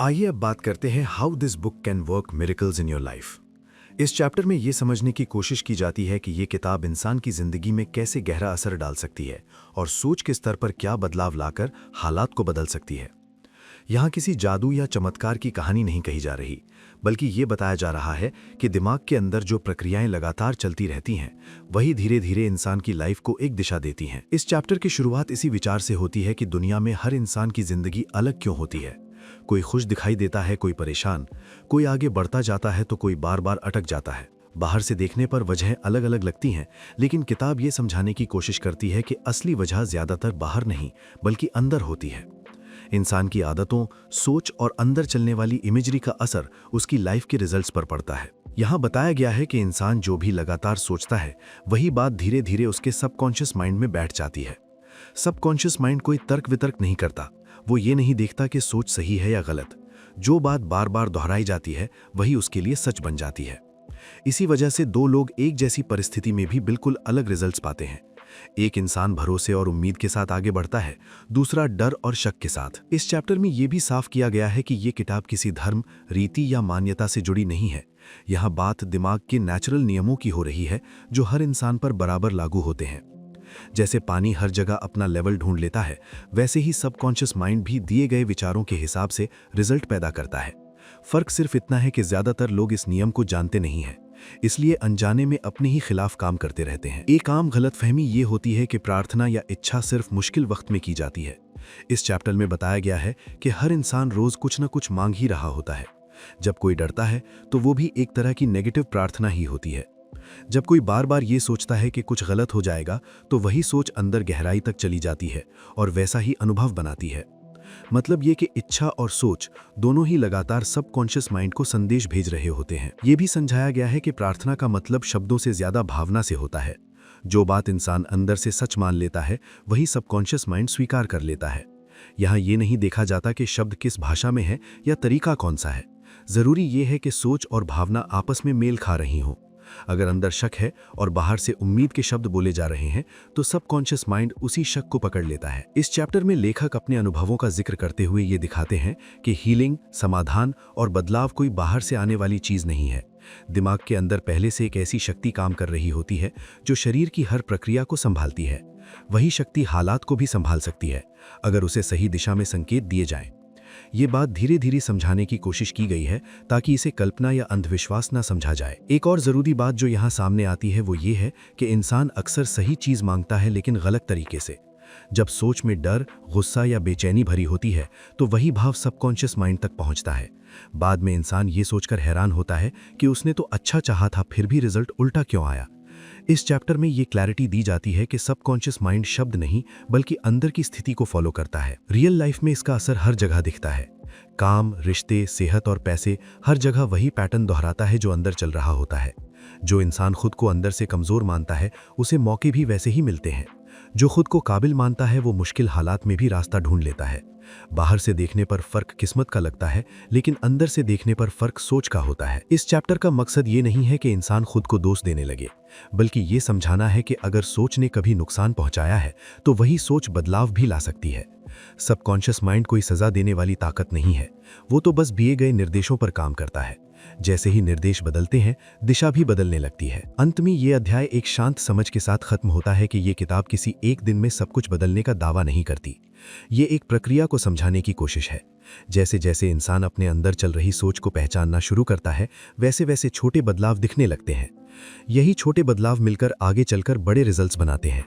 आइए अब बात करते हैं how this book can work miracles in your life. इस चैप्टर में ये समझने की कोशिश की जाती है कि ये किताब इंसान की जिंदगी में कैसे गहरा असर डाल सकती है और सोच के स्तर पर क्या बदलाव लाकर हालात को बदल सकती है। यहाँ किसी जादू या चमत्कार की कहानी नहीं कही जा रही, बल्कि ये बताया जा रहा है कि दिमाग के अंदर जो प्रक्रियाएं लगातार चलती रहती हैं, वही धीरे धीरे इंसान की लाइफ को एक दिशा देती हैं। इस चैप्टर की शुरुआत इसी विचार से होती है कि दुनिया में हर इंसान की जिंदगी अलग क्यों होती है। कोई खुश दिखाई देता है, कोई परेशान, कोई आगे बढ़ता जाता है तो कोई बार बार अटक जाता है। बाहर से देखने पर वजहें अलग अलग लगती हैं, लेकिन किताब ये समझाने की कोशिश करती है कि असली वजह ज्यादातर बाहर नहीं बल्कि अंदर होती है। इंसान की आदतों, सोच और अंदर चलने वाली इमेजरी का असर उसकी लाइफ के रिजल्ट्स पर पड़ता है। यहाँ बताया गया है कि इंसान जो भी लगातार सोचता है, वही बात धीरे धीरे उसके सबकॉन्शियस माइंड में बैठ जाती है। सबकॉन्शियस माइंड कोई तर्क वितर्क नहीं करता, वो ये नहीं देखता कि सोच सही है या गलत। जो बात बार बार दोहराई जाती है वही उसके लिए सच बन जाती है। इसी वजह से दो लोग एक जैसी परिस्थिति में भी बिल्कुल अलग रिजल्ट्स पाते हैं। एक इंसान भरोसे और उम्मीद के साथ आगे बढ़ता है, दूसरा डर और शक के साथ। इस चैप्टर में यह भी साफ किया गया है कि ये किताब किसी धर्म, रीति या मान्यता से जुड़ी नहीं है। यहाँ बात दिमाग के नेचुरल नियमों की हो रही है जो हर इंसान पर बराबर लागू होते हैं। जैसे पानी हर जगह अपना लेवल ढूंढ लेता है, वैसे ही सबकॉन्शियस माइंड भी दिए गए विचारों के हिसाब से रिजल्ट पैदा करता है। फर्क सिर्फ इतना है कि ज्यादातर लोग इस नियम को जानते नहीं हैं, इसलिए अनजाने में अपने ही खिलाफ काम करते रहते हैं। एक आम गलतफहमी ये होती है कि प्रार्थना या इच्छा सिर्फ मुश्किल वक्त में की जाती है। इस चैप्टर में बताया गया है कि हर इंसान रोज कुछ न कुछ मांग ही रहा होता है। जब कोई डरता है तो वो भी एक तरह की नेगेटिव प्रार्थना ही होती है। जब कोई बार बार ये सोचता है कि कुछ गलत हो जाएगा, तो वही सोच अंदर गहराई तक चली जाती है और वैसा ही अनुभव बनाती है। मतलब ये कि इच्छा और सोच दोनों ही लगातार सबकॉन्शियस माइंड को संदेश भेज रहे होते हैं। ये भी समझाया गया है कि प्रार्थना का मतलब शब्दों से ज्यादा भावना से होता है। जो बात इंसान अंदर से सच मान लेता है, वही सबकॉन्शियस माइंड स्वीकार कर लेता है। यहाँ ये नहीं देखा जाता कि शब्द किस भाषा में है या तरीका कौन सा है। जरूरी ये है कि सोच और भावना आपस में मेल खा रही हों। अगर अंदर शक है और बाहर से उम्मीद के शब्द बोले जा रहे हैं, तो सबकॉन्शियस माइंड उसी शक को पकड़ लेता है। इस चैप्टर में लेखक अपने अनुभवों का जिक्र करते हुए ये दिखाते हैं कि हीलिंग, समाधान और बदलाव कोई बाहर से आने वाली चीज नहीं है। दिमाग के अंदर पहले से एक ऐसी शक्ति काम कर रही होती है जो शरीर की हर प्रक्रिया को संभालती है। वही शक्ति हालात को भी संभाल सकती है, अगर उसे सही दिशा में संकेत दिए जाएं। ये बात धीरे धीरे समझाने की कोशिश की गई है ताकि इसे कल्पना या अंधविश्वास ना समझा जाए। एक और जरूरी बात जो यहाँ सामने आती है वो ये है कि इंसान अक्सर सही चीज मांगता है, लेकिन गलत तरीके से। जब सोच में डर, गुस्सा या बेचैनी भरी होती है, तो वही भाव सबकॉन्शियस माइंड तक पहुंचता है। बाद में इंसान ये सोचकर हैरान होता है कि उसने तो अच्छा चाहा था, फिर भी रिजल्ट उल्टा क्यों आया। इस चैप्टर में ये क्लैरिटी दी जाती है कि सबकॉन्शियस माइंड शब्द नहीं बल्कि अंदर की स्थिति को फॉलो करता है। रियल लाइफ में इसका असर हर जगह दिखता है। काम, रिश्ते, सेहत और पैसे, हर जगह वही पैटर्न दोहराता है जो अंदर चल रहा होता है। जो इंसान खुद को अंदर से कमजोर मानता है, उसे मौके भी वैसे ही मिलते हैं। जो खुद को काबिल मानता है, वो मुश्किल हालात में भी रास्ता ढूंढ लेता है। बाहर से देखने पर फर्क किस्मत का लगता है, लेकिन अंदर से देखने पर फर्क सोच का होता है। इस चैप्टर का मकसद ये नहीं है कि इंसान खुद को दोष देने लगे, बल्कि ये समझाना है कि अगर सोच ने कभी नुकसान पहुंचाया है, तो वही सोच बदलाव भी ला सकती है। सबकॉन्शियस माइंड कोई सजा देने वाली ताकत नहीं है, वो तो बस दिए गए निर्देशों पर काम करता है। जैसे ही निर्देश बदलते हैं, दिशा भी बदलने लगती है। अंत में ये अध्याय एक शांत समझ के साथ खत्म होता है कि ये किताब किसी एक दिन में सब कुछ बदलने का दावा नहीं करती। ये एक प्रक्रिया को समझाने की कोशिश है। जैसे जैसे इंसान अपने अंदर चल रही सोच को पहचानना शुरू करता है, वैसे वैसे छोटे बदलाव दिखने लगते हैं। यही छोटे बदलाव मिलकर आगे चलकर बड़े रिजल्ट्स बनाते हैं।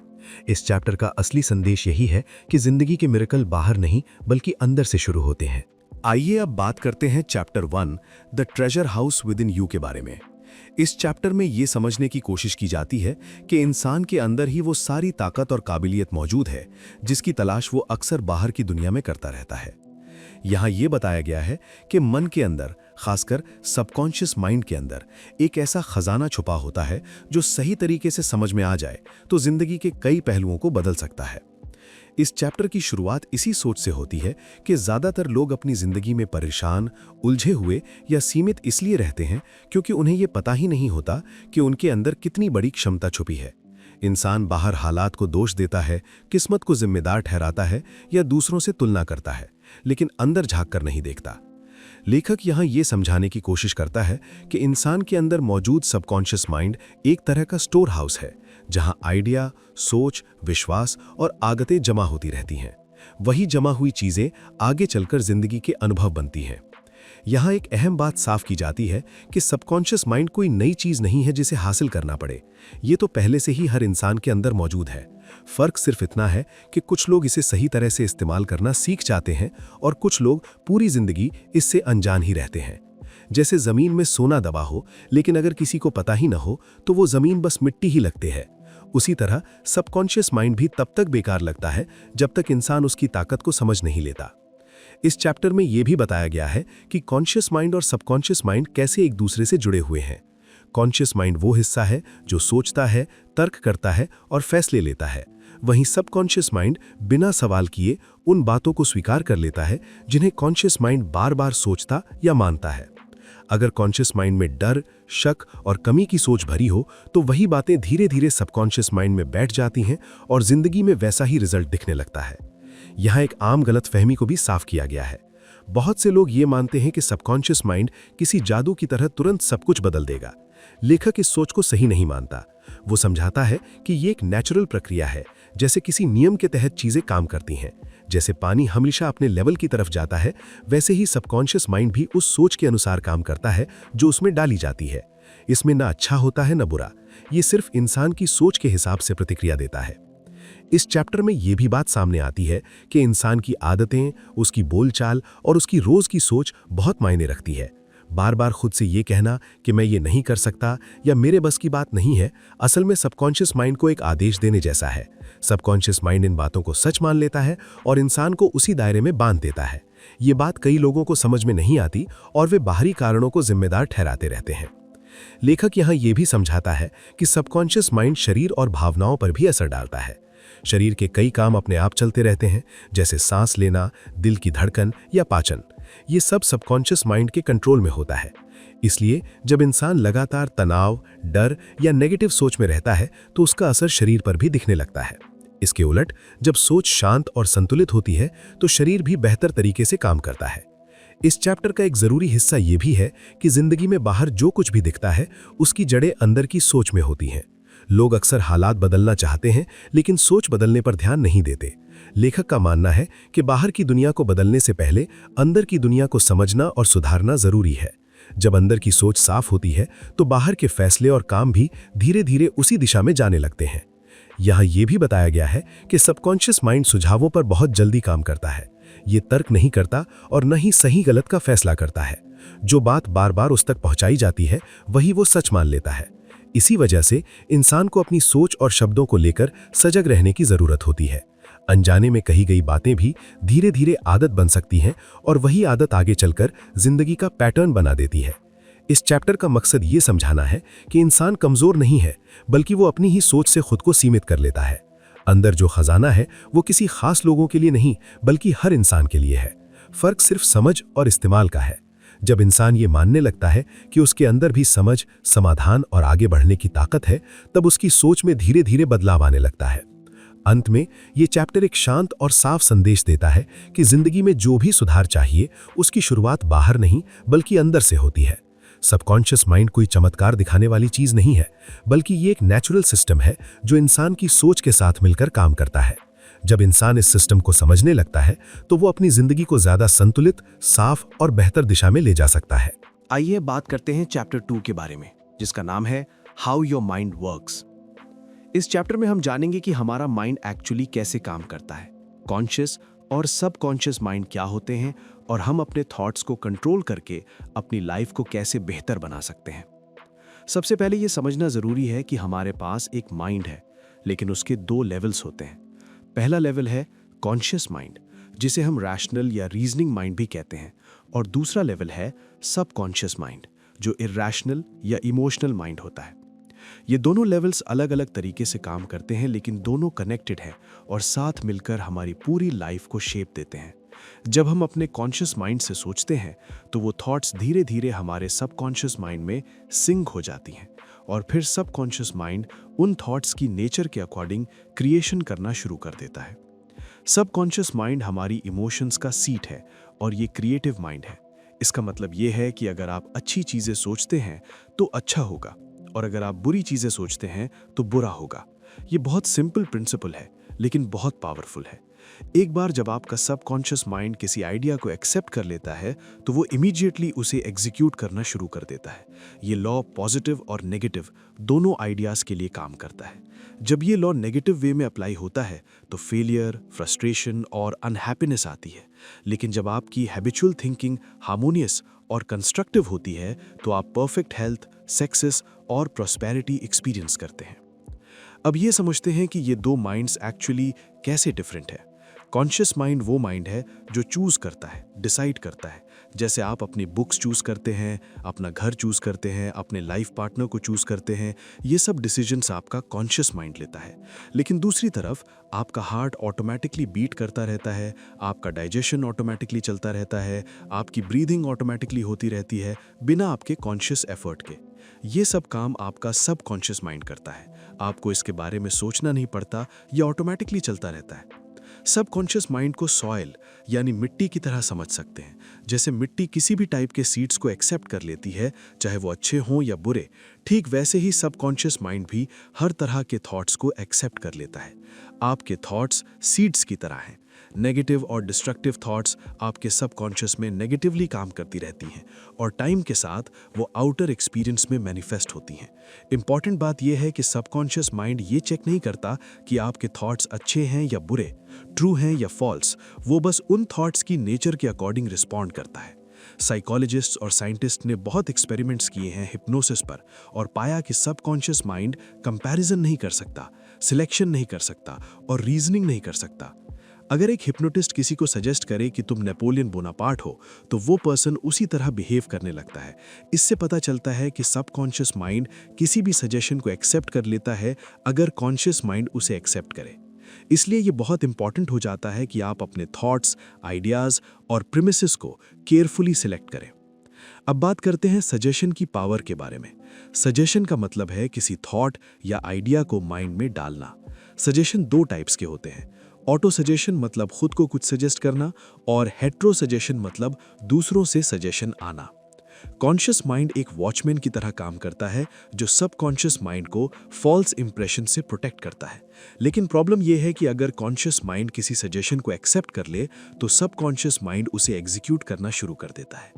इस चैप्टर का असली संदेश यही है कि जिंदगी के मिरेकल बाहर नहीं बल्कि अंदर से शुरू होते हैं। आइए अब बात करते हैं chapter 1 the treasure house with in you के बारे में। इस चैप्टर में ये समझने की कोशिश की जाती है कि इंसान के अंदर ही वो सारी ताकत और काबिलियत मौजूद है जिसकी तलाश वो अक्सर बाहर की दुनिया में करता रहता है। यहाँ ये बताया गया है कि मन के अंदर, खासकर सबकॉन्शियस माइंड के अंदर, एक ऐसा खजाना छुपा होता है जो सही तरीके से समझ में आ जाए तो जिंदगी के कई पहलुओं को बदल सकता है। इस चैप्टर की शुरुआत इसी सोच से होती है कि ज्यादातर लोग अपनी जिंदगी में परेशान, उलझे हुए या सीमित इसलिए रहते हैं क्योंकि उन्हें ये पता ही नहीं होता कि उनके अंदर कितनी बड़ी क्षमता छुपी है। इंसान बाहर हालात को दोष देता है, किस्मत को जिम्मेदार ठहराता है या दूसरों से तुलना करता है, लेकिन अंदर झांक कर नहीं देखता। लेखक यहाँ ये समझाने की कोशिश करता है कि इंसान के अंदर मौजूद सबकॉन्शियस माइंड एक तरह का स्टोर हाउस है, जहाँ आइडिया, सोच, विश्वास और आदतें जमा होती रहती हैं। वही जमा हुई चीज़ें आगे चलकर जिंदगी के अनुभव बनती हैं। यहाँ एक अहम बात साफ की जाती है कि सबकॉन्शियस माइंड कोई नई चीज़ नहीं है जिसे हासिल करना पड़े। ये तो पहले से ही हर इंसान के अंदर मौजूद है। फर्क सिर्फ इतना है कि कुछ लोग इसे सही तरह से इस्तेमाल करना सीख जाते हैं और कुछ लोग पूरी जिंदगी इससे अनजान ही रहते हैं। जैसे जमीन में सोना दबा हो, लेकिन अगर किसी को पता ही न हो तो वो जमीन बस मिट्टी ही लगती है। उसी तरह सबकॉन्शियस माइंड भी तब तक बेकार लगता है जब तक इंसान उसकी ताकत को समझ नहीं लेता। इस चैप्टर में यह भी बताया गया है कि कॉन्शियस माइंड और सबकॉन्शियस माइंड कैसे एक दूसरे से जुड़े हुए हैं। कॉन्शियस माइंड वो हिस्सा है जो सोचता है, तर्क करता है और फैसले लेता है। वहीं सबकॉन्शियस माइंड बिना सवाल किए उन बातों को स्वीकार कर लेता है जिन्हें कॉन्शियस माइंड बार बार सोचता या मानता है। अगर कॉन्शियस माइंड में डर, शक और कमी की सोच भरी हो तो वही बातें धीरे धीरे सबकॉन्शियस माइंड में बैठ जाती हैं और जिंदगी में वैसा ही रिजल्ट दिखने लगता है। यहाँ एक आम गलतफहमी को भी साफ किया गया है। बहुत से लोग ये मानते हैं कि सबकॉन्शियस माइंड किसी जादू की तरह तुरंत सब कुछ बदल देगा। लेखक इस सोच को सही नहीं मानता। वो समझाता है कि ये एक नेचुरल प्रक्रिया है, जैसे किसी नियम के तहत चीजें काम करती हैं। जैसे पानी हमेशा अपने लेवल की तरफ जाता है, वैसे ही सबकॉन्शियस माइंड भी उस सोच के अनुसार काम करता है जो उसमें डाली जाती है। इसमें ना अच्छा होता है न बुरा, ये सिर्फ इंसान की सोच के हिसाब से प्रतिक्रिया देता है। इस चैप्टर में यह भी बात सामने आती है कि इंसान की आदतें, उसकी बोलचाल और उसकी रोज की सोच बहुत मायने रखती है। बार बार खुद से ये कहना कि मैं ये नहीं कर सकता या मेरे बस की बात नहीं है, असल में सबकॉन्शियस माइंड को एक आदेश देने जैसा है। सबकॉन्शियस माइंड इन बातों को सच मान लेता है और इंसान को उसी दायरे में बांध देता है। ये बात कई लोगों को समझ में नहीं आती और वे बाहरी कारणों को जिम्मेदार ठहराते रहते हैं। लेखक यहाँ ये भी समझाता है कि सबकॉन्शियस माइंड शरीर और भावनाओं पर भी असर डालता है। शरीर के कई काम अपने आप चलते रहते हैं, जैसे सांस लेना, दिल की धड़कन या पाचन। ये सब सबकॉन्शियस माइंड के कंट्रोल में होता है। इसलिए जब इंसान लगातार तनाव, डर या नेगेटिव सोच में रहता है तो उसका असर शरीर पर भी दिखने लगता है। इसके उलट जब सोच शांत और संतुलित होती है तो शरीर भी बेहतर तरीके से काम करता है। इस चैप्टर का एक जरूरी हिस्सा ये भी है कि जिंदगी में बाहर जो कुछ भी दिखता है उसकी जड़ें अंदर की सोच में होती हैं। लोग अक्सर हालात बदलना चाहते हैं लेकिन सोच बदलने पर ध्यान नहीं देते। लेखक का मानना है कि बाहर की दुनिया को बदलने से पहले अंदर की दुनिया को समझना और सुधारना जरूरी है। जब अंदर की सोच साफ होती है तो बाहर के फैसले और काम भी धीरे धीरे उसी दिशा में जाने लगते हैं। यहाँ ये भी बताया गया है कि सबकॉन्शियस माइंड सुझावों पर बहुत जल्दी काम करता है। ये तर्क नहीं करता और न ही सही गलत का फैसला करता है। जो बात बार बार उस तक पहुंचाई जाती है वही वो सच मान लेता है। इसी वजह से इंसान को अपनी सोच और शब्दों को लेकर सजग रहने की जरूरत होती है। अनजाने में कही गई बातें भी धीरे धीरे आदत बन सकती हैं और वही आदत आगे चलकर जिंदगी का पैटर्न बना देती है। इस चैप्टर का मकसद ये समझाना है कि इंसान कमजोर नहीं है, बल्कि वो अपनी ही सोच से खुद को सीमित कर लेता है। अंदर जो खजाना है वो किसी खास लोगों के लिए नहीं, बल्कि हर इंसान के लिए है। फर्क सिर्फ समझ और इस्तेमाल का है। जब इंसान ये मानने लगता है कि उसके अंदर भी समझ, समाधान और आगे बढ़ने की ताकत है, तब उसकी सोच में धीरे धीरे बदलाव आने लगता है। अंत में ये चैप्टर एक शांत और साफ संदेश देता है कि जिंदगी में जो भी सुधार चाहिए उसकी शुरुआत बाहर नहीं बल्कि अंदर से होती है। सबकॉन्शियस माइंड कोई चमत्कार दिखाने वाली चीज नहीं है, बल्कि ये एक नेचुरल सिस्टम है जो इंसान की सोच के साथ मिलकर काम करता है। जब इंसान इस सिस्टम को समझने लगता है तो वो अपनी जिंदगी को ज्यादा संतुलित, साफ और बेहतर दिशा में ले जा सकता है। आइए बात करते हैं चैप्टर 2 के बारे में, जिसका नाम है हाउ योर माइंड वर्क्स। इस चैप्टर में हम जानेंगे कि हमारा माइंड एक्चुअली कैसे काम करता है, कॉन्शियस और सबकॉन्शियस माइंड क्या होते हैं और हम अपने थॉट्स को कंट्रोल करके अपनी लाइफ को कैसे बेहतर बना सकते हैं। सबसे पहले ये समझना जरूरी है कि हमारे पास एक माइंड है, लेकिन उसके 2 लेवल्स होते हैं। पहला लेवल है कॉन्शियस माइंड, जिसे हम रैशनल या रीजनिंग माइंड भी कहते हैं, और दूसरा लेवल है सबकॉन्शियस माइंड, जो इरैशनल या इमोशनल माइंड होता है। ये दोनों लेवल्स अलग अलग तरीके से काम करते हैं, लेकिन दोनों कनेक्टेड हैं और साथ मिलकर हमारी पूरी लाइफ को शेप देते हैं। जब हम अपने कॉन्शियस माइंड से सोचते हैं तो वो थॉट्स धीरे धीरे हमारे सबकॉन्शियस माइंड में सिंक हो जाती हैं और फिर सबकॉन्शियस माइंड उन थॉट्स की नेचर के अकॉर्डिंग क्रिएशन करना शुरू कर देता है। सबकॉन्शियस माइंड हमारी इमोशंस का सीट है और ये क्रिएटिव माइंड है। इसका मतलब ये है कि अगर आप अच्छी चीजें सोचते हैं तो अच्छा होगा, और अगर आप बुरी चीजें सोचते हैं तो बुरा होगा। ये बहुत सिंपल प्रिंसिपल है, लेकिन बहुत पावरफुल है। एक बार जब आपका सबकॉन्शियस माइंड किसी आइडिया को एक्सेप्ट कर लेता है तो वो इमीडिएटली उसे एग्जीक्यूट करना शुरू कर देता है। ये लॉ पॉजिटिव और नेगेटिव दोनों आइडियाज के लिए काम करता है। जब ये लॉ नेगेटिव वे में अप्लाई होता है तो फेलियर, फ्रस्ट्रेशन और अनहैप्पीनेस आती है। लेकिन जब आपकी हैबिचुअल थिंकिंग हार्मोनियस और कंस्ट्रक्टिव होती है तो आप परफेक्ट हेल्थ, सक्सेस और प्रॉस्पेरिटी एक्सपीरियंस करते हैं। अब ये समझते हैं कि ये दो माइंड्स एक्चुअली कैसे डिफरेंट है। कॉन्शियस माइंड वो माइंड है जो चूज करता है, डिसाइड करता है। जैसे आप अपनी बुक्स चूज करते हैं, अपना घर चूज करते हैं, अपने लाइफ पार्टनर को चूज करते हैं। ये सब डिसीजंस आपका कॉन्शियस माइंड लेता है। लेकिन दूसरी तरफ आपका हार्ट ऑटोमेटिकली बीट करता रहता है, आपका डाइजेशन ऑटोमेटिकली चलता रहता है, आपकी ब्रीदिंग ऑटोमेटिकली होती रहती है बिना आपके कॉन्शियस एफर्ट के। ये सब काम आपका सबकॉन्शियस माइंड करता है। आपको इसके बारे में सोचना नहीं पड़ता, ये ऑटोमेटिकली चलता रहता है। सबकॉन्शियस माइंड को सॉइल यानी मिट्टी की तरह समझ सकते हैं। जैसे मिट्टी किसी भी टाइप के सीड्स को एक्सेप्ट कर लेती है, चाहे वो अच्छे हों या बुरे, ठीक वैसे ही सबकॉन्शियस माइंड भी हर तरह के थॉट्स को एक्सेप्ट कर लेता है। आपके थॉट्स सीड्स की तरह हैं। नेगेटिव और डिस्ट्रक्टिव थॉट्स आपके सबकॉन्शियस में नेगेटिवली काम करती रहती हैं और टाइम के साथ वो आउटर एक्सपीरियंस में मैनिफेस्ट होती हैं। इंपॉर्टेंट बात यह है कि सबकॉन्शियस माइंड ये चेक नहीं करता कि आपके थॉट्स अच्छे हैं या बुरे, ट्रू हैं या फॉल्स। वो बस उन थॉट्स की नेचर के अकॉर्डिंग रिस्पॉन्ड करता है। साइकोलॉजिस्ट्स और साइंटिस्ट ने बहुत एक्सपेरिमेंट्स किए हैं हिप्नोसिस पर और पाया कि सबकॉन्शियस माइंड कंपैरिजन नहीं कर सकता, सिलेक्शन नहीं कर सकता और रीजनिंग नहीं कर सकता। अगर एक हिप्नोटिस्ट किसी को सजेस्ट करे कि तुम नेपोलियन बोनापार्ट हो तो वो पर्सन उसी तरह बिहेव करने लगता है। इससे पता चलता है कि सबकॉन्शियस माइंड किसी भी सजेशन को एक्सेप्ट कर लेता है अगर कॉन्शियस माइंड उसे एक्सेप्ट करे। इसलिए ये बहुत इंपॉर्टेंट हो जाता है कि आप अपने थॉट्स, आइडियाज और प्रीमिसेस को केयरफुली सिलेक्ट करें। अब बात करते हैं सजेशन की पावर के बारे में। सजेशन का मतलब है किसी थॉट या आइडिया को माइंड में डालना। सजेशन दो टाइप्स के होते हैं। ऑटो सजेशन मतलब खुद को कुछ सजेस्ट करना और हेट्रो सजेशन मतलब दूसरों से सजेशन आना। कॉन्शियस माइंड एक वॉचमैन की तरह काम करता है जो सबकॉन्शियस माइंड को फॉल्स इंप्रेशन से प्रोटेक्ट करता है। लेकिन प्रॉब्लम यह है कि अगर कॉन्शियस माइंड किसी सजेशन को एक्सेप्ट कर ले तो सबकॉन्शियस माइंड उसे एग्जीक्यूट करना शुरू कर देता है।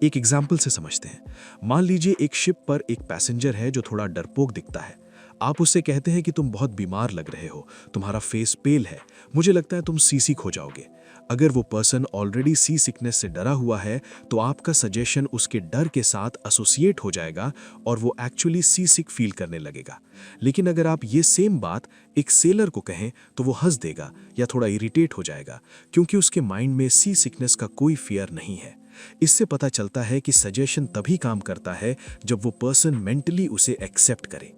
एक एग्जाम्पल से समझते हैं। मान लीजिए एक शिप पर एक पैसेंजर है जो थोड़ा डरपोक दिखता है। आप उससे कहते हैं कि तुम बहुत बीमार लग रहे हो, तुम्हारा फेस पेल है, मुझे लगता है तुम सी सिक हो जाओगे। अगर वो पर्सन ऑलरेडी सी सिकनेस से डरा हुआ है तो आपका सजेशन उसके डर के साथ एसोसिएट हो जाएगा और वो एक्चुअली सी सिक फील करने लगेगा। लेकिन अगर आप ये सेम बात एक सेलर को कहें तो वो हंस देगा या थोड़ा इरिटेट हो जाएगा, क्योंकि उसके माइंड में सी सिकनेस का कोई फियर नहीं है। इससे पता चलता है कि सजेशन तभी काम करता है जब वो पर्सन मेंटली उसे एक्सेप्ट करे।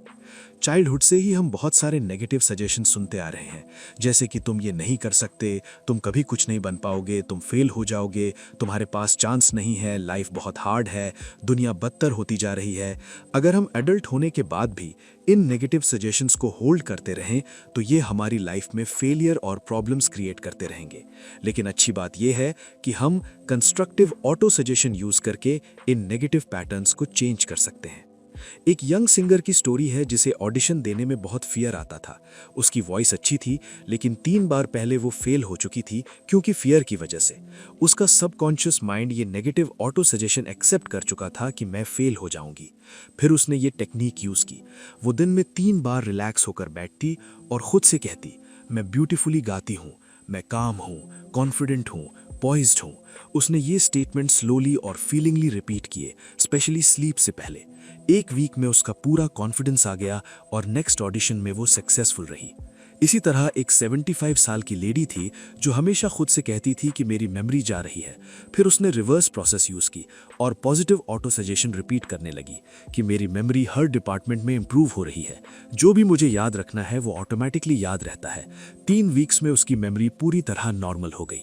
चाइल्डहुड से ही हम बहुत सारे नेगेटिव सजेशन सुनते आ रहे हैं, जैसे कि तुम ये नहीं कर सकते, तुम कभी कुछ नहीं बन पाओगे, तुम फेल हो जाओगे, तुम्हारे पास चांस नहीं है, लाइफ बहुत हार्ड है, दुनिया बदतर होती जा रही है। अगर हम एडल्ट होने के बाद भी इन नेगेटिव सजेशंस को होल्ड करते रहें तो ये हमारी लाइफ में फेलियर और प्रॉब्लम्स क्रिएट करते रहेंगे। लेकिन अच्छी बात यह है कि हम कंस्ट्रक्टिव ऑटो सजेशन यूज करके इन नेगेटिव पैटर्न्स को चेंज कर सकते हैं। एक यंग सिंगर की स्टोरी है जिसे ऑडिशन देने में बहुत फियर आता था। उसकी वॉइस अच्छी थी लेकिन 3 बार पहले वो फेल हो चुकी थी क्योंकि फियर की वजह से। उसका सबकॉन्शियस माइंड ये नेगेटिव ऑटो सजेशन एक्सेप्ट कर चुका था कि मैं फेल हो जाऊंगी। फिर उसने ये टेक्निक यूज की। वो दिन में 3 बार रिलैक्स होकर बैठती और खुद से कहती, मैं ब्यूटीफुली गाती हूँ, मैं काम हूँ, कॉन्फिडेंट हूँ, पॉइज्ड हूँ। उसने ये स्टेटमेंट स्लोली और फीलिंगली रिपीट किए, स्पेशली स्लीप से पहले। 1 वीक में उसका पूरा कॉन्फिडेंस आ गया और नेक्स्ट ऑडिशन में वो सक्सेसफुल रही। इसी तरह एक 75 साल की लेडी थी जो हमेशा खुद से कहती थी कि मेरी मेमोरी जा रही है। फिर उसने रिवर्स प्रोसेस यूज की और पॉजिटिव ऑटो सजेशन रिपीट करने लगी कि मेरी मेमोरी हर डिपार्टमेंट में इंप्रूव हो रही है, जो भी मुझे याद रखना है वो ऑटोमेटिकली याद रहता है। 3 वीक्स में उसकी मेमोरी पूरी तरह नॉर्मल हो गई।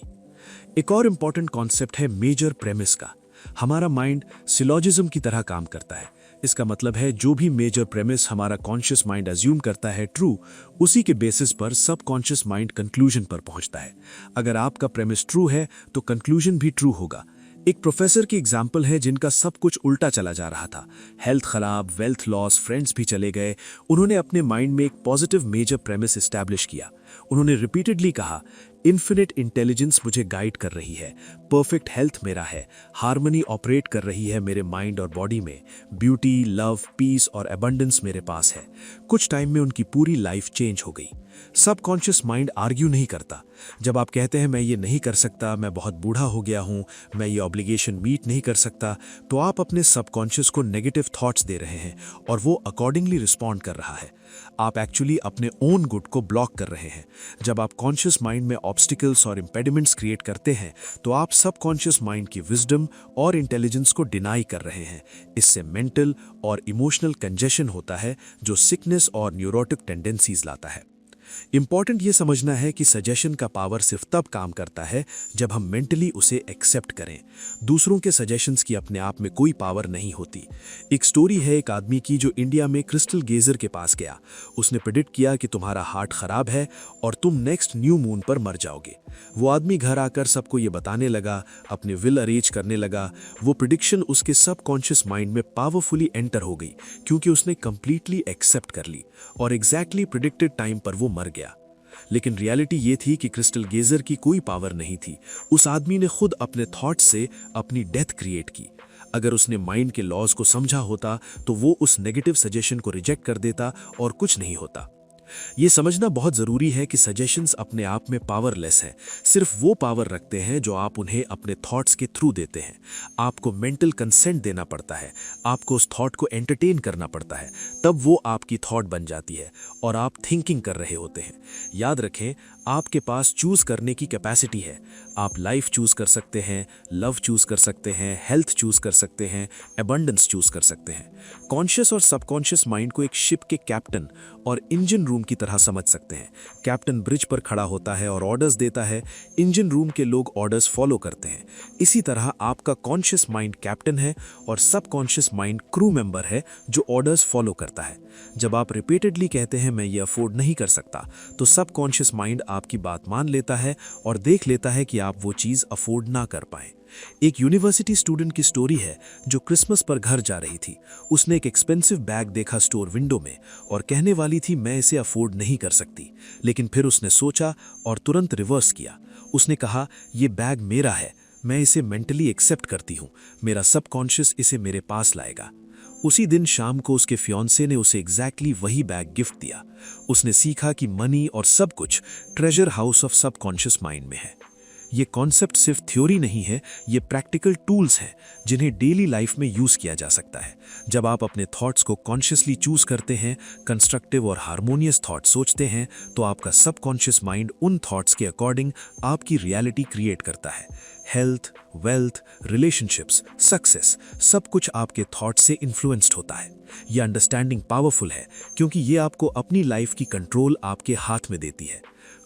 एक और इम्पॉर्टेंट कॉन्सेप्ट है मेजर प्रेमिस का। हमारा माइंड सिलॉजिज्म की तरह काम करता है। इसका मतलब है जो भी मेजर प्रेमिस हमारा कॉन्शियस माइंड अज्यूम करता है ट्रू, उसी के बेसिस पर सबकॉन्शियस माइंड कंक्लूजन पर पहुंचता है। अगर आपका प्रेमिस ट्रू है तो कंक्लूजन भी ट्रू होगा। एक प्रोफेसर की एग्जाम्पल है जिनका सब कुछ उल्टा चला जा रहा था। हेल्थ खराब, वेल्थ लॉस, फ्रेंड्स भी चले गए। उन्होंने अपने माइंड में एक पॉजिटिव मेजर प्रेमिस एस्टैब्लिश किया। उन्होंने रिपीटेडली कहा, इन्फिनिट इंटेलिजेंस मुझे गाइड कर रही है, परफेक्ट हेल्थ मेरा है, हार्मनी ऑपरेट कर रही है मेरे माइंड और बॉडी में, ब्यूटी, लव, पीस और अबंडेंस मेरे पास है। कुछ टाइम में उनकी पूरी लाइफ चेंज हो गई। सबकॉन्शियस माइंड आर्ग्यू नहीं करता। जब आप कहते हैं मैं ये नहीं कर सकता, मैं बहुत बूढ़ा हो गया हूं, मैं ये ऑब्लिगेशन मीट नहीं कर सकता, तो आप अपने सबकॉन्शियस को नेगेटिव थॉट्स दे रहे हैं और वो अकॉर्डिंगली रिस्पॉन्ड कर रहा है। आप एक्चुअली अपने ओन गुड को ब्लॉक कर रहे हैं। जब आप कॉन्शियस माइंड में ऑब्स्टिकल्स और इंपेडिमेंट्स क्रिएट करते हैं तो आप सबकॉन्शियस माइंड की विजडम और इंटेलिजेंस को डिनाई कर रहे हैं। इससे मेंटल और इमोशनल कंजेशन होता है जो सिकनेस और न्यूरोटिक टेंडेंसीज लाता है। इंपॉर्टेंट ये समझना है कि सजेशन का पावर सिर्फ तब काम करता है जब हम मेंटली उसे एक्सेप्ट करें। दूसरों के सजेशंस की अपने आप में कोई पावर नहीं होती। एक स्टोरी है एक आदमी की जो इंडिया में क्रिस्टल गेजर के पास गया। उसने प्रेडिक्ट किया कि तुम्हारा हार्ट खराब है और तुम नेक्स्ट न्यू मून पर मर जाओगे। वो आदमी घर आकर सबको ये बताने लगा, अपने विल अरेंज करने लगा। वो प्रेडिक्शन उसके सबकॉन्शियस माइंड में पावरफुली एंटर हो गई क्योंकि उसने कंप्लीटली एक्सेप्ट कर ली और एग्जैक्टली प्रेडिक्टेड टाइम पर वो मर गया। लेकिन रियलिटी ये थी कि क्रिस्टल गेजर की कोई पावर नहीं थी। उस आदमी ने खुद अपने थॉट से अपनी डेथ क्रिएट की। अगर उसने माइंड के लॉज को समझा होता तो वो उस नेगेटिव सजेशन को रिजेक्ट कर देता और कुछ नहीं होता। ये समझना बहुत जरूरी है कि सजेशंस अपने आप में पावरलेस हैं। सिर्फ वो पावर रखते हैं जो आप उन्हें अपने थॉट्स के थ्रू देते हैं। आपको मेंटल कंसेंट देना पड़ता है, आपको उस थॉट को एंटरटेन करना पड़ता है, तब वो आपकी थॉट बन जाती है और आप थिंकिंग कर रहे होते हैं। याद रखें, आपके पास चूज करने की कैपेसिटी है। आप लाइफ चूज कर सकते हैं, लव चूज कर सकते हैं, हेल्थ चूज कर सकते हैं, अबंडेंस चूज कर सकते हैं। कॉन्शियस और सबकॉन्शियस माइंड को एक शिप के कैप्टन और इंजन रूम की तरह समझ सकते हैं। कैप्टन ब्रिज पर खड़ा होता है और ऑर्डर्स देता है, इंजन रूम के लोग ऑर्डर्स फॉलो करते हैं। इसी तरह आपका कॉन्शियस माइंड कैप्टन है और सबकॉन्शियस माइंड क्रू मेंबर है जो ऑर्डर्स फॉलो करता है। जब आप रिपीटेडली कहते हैं मैं ये अफोर्ड नहीं कर सकता, तो सबकॉन्शियस माइंड आपकी बात मान लेता है और देख लेता है कि आप वो चीज अफोर्ड ना कर पाए। एक यूनिवर्सिटी स्टूडेंट की स्टोरी है जो क्रिसमस पर घर जा रही थी। उसने एक एक्सपेंसिव बैग देखा स्टोर विंडो में और कहने वाली थी मैं इसे अफोर्ड नहीं कर सकती, लेकिन फिर उसने सोचा और तुरंत रिवर्स किया। उसने कहा ये बैग मेरा है, मैं इसे मेंटली एक्सेप्ट करती हूँ, मेरा सबकॉन्शियस इसे मेरे पास लाएगा। उसी दिन शाम को उसके फियांसे ने उसे एग्जैक्टली वही बैग गिफ्ट दिया। उसने सीखा कि मनी और सब कुछ treasure house of subconscious mind में है। ये कॉन्सेप्ट सिर्फ थ्योरी नहीं है, ये प्रैक्टिकल टूल्स हैं जिन्हें डेली लाइफ में यूज किया जा सकता है। जब आप अपने थॉट्स को कॉन्शियसली चूज करते हैं, कंस्ट्रक्टिव और हार्मोनियस थॉट सोचते हैं, तो आपका सबकॉन्शियस माइंड उन थॉट्स के अकॉर्डिंग आपकी रियलिटी क्रिएट करता है। हेल्थ, वेल्थ, रिलेशनशिप्स, सक्सेस, सब कुछ आपके थॉट से इन्फ्लुएंस्ड होता है। यह अंडरस्टैंडिंग पावरफुल है क्योंकि ये आपको अपनी लाइफ की कंट्रोल आपके हाथ में देती है।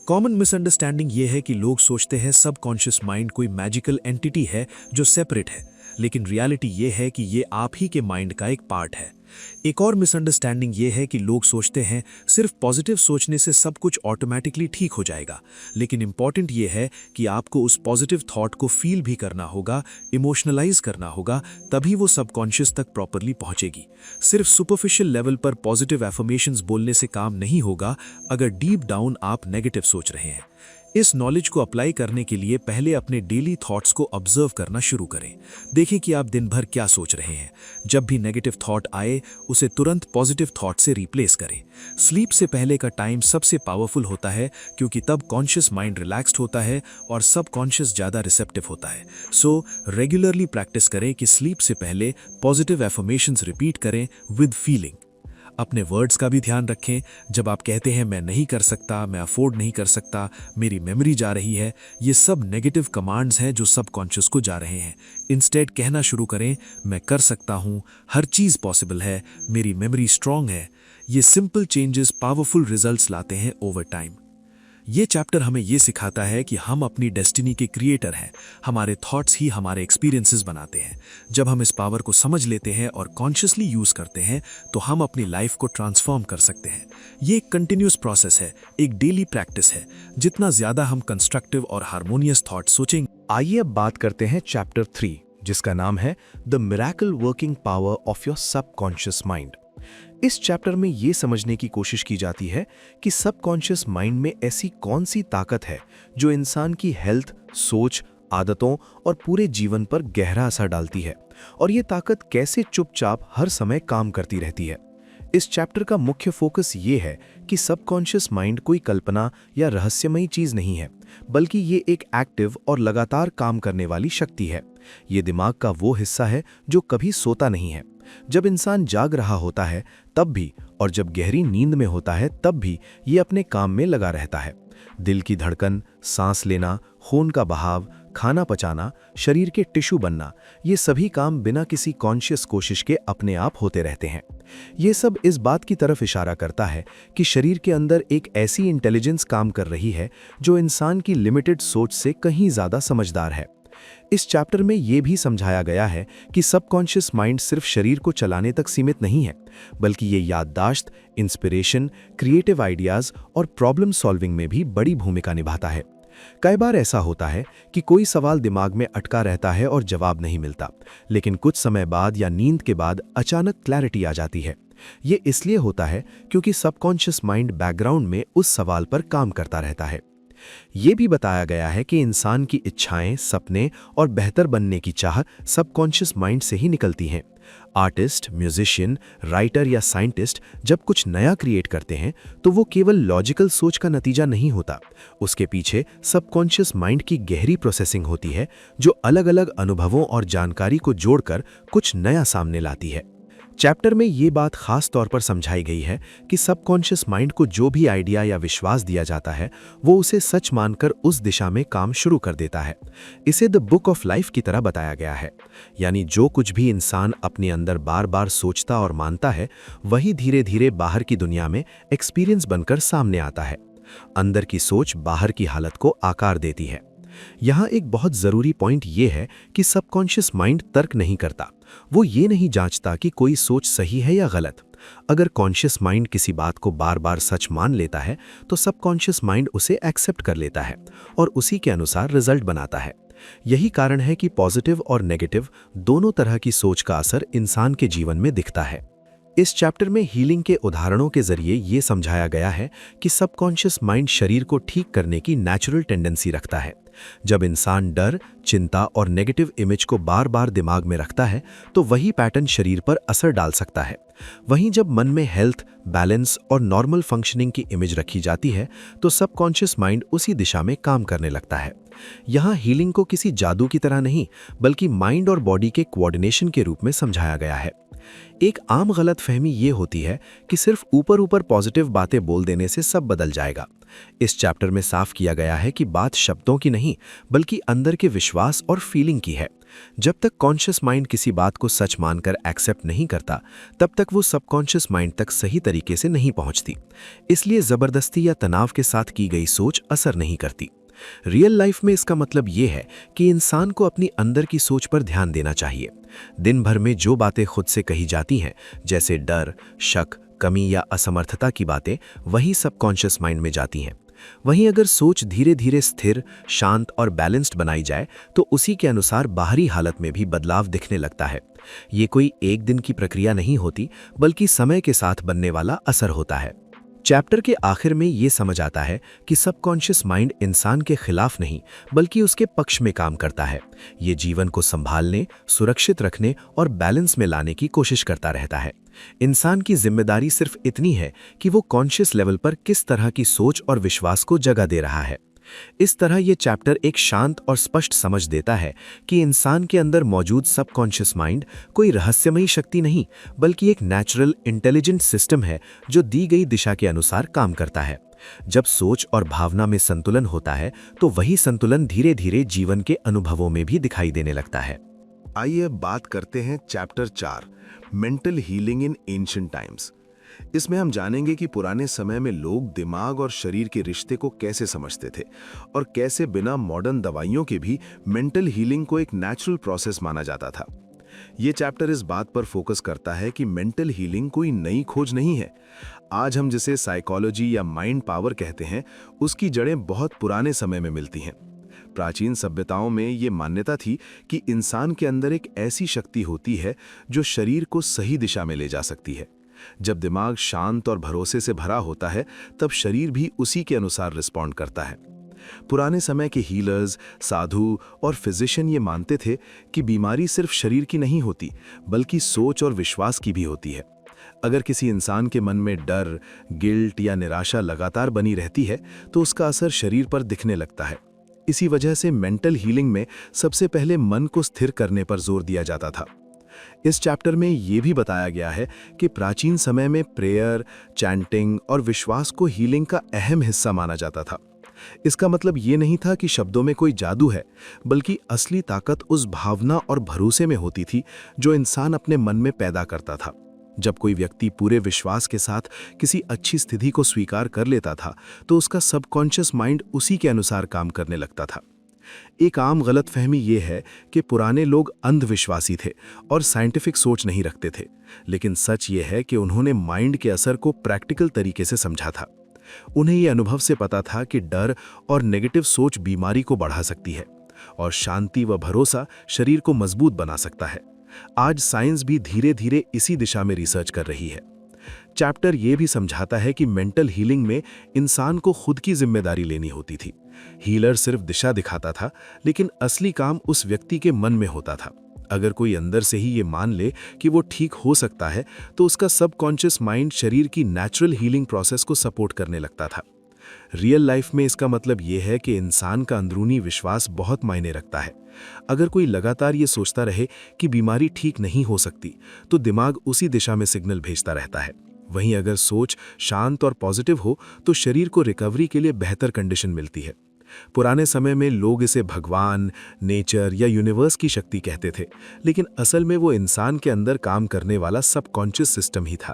कॉमन मिसअंडरस्टैंडिंग ये है कि लोग सोचते हैं सबकॉन्शियस माइंड कोई मैजिकल एंटिटी है जो सेपरेट है, लेकिन रियलिटी ये है कि ये आप ही के माइंड का एक पार्ट है। एक और मिसअंडरस्टैंडिंग ये है कि लोग सोचते हैं सिर्फ पॉजिटिव सोचने से सब कुछ ऑटोमेटिकली ठीक हो जाएगा, लेकिन इंपॉर्टेंट ये है कि आपको उस पॉजिटिव थॉट को फील भी करना होगा, इमोशनलाइज करना होगा, तभी वो सबकॉन्शियस तक प्रॉपरली पहुंचेगी। सिर्फ सुपरफिशियल लेवल पर पॉजिटिव एफर्मेशंस बोलने से काम नहीं होगा अगर डीप डाउन आप नेगेटिव सोच रहे हैं। इस नॉलेज को अप्लाई करने के लिए पहले अपने डेली थॉट्स को ऑब्जर्व करना शुरू करें। देखें कि आप दिन भर क्या सोच रहे हैं। जब भी नेगेटिव थॉट आए, उसे तुरंत पॉजिटिव थॉट से रिप्लेस करें। स्लीप से पहले का टाइम सबसे पावरफुल होता है क्योंकि तब कॉन्शियस माइंड रिलैक्स्ड होता है और सबकॉन्शियस ज़्यादा रिसेप्टिव होता है। सो रेगुलरली प्रैक्टिस करें कि स्लीप से पहले पॉजिटिव एफर्मेशंस रिपीट करें विद फीलिंग। अपने वर्ड्स का भी ध्यान रखें। जब आप कहते हैं मैं नहीं कर सकता, मैं अफोर्ड नहीं कर सकता, मेरी मेमोरी जा रही है, ये सब नेगेटिव कमांड्स हैं जो सबकॉन्शियस को जा रहे हैं। इंस्टेड कहना शुरू करें मैं कर सकता हूँ, हर चीज़ पॉसिबल है, मेरी मेमोरी स्ट्रांग है। ये सिंपल चेंजेस पावरफुल रिजल्ट्स लाते हैं ओवर टाइम। ये चैप्टर हमें ये सिखाता है कि हम अपनी डेस्टिनी के क्रिएटर हैं। हमारे थॉट्स ही हमारे एक्सपीरियंसेस बनाते हैं। जब हम इस पावर को समझ लेते हैं और कॉन्शियसली यूज करते हैं तो हम अपनी लाइफ को ट्रांसफॉर्म कर सकते हैं। ये एक कंटिन्यूस प्रोसेस है, एक डेली प्रैक्टिस है। जितना ज्यादा हम कंस्ट्रक्टिव और हार्मोनियस थॉट सोचेंगे। आइए अब बात करते हैं चैप्टर 3 जिसका नाम है the miracle working power of your subconscious mind. इस चैप्टर में ये समझने की कोशिश की जाती है कि सबकॉन्शियस माइंड में ऐसी कौन सी ताकत है जो इंसान की हेल्थ, सोच, आदतों और पूरे जीवन पर गहरा असर डालती है, और ये ताकत कैसे चुपचाप हर समय काम करती रहती है। इस चैप्टर का मुख्य फोकस ये है कि सबकॉन्शियस माइंड कोई कल्पना या रहस्यमयी चीज नहीं है, बल्कि ये एक एक्टिव और लगातार काम करने वाली शक्ति है। ये दिमाग का वो हिस्सा है जो कभी सोता नहीं है। जब इंसान जाग रहा होता है तब भी, और जब गहरी नींद में होता है तब भी ये अपने काम में लगा रहता है। दिल की धड़कन, सांस लेना, खून का बहाव, खाना पचाना, शरीर के टिश्यू बनना, ये सभी काम बिना किसी कॉन्शियस कोशिश के अपने आप होते रहते हैं। ये सब इस बात की तरफ इशारा करता है कि शरीर के अंदर एक ऐसी इंटेलिजेंस काम कर रही है जो इंसान की लिमिटेड सोच से कहीं ज्यादा समझदार है। इस चैप्टर में यह भी समझाया गया है कि सबकॉन्शियस माइंड सिर्फ शरीर को चलाने तक सीमित नहीं है, बल्कि ये याददाश्त, इंस्पिरेशन, क्रिएटिव आइडियाज और प्रॉब्लम सॉल्विंग में भी बड़ी भूमिका निभाता है। कई बार ऐसा होता है कि कोई सवाल दिमाग में अटका रहता है और जवाब नहीं मिलता, लेकिन कुछ समय बाद या नींद के बाद अचानक क्लैरिटी आ जाती है। ये इसलिए होता है क्योंकि सबकॉन्शियस माइंड बैकग्राउंड में उस सवाल पर काम करता रहता है। ये भी बताया गया है कि इंसान की इच्छाएं, सपने और बेहतर बनने की चाह सबकॉन्शियस माइंड से ही निकलती हैं। आर्टिस्ट, म्यूजिशियन, राइटर या साइंटिस्ट जब कुछ नया क्रिएट करते हैं तो वो केवल लॉजिकल सोच का नतीजा नहीं होता। उसके पीछे सबकॉन्शियस माइंड की गहरी प्रोसेसिंग होती है जो अलग-अलग अनुभवों और जानकारी को जोड़कर कुछ नया सामने लाती है। चैप्टर में ये बात खास तौर पर समझाई गई है कि सबकॉन्शियस माइंड को जो भी आइडिया या विश्वास दिया जाता है वो उसे सच मानकर उस दिशा में काम शुरू कर देता है। इसे द बुक ऑफ लाइफ की तरह बताया गया है, यानी जो कुछ भी इंसान अपने अंदर बार बार सोचता और मानता है वही धीरे धीरे बाहर की दुनिया में एक्सपीरियंस बनकर सामने आता है। अंदर की सोच बाहर की हालत को आकार देती है। यहाँ एक बहुत जरूरी पॉइंट ये है कि सबकॉन्शियस माइंड तर्क नहीं करता। वो ये नहीं जांचता कि कोई सोच सही है या गलत। अगर कॉन्शियस माइंड किसी बात को बार बार सच मान लेता है तो सबकॉन्शियस माइंड उसे एक्सेप्ट कर लेता है और उसी के अनुसार रिजल्ट बनाता है। यही कारण है कि पॉजिटिव और नेगेटिव दोनों तरह की सोच का असर इंसान के जीवन में दिखता है। इस चैप्टर में हीलिंग के उदाहरणों के जरिए ये समझाया गया है कि सबकॉन्शियस माइंड शरीर को ठीक करने की नेचुरल टेंडेंसी रखता है। जब इंसान डर, चिंता और नेगेटिव इमेज को बार बार दिमाग में रखता है तो वही पैटर्न शरीर पर असर डाल सकता है। वहीं जब मन में हेल्थ, बैलेंस और नॉर्मल फंक्शनिंग की इमेज रखी जाती है तो सबकॉन्शियस माइंड उसी दिशा में काम करने लगता है। यहाँ हीलिंग को किसी जादू की तरह नहीं, बल्कि माइंड और बॉडी के कोऑर्डिनेशन के रूप में समझाया गया है। एक आम गलतफहमी ये होती है कि सिर्फ ऊपर ऊपर पॉजिटिव बातें बोल देने से सब बदल जाएगा। इस चैप्टर में साफ किया गया है कि बात शब्दों की नहीं, बल्कि अंदर के विश्वास और फीलिंग की है। जब तक कॉन्शियस माइंड किसी बात को सच मानकर एक्सेप्ट नहीं करता, तब तक वो सबकॉन्शियस माइंड तक सही तरीके से नहीं पहुंचती। इसलिए जबरदस्ती या तनाव के साथ की गई सोच असर नहीं करती। रियल लाइफ में इसका मतलब ये है कि इंसान को अपनी अंदर की सोच पर ध्यान देना चाहिए। दिन भर में जो बातें खुद से कही जाती हैं, जैसे डर, शक, कमी या असमर्थता की बातें, वही सबकॉन्शियस माइंड में जाती हैं। वहीं अगर सोच धीरे धीरे स्थिर, शांत और बैलेंस्ड बनाई जाए तो उसी के अनुसार बाहरी हालत में भी बदलाव दिखने लगता है। ये कोई एक दिन की प्रक्रिया नहीं होती, बल्कि समय के साथ बनने वाला असर होता है। चैप्टर के आखिर में ये समझ आता है कि सबकॉन्शियस माइंड इंसान के खिलाफ नहीं, बल्कि उसके पक्ष में काम करता है। ये जीवन को संभालने, सुरक्षित रखने और बैलेंस में लाने की कोशिश करता रहता है। इंसान की जिम्मेदारी सिर्फ इतनी है कि वो कॉन्शियस लेवल पर किस तरह की सोच और विश्वास को जगह दे रहा है। इस तरह ये चैप्टर एक शांत और स्पष्ट समझ देता है कि इंसान के अंदर मौजूद सबकॉन्शियस माइंड कोई रहस्यमयी शक्ति नहीं, बल्कि एक नेचुरल इंटेलिजेंट सिस्टम है जो दी गई दिशा के अनुसार काम करता है। जब सोच और भावना में संतुलन होता है तो वही संतुलन धीरे धीरे जीवन के अनुभवों में भी दिखाई देने लगता है। आइए अब बात करते हैं chapter 4, mental healing in ancient times. इसमें हम जानेंगे कि पुराने समय में लोग दिमाग और शरीर के रिश्ते को कैसे समझते थे और कैसे बिना मॉडर्न दवाइयों के भी मेंटल हीलिंग को एक नेचुरल प्रोसेस माना जाता था। ये चैप्टर इस बात पर फोकस करता है कि मेंटल हीलिंग कोई नई खोज नहीं है। आज हम जिसे साइकोलॉजी या माइंड पावर कहते हैं, उसकी जड़ें बहुत पुराने समय में मिलती हैं। प्राचीन सभ्यताओं में ये मान्यता थी कि इंसान के अंदर एक ऐसी शक्ति होती है जो शरीर को सही दिशा में ले जा सकती है। जब दिमाग शांत और भरोसे से भरा होता है तब शरीर भी उसी के अनुसार रिस्पॉन्ड करता है। पुराने समय के हीलर्स, साधु और फिजिशियन ये मानते थे कि बीमारी सिर्फ शरीर की नहीं होती बल्कि सोच और विश्वास की भी होती है। अगर किसी इंसान के मन में डर, गिल्ट या निराशा लगातार बनी रहती है तो उसका असर शरीर पर दिखने लगता है। इसी वजह से मेंटल हीलिंग में सबसे पहले मन को स्थिर करने पर जोर दिया जाता था। इस चैप्टर में ये भी बताया गया है कि प्राचीन समय में प्रेयर, चैंटिंग और विश्वास को हीलिंग का अहम हिस्सा माना जाता था। इसका मतलब ये नहीं था कि शब्दों में कोई जादू है, बल्कि असली ताकत उस भावना और भरोसे में होती थी जो इंसान अपने मन में पैदा करता था। जब कोई व्यक्ति पूरे विश्वास के साथ किसी अच्छी स्थिति को स्वीकार कर लेता था तो उसका सबकॉन्शियस माइंड उसी के अनुसार काम करने लगता था। एक आम गलतफहमी ये है कि पुराने लोग अंधविश्वासी थे और साइंटिफिक सोच नहीं रखते थे, लेकिन सच ये है कि उन्होंने माइंड के असर को प्रैक्टिकल तरीके से समझा था। उन्हें ये अनुभव से पता था कि डर और नेगेटिव सोच बीमारी को बढ़ा सकती है और शांति व भरोसा शरीर को मजबूत बना सकता है। आज साइंस भी धीरे धीरे इसी दिशा में रिसर्च कर रही है। चैप्टर ये भी समझाता है कि मेंटल हीलिंग में इंसान को खुद की जिम्मेदारी लेनी होती थी। हीलर सिर्फ दिशा दिखाता था, लेकिन असली काम उस व्यक्ति के मन में होता था। अगर कोई अंदर से ही ये मान ले कि वो ठीक हो सकता है तो उसका सबकॉन्शियस माइंड शरीर की नेचुरल हीलिंग प्रोसेस को सपोर्ट करने लगता था। रियल लाइफ में इसका मतलब ये है कि इंसान का अंदरूनी विश्वास बहुत मायने रखता है। अगर कोई लगातार ये सोचता रहे कि बीमारी ठीक नहीं हो सकती तो दिमाग उसी दिशा में सिग्नल भेजता रहता है। वहीं अगर सोच शांत और पॉजिटिव हो तो शरीर को रिकवरी के लिए बेहतर कंडीशन मिलती है। पुराने समय में लोग इसे भगवान, नेचर या यूनिवर्स की शक्ति कहते थे, लेकिन असल में वो इंसान के अंदर काम करने वाला सबकॉन्शियस सिस्टम ही था।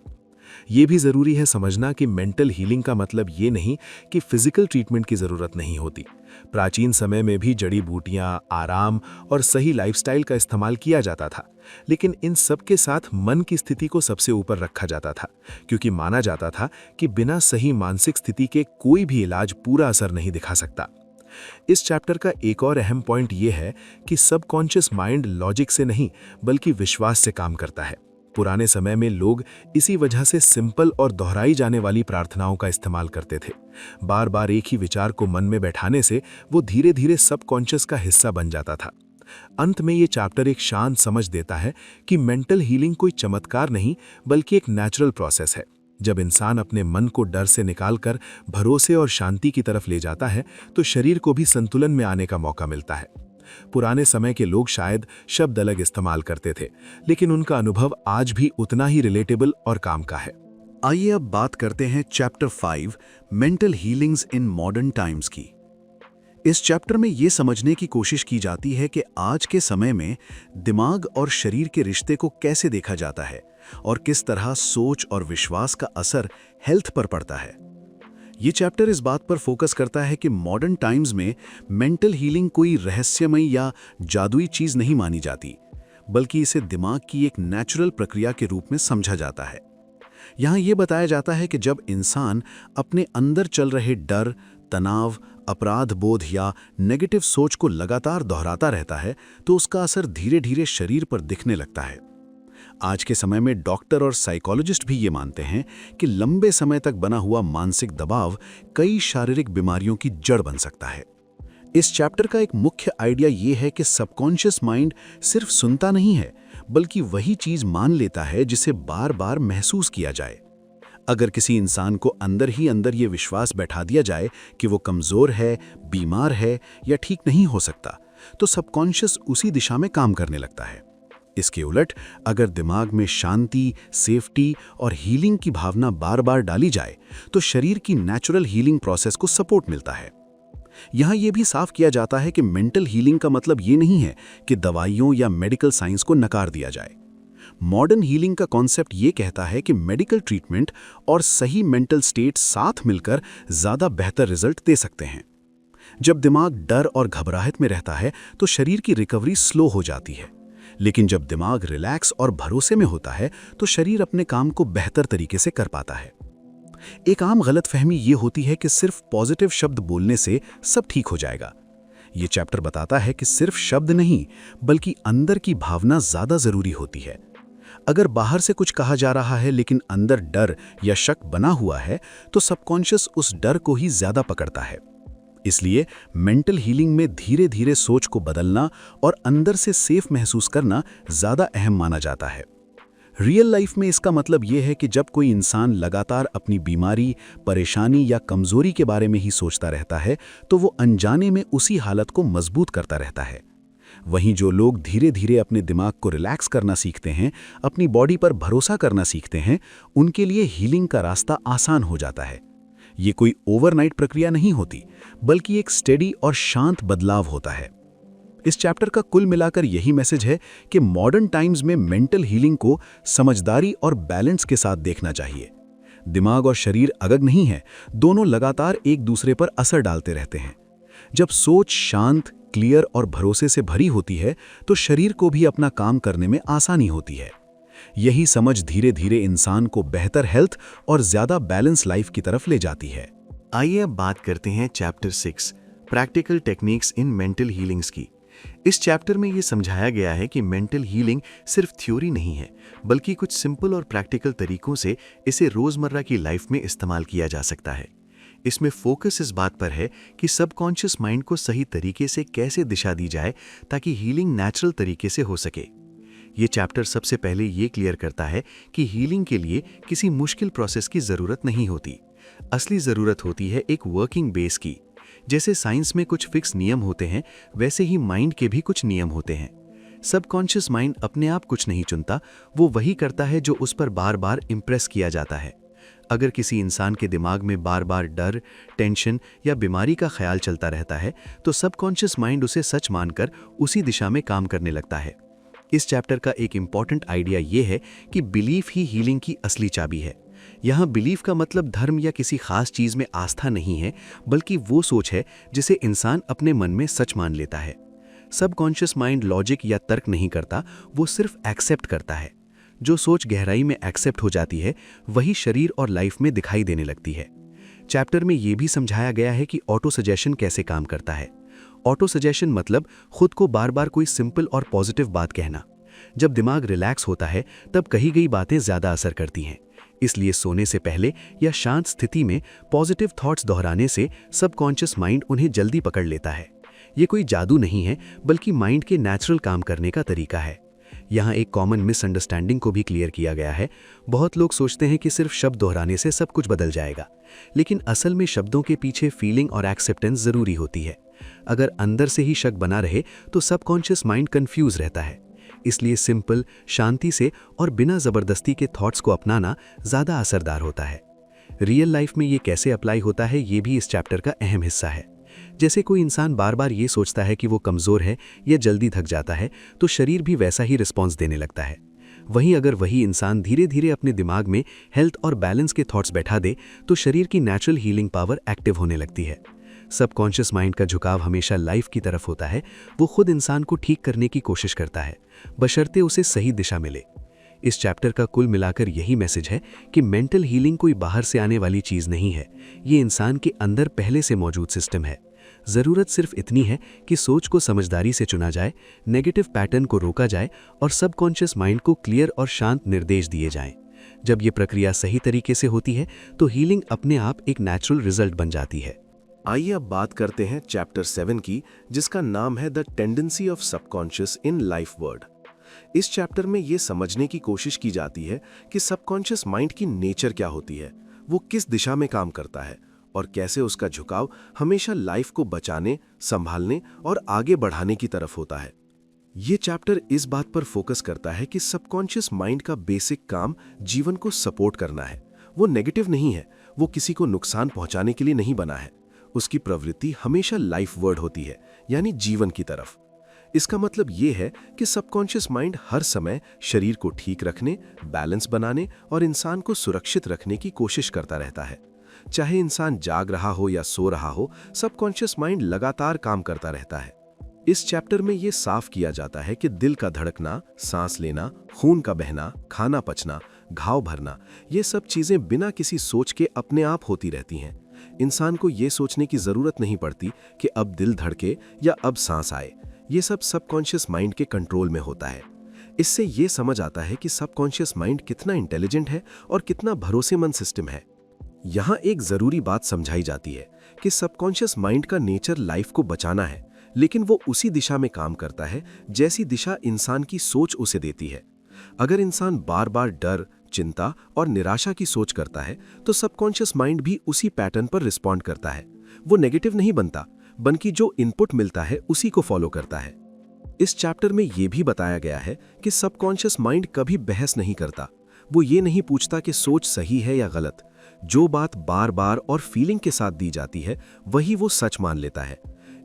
ये भी ज़रूरी है समझना कि मेंटल हीलिंग का मतलब ये नहीं कि फिजिकल ट्रीटमेंट की ज़रूरत नहीं होती। प्राचीन समय में भी जड़ी बूटियाँ, आराम और सही लाइफस्टाइल का इस्तेमाल किया जाता था, लेकिन इन सब के साथ मन की स्थिति को सबसे ऊपर रखा जाता था, क्योंकि माना जाता था कि बिना सही मानसिक स्थिति के कोई भी इलाज पूरा असर नहीं दिखा सकता। इस चैप्टर का एक और अहम पॉइंट ये है कि सबकॉन्शियस माइंड लॉजिक से नहीं बल्कि विश्वास से काम करता है। पुराने समय में लोग इसी वजह से सिंपल और दोहराई जाने वाली प्रार्थनाओं का इस्तेमाल करते थे। बार बार एक ही विचार को मन में बैठाने से वो धीरे धीरे सबकॉन्शियस का हिस्सा बन जाता था। अंत में ये चैप्टर एक शांत समझ देता है कि मेंटल हीलिंग कोई चमत्कार नहीं बल्कि एक नेचुरल प्रोसेस है। जब इंसान अपने मन को डर से निकालकर भरोसे और शांति की तरफ ले जाता है तो शरीर को भी संतुलन में आने का मौका मिलता है। पुराने समय के लोग शायद शब्द अलग इस्तेमाल करते थे, लेकिन उनका अनुभव आज भी उतना ही रिलेटेबल और काम का है। आइए अब बात करते हैं chapter 5 mental healings in modern times की। इस चैप्टर में ये समझने की कोशिश की जाती है कि आज के समय में दिमाग और शरीर के रिश्ते को कैसे देखा जाता है और किस तरह सोच और विश्वास का असर हेल्थ पर पड़ता है। ये चैप्टर इस बात पर फोकस करता है कि मॉडर्न टाइम्स में मेंटल हीलिंग कोई रहस्यमय या जादुई चीज नहीं मानी जाती, बल्कि इसे दिमाग की एक नेचुरल प्रक्रिया के रूप में समझा जाता है। यहाँ ये बताया जाता है कि जब इंसान अपने अंदर चल रहे डर, तनाव, अपराध बोध या नेगेटिव सोच को लगातार दोहराता रहता है तो उसका असर धीरे धीरे शरीर पर दिखने लगता है। आज के समय में डॉक्टर और साइकोलॉजिस्ट भी ये मानते हैं कि लंबे समय तक बना हुआ मानसिक दबाव कई शारीरिक बीमारियों की जड़ बन सकता है। इस चैप्टर का एक मुख्य आइडिया ये है कि सबकॉन्शियस माइंड सिर्फ सुनता नहीं है, बल्कि वही चीज मान लेता है जिसे बार बार महसूस किया जाए। अगर किसी इंसान को अंदर ही अंदर ये विश्वास बैठा दिया जाए कि वो कमजोर है, बीमार है या ठीक नहीं हो सकता, तो सबकॉन्शियस उसी दिशा में काम करने लगता है। इसके उलट अगर दिमाग में शांति, सेफ्टी और हीलिंग की भावना बार बार डाली जाए तो शरीर की नेचुरल हीलिंग प्रोसेस को सपोर्ट मिलता है। यहाँ ये भी साफ किया जाता है कि मेंटल हीलिंग का मतलब ये नहीं है कि दवाइयों या मेडिकल साइंस को नकार दिया जाए। मॉडर्न हीलिंग का कॉन्सेप्ट ये कहता है कि मेडिकल ट्रीटमेंट और सही मेंटल स्टेट साथ मिलकर ज़्यादा बेहतर रिजल्ट दे सकते हैं। जब दिमाग डर और घबराहट में रहता है तो शरीर की रिकवरी स्लो हो जाती है, लेकिन जब दिमाग रिलैक्स और भरोसे में होता है तो शरीर अपने काम को बेहतर तरीके से कर पाता है। एक आम गलतफहमी ये होती है कि सिर्फ पॉजिटिव शब्द बोलने से सब ठीक हो जाएगा। ये चैप्टर बताता है कि सिर्फ शब्द नहीं, बल्कि अंदर की भावना ज़्यादा ज़रूरी होती है। अगर बाहर से कुछ कहा जा रहा है लेकिन अंदर डर या शक बना हुआ है, तो सबकॉन्शियस उस डर को ही ज़्यादा पकड़ता है। इसलिए मेंटल हीलिंग में धीरे धीरे सोच को बदलना और अंदर से सेफ महसूस करना ज़्यादा अहम माना जाता है। रियल लाइफ में इसका मतलब यह है कि जब कोई इंसान लगातार अपनी बीमारी, परेशानी या कमजोरी के बारे में ही सोचता रहता है, तो वो अनजाने में उसी हालत को मजबूत करता रहता है। वहीं जो लोग धीरे धीरे अपने दिमाग को रिलैक्स करना सीखते हैं, अपनी बॉडी पर भरोसा करना सीखते हैं, उनके लिए हीलिंग का रास्ता आसान हो जाता है। ये कोई ओवरनाइट प्रक्रिया नहीं होती, बल्कि एक स्टेडी और शांत बदलाव होता है। इस चैप्टर का कुल मिलाकर यही मैसेज है कि मॉडर्न टाइम्स में मेंटल हीलिंग को समझदारी और बैलेंस के साथ देखना चाहिए। दिमाग और शरीर अलग नहीं है, दोनों लगातार एक दूसरे पर असर डालते रहते हैं। जब सोच शांत, क्लियर और भरोसे से भरी होती है, तो शरीर को भी अपना काम करने में आसानी होती है। यही समझ धीरे धीरे इंसान को बेहतर हेल्थ और ज्यादा बैलेंस लाइफ की तरफ ले जाती है। आइए अब बात करते हैं chapter 6, practical techniques in mental healings की। इस चैप्टर में ये समझाया गया है कि मेंटल हीलिंग सिर्फ थ्योरी नहीं है, बल्कि कुछ सिंपल और प्रैक्टिकल तरीकों से इसे रोजमर्रा की लाइफ में इस्तेमाल किया जा सकता है। इसमें फोकस इस बात पर है कि सबकॉन्शियस माइंड को सही तरीके से कैसे दिशा दी जाए ताकि हीलिंग नेचुरल तरीके से हो सके। ये चैप्टर सबसे पहले ये क्लियर करता है कि हीलिंग के लिए किसी मुश्किल प्रोसेस की ज़रूरत नहीं होती। असली ज़रूरत होती है एक वर्किंग बेस की। जैसे साइंस में कुछ फिक्स नियम होते हैं, वैसे ही माइंड के भी कुछ नियम होते हैं। सबकॉन्शियस माइंड अपने आप कुछ नहीं चुनता, वो वही करता है जो उस पर बार बार इम्प्रेस किया जाता है। अगर किसी इंसान के दिमाग में बार बार डर, टेंशन या बीमारी का ख्याल चलता रहता है, तो सबकॉन्शियस माइंड उसे सच मानकर उसी दिशा में काम करने लगता है। इस चैप्टर का एक इम्पॉर्टेंट आइडिया ये है कि बिलीफ ही हीलिंग की असली चाबी है। यहाँ बिलीफ का मतलब धर्म या किसी खास चीज़ में आस्था नहीं है, बल्कि वो सोच है जिसे इंसान अपने मन में सच मान लेता है। सबकॉन्शियस माइंड लॉजिक या तर्क नहीं करता, वो सिर्फ एक्सेप्ट करता है। जो सोच गहराई में एक्सेप्ट हो जाती है, वही शरीर और लाइफ में दिखाई देने लगती है। चैप्टर में ये भी समझाया गया है कि ऑटो सजेशन कैसे काम करता है। ऑटो सजेशन मतलब खुद को बार बार कोई सिंपल और पॉजिटिव बात कहना। जब दिमाग रिलैक्स होता है, तब कही गई बातें ज़्यादा असर करती हैं। इसलिए सोने से पहले या शांत स्थिति में पॉजिटिव थॉट्स दोहराने से सबकॉन्शियस माइंड उन्हें जल्दी पकड़ लेता है। ये कोई जादू नहीं है, बल्कि माइंड के नेचुरल काम करने का तरीका है। यहाँ एक कॉमन मिसअंडरस्टैंडिंग को भी क्लियर किया गया है। बहुत लोग सोचते हैं कि सिर्फ शब्द दोहराने से सब कुछ बदल जाएगा, लेकिन असल में शब्दों के पीछे फीलिंग और एक्सेप्टेंस ज़रूरी होती है। अगर अंदर से ही शक बना रहे, तो सबकॉन्शियस माइंड कंफ्यूज रहता है। इसलिए सिंपल, शांति से और बिना ज़बरदस्ती के थॉट्स को अपनाना ज़्यादा असरदार होता है। रियल लाइफ में ये कैसे अप्लाई होता है, ये भी इस चैप्टर का अहम हिस्सा है। जैसे कोई इंसान बार बार ये सोचता है कि वो कमज़ोर है या जल्दी थक जाता है, तो शरीर भी वैसा ही रिस्पॉन्स देने लगता है। वहीं अगर वही इंसान धीरे धीरे अपने दिमाग में हेल्थ और बैलेंस के थॉट्स बैठा दे, तो शरीर की नेचुरल हीलिंग पावर एक्टिव होने लगती है। सबकॉन्शियस माइंड का झुकाव हमेशा लाइफ की तरफ होता है। वो खुद इंसान को ठीक करने की कोशिश करता है, बशर्ते उसे सही दिशा मिले। इस चैप्टर का कुल मिलाकर यही मैसेज है कि मेंटल हीलिंग कोई बाहर से आने वाली चीज़ नहीं है, ये इंसान के अंदर पहले से मौजूद सिस्टम है। ज़रूरत सिर्फ इतनी है कि सोच को समझदारी से चुना जाए, नेगेटिव पैटर्न को रोका जाए और सबकॉन्शियस माइंड को क्लियर और शांत निर्देश दिए जाएं। जब ये प्रक्रिया सही तरीके से होती है, तो हीलिंग अपने आप एक नेचुरल रिजल्ट बन जाती है। आइए अब बात करते हैं चैप्टर 7 की, जिसका नाम है the tendency of subconscious in life word. इस चैप्टर में ये समझने की कोशिश की जाती है कि सबकॉन्शियस माइंड की नेचर क्या होती है, वो किस दिशा में काम करता है और कैसे उसका झुकाव हमेशा लाइफ को बचाने, संभालने और आगे बढ़ाने की तरफ होता है। ये चैप्टर इस बात पर फोकस करता है कि सबकॉन्शियस माइंड का बेसिक काम जीवन को सपोर्ट करना है। वो नेगेटिव नहीं है, वो किसी को नुकसान पहुंचाने के लिए नहीं बना है। उसकी प्रवृत्ति हमेशा लाइफ वर्ड होती है, यानी जीवन की तरफ। इसका मतलब ये है कि सबकॉन्शियस माइंड हर समय शरीर को ठीक रखने, बैलेंस बनाने और इंसान को सुरक्षित रखने की कोशिश करता रहता है। चाहे इंसान जाग रहा हो या सो रहा हो, सबकॉन्शियस माइंड लगातार काम करता रहता है। इस चैप्टर में ये साफ किया जाता है कि दिल का धड़कना, सांस लेना, खून का बहना, खाना पचना, घाव भरना, ये सब चीजें बिना किसी सोच के अपने आप होती रहती हैं। इंसान को ये सोचने की जरूरत नहीं पड़ती कि अब दिल धड़के या अब सांस आए। ये सब सबकॉन्शियस माइंड के कंट्रोल में होता है। इससे ये समझ आता है कि सबकॉन्शियस माइंड कितना इंटेलिजेंट है और कितना भरोसेमंद सिस्टम है। यहाँ एक जरूरी बात समझाई जाती है कि सबकॉन्शियस माइंड का नेचर लाइफ को बचाना है, लेकिन वो उसी दिशा में काम करता है जैसी दिशा इंसान की सोच उसे देती है। अगर इंसान बार बार डर, चिंता और निराशा की सोच करता है तो सबकॉन्शियस माइंड भी उसी पैटर्न पर रिस्पॉन्ड करता है। वो नेगेटिव नहीं बनता, बल्कि जो इनपुट मिलता है उसी को फॉलो करता है। इस चैप्टर में यह भी बताया गया है कि सबकॉन्शियस माइंड कभी बहस नहीं करता। वो ये नहीं पूछता कि सोच सही है या गलत। जो बात बार बार और फीलिंग के साथ दी जाती है वही वो सच मान लेता है।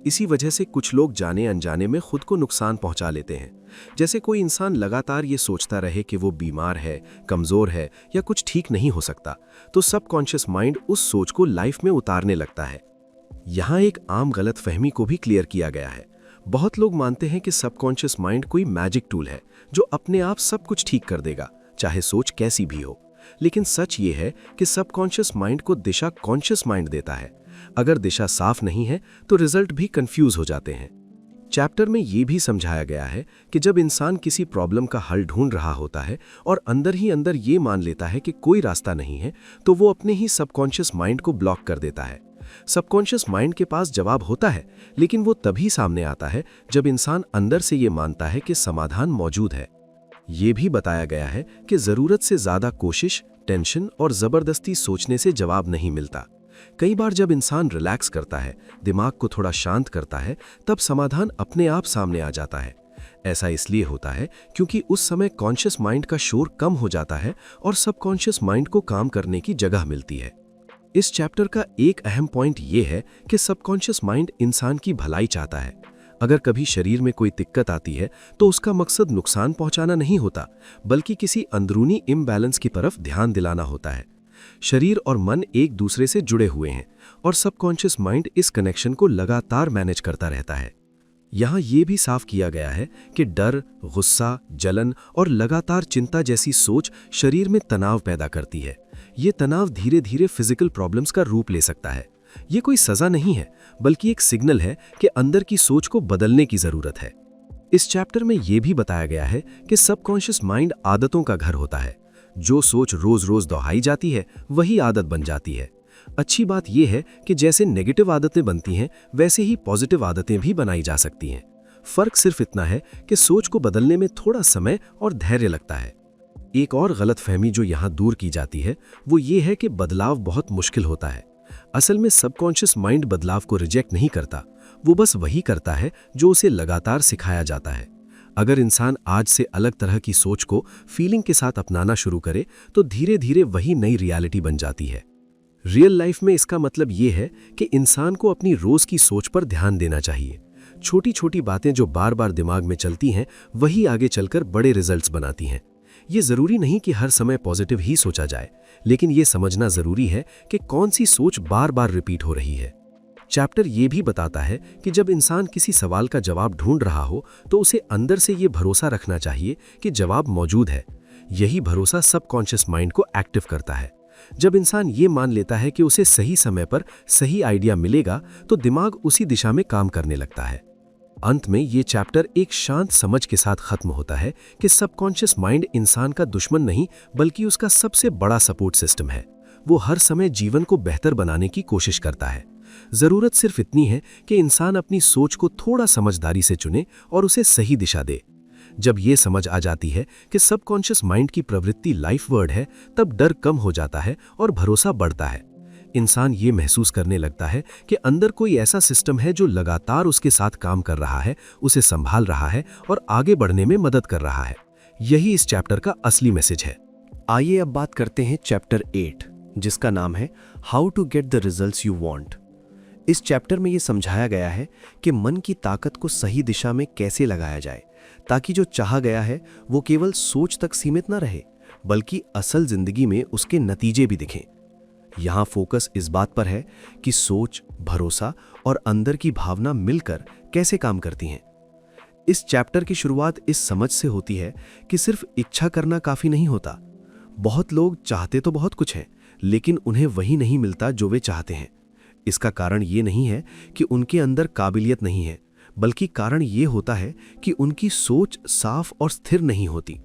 इसी वजह से कुछ लोग जाने अनजाने में खुद को नुकसान पहुंचा लेते हैं। जैसे कोई इंसान लगातार ये सोचता रहे कि वो बीमार है, कमजोर है या कुछ ठीक नहीं हो सकता, तो सबकॉन्शियस माइंड उस सोच को लाइफ में उतारने लगता है। यहाँ एक आम गलतफहमी को भी क्लियर किया गया है। बहुत लोग मानते हैं कि सबकॉन्शियस माइंड कोई मैजिक टूल है जो अपने आप सब कुछ ठीक कर देगा, चाहे सोच कैसी भी हो। लेकिन सच ये है कि सबकॉन्शियस माइंड को दिशा कॉन्शियस माइंड देता है। अगर दिशा साफ नहीं है तो रिजल्ट भी कंफ्यूज हो जाते हैं। चैप्टर में यह भी समझाया गया है कि जब इंसान किसी प्रॉब्लम का हल ढूंढ रहा होता है और अंदर ही अंदर ये मान लेता है कि कोई रास्ता नहीं है, तो वो अपने ही सबकॉन्शियस माइंड को ब्लॉक कर देता है। सबकॉन्शियस माइंड के पास जवाब होता है, लेकिन वो तभी सामने आता है जब इंसान अंदर से ये मानता है कि समाधान मौजूद है। ये भी बताया गया है कि जरूरत से ज्यादा कोशिश, टेंशन और जबरदस्ती सोचने से जवाब नहीं मिलता। कई बार जब इंसान रिलैक्स करता है, दिमाग को थोड़ा शांत करता है, तब समाधान अपने आप सामने आ जाता है। ऐसा इसलिए होता है क्योंकि उस समय कॉन्शियस माइंड का शोर कम हो जाता है और सबकॉन्शियस माइंड को काम करने की जगह मिलती है। इस चैप्टर का एक अहम पॉइंट ये है कि सबकॉन्शियस माइंड इंसान की भलाई चाहता है। अगर कभी शरीर में कोई दिक्कत आती है तो उसका मकसद नुकसान पहुंचाना नहीं होता, बल्कि किसी अंदरूनी इम्बैलेंस की तरफ ध्यान दिलाना होता है। शरीर और मन एक दूसरे से जुड़े हुए हैं और सबकॉन्शियस माइंड इस कनेक्शन को लगातार मैनेज करता रहता है। यहाँ ये भी साफ किया गया है कि डर, गुस्सा, जलन और लगातार चिंता जैसी सोच शरीर में तनाव पैदा करती है। ये तनाव धीरे धीरे फिजिकल प्रॉब्लम्स का रूप ले सकता है। ये कोई सजा नहीं है, बल्कि एक सिग्नल है कि अंदर की सोच को बदलने की जरूरत है। इस चैप्टर में यह भी बताया गया है कि सबकॉन्शियस माइंड आदतों का घर होता है। जो सोच रोज रोज दोहराई जाती है वही आदत बन जाती है। अच्छी बात यह है कि जैसे नेगेटिव आदतें बनती हैं, वैसे ही पॉजिटिव आदतें भी बनाई जा सकती हैं। फर्क सिर्फ इतना है कि सोच को बदलने में थोड़ा समय और धैर्य लगता है। एक और गलतफहमी जो यहाँ दूर की जाती है वो ये है कि बदलाव बहुत मुश्किल होता है। असल में सबकॉन्शियस माइंड बदलाव को रिजेक्ट नहीं करता, वो बस वही करता है जो उसे लगातार सिखाया जाता है। अगर इंसान आज से अलग तरह की सोच को फीलिंग के साथ अपनाना शुरू करे तो धीरे धीरे वही नई रियलिटी बन जाती है। रियल लाइफ में इसका मतलब ये है कि इंसान को अपनी रोज की सोच पर ध्यान देना चाहिए। छोटी छोटी बातें जो बार बार दिमाग में चलती हैं वही आगे चलकर बड़े रिजल्ट्स बनाती हैं। ये जरूरी नहीं कि हर समय पॉजिटिव ही सोचा जाए, लेकिन ये समझना जरूरी है कि कौन सी सोच बार बार रिपीट हो रही है। चैप्टर ये भी बताता है कि जब इंसान किसी सवाल का जवाब ढूंढ रहा हो तो उसे अंदर से ये भरोसा रखना चाहिए कि जवाब मौजूद है। यही भरोसा सबकॉन्शियस माइंड को एक्टिव करता है। जब इंसान ये मान लेता है कि उसे सही समय पर सही आइडिया मिलेगा तो दिमाग उसी दिशा में काम करने लगता है। अंत में ये चैप्टर एक शांत समझ के साथ खत्म होता है कि सबकॉन्शियस माइंड इंसान का दुश्मन नहीं, बल्कि उसका सबसे बड़ा सपोर्ट सिस्टम है। वो हर समय जीवन को बेहतर बनाने की कोशिश करता है। जरूरत सिर्फ इतनी है कि इंसान अपनी सोच को थोड़ा समझदारी से चुने और उसे सही दिशा दे। जब ये समझ आ जाती है कि सबकॉन्शियस माइंड की प्रवृत्ति लाइफ वर्ड है, तब डर कम हो जाता है और भरोसा बढ़ता है। इंसान ये महसूस करने लगता है कि अंदर कोई ऐसा सिस्टम है जो लगातार उसके साथ काम कर रहा है, उसे संभाल रहा है और आगे बढ़ने में मदद कर रहा है। यही इस चैप्टर का असली मैसेज है। आइए अब बात करते हैं चैप्टर 8, जिसका नाम है how to get the results you want. इस चैप्टर में यह समझाया गया है कि मन की ताकत को सही दिशा में कैसे लगाया जाए, ताकि जो चाहा गया है वो केवल सोच तक सीमित न रहे, बल्कि असल जिंदगी में उसके नतीजे भी दिखें। यहाँ फोकस इस बात पर है कि सोच, भरोसा और अंदर की भावना मिलकर कैसे काम करती हैं। इस चैप्टर की शुरुआत इस समझ से होती है कि सिर्फ इच्छा करना काफी नहीं होता। बहुत लोग चाहते तो बहुत कुछ हैं, लेकिन उन्हें वही नहीं मिलता जो वे चाहते हैं। इसका कारण ये नहीं है कि उनके अंदर काबिलियत नहीं है, बल्कि कारण ये होता है कि उनकी सोच साफ और स्थिर नहीं होती।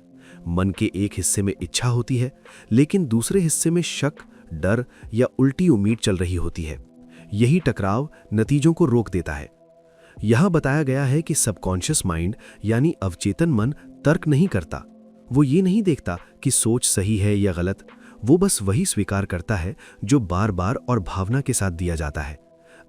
मन के एक हिस्से में इच्छा होती है, लेकिन दूसरे हिस्से में शक, डर या उल्टी उम्मीद चल रही होती है। यही टकराव नतीजों को रोक देता है। यहां बताया गया है कि सबकॉन्शियस माइंड यानी अवचेतन मन तर्क नहीं करता। वो ये नहीं देखता कि सोच सही है या गलत। वो बस वही स्वीकार करता है जो बार बार और भावना के साथ दिया जाता है।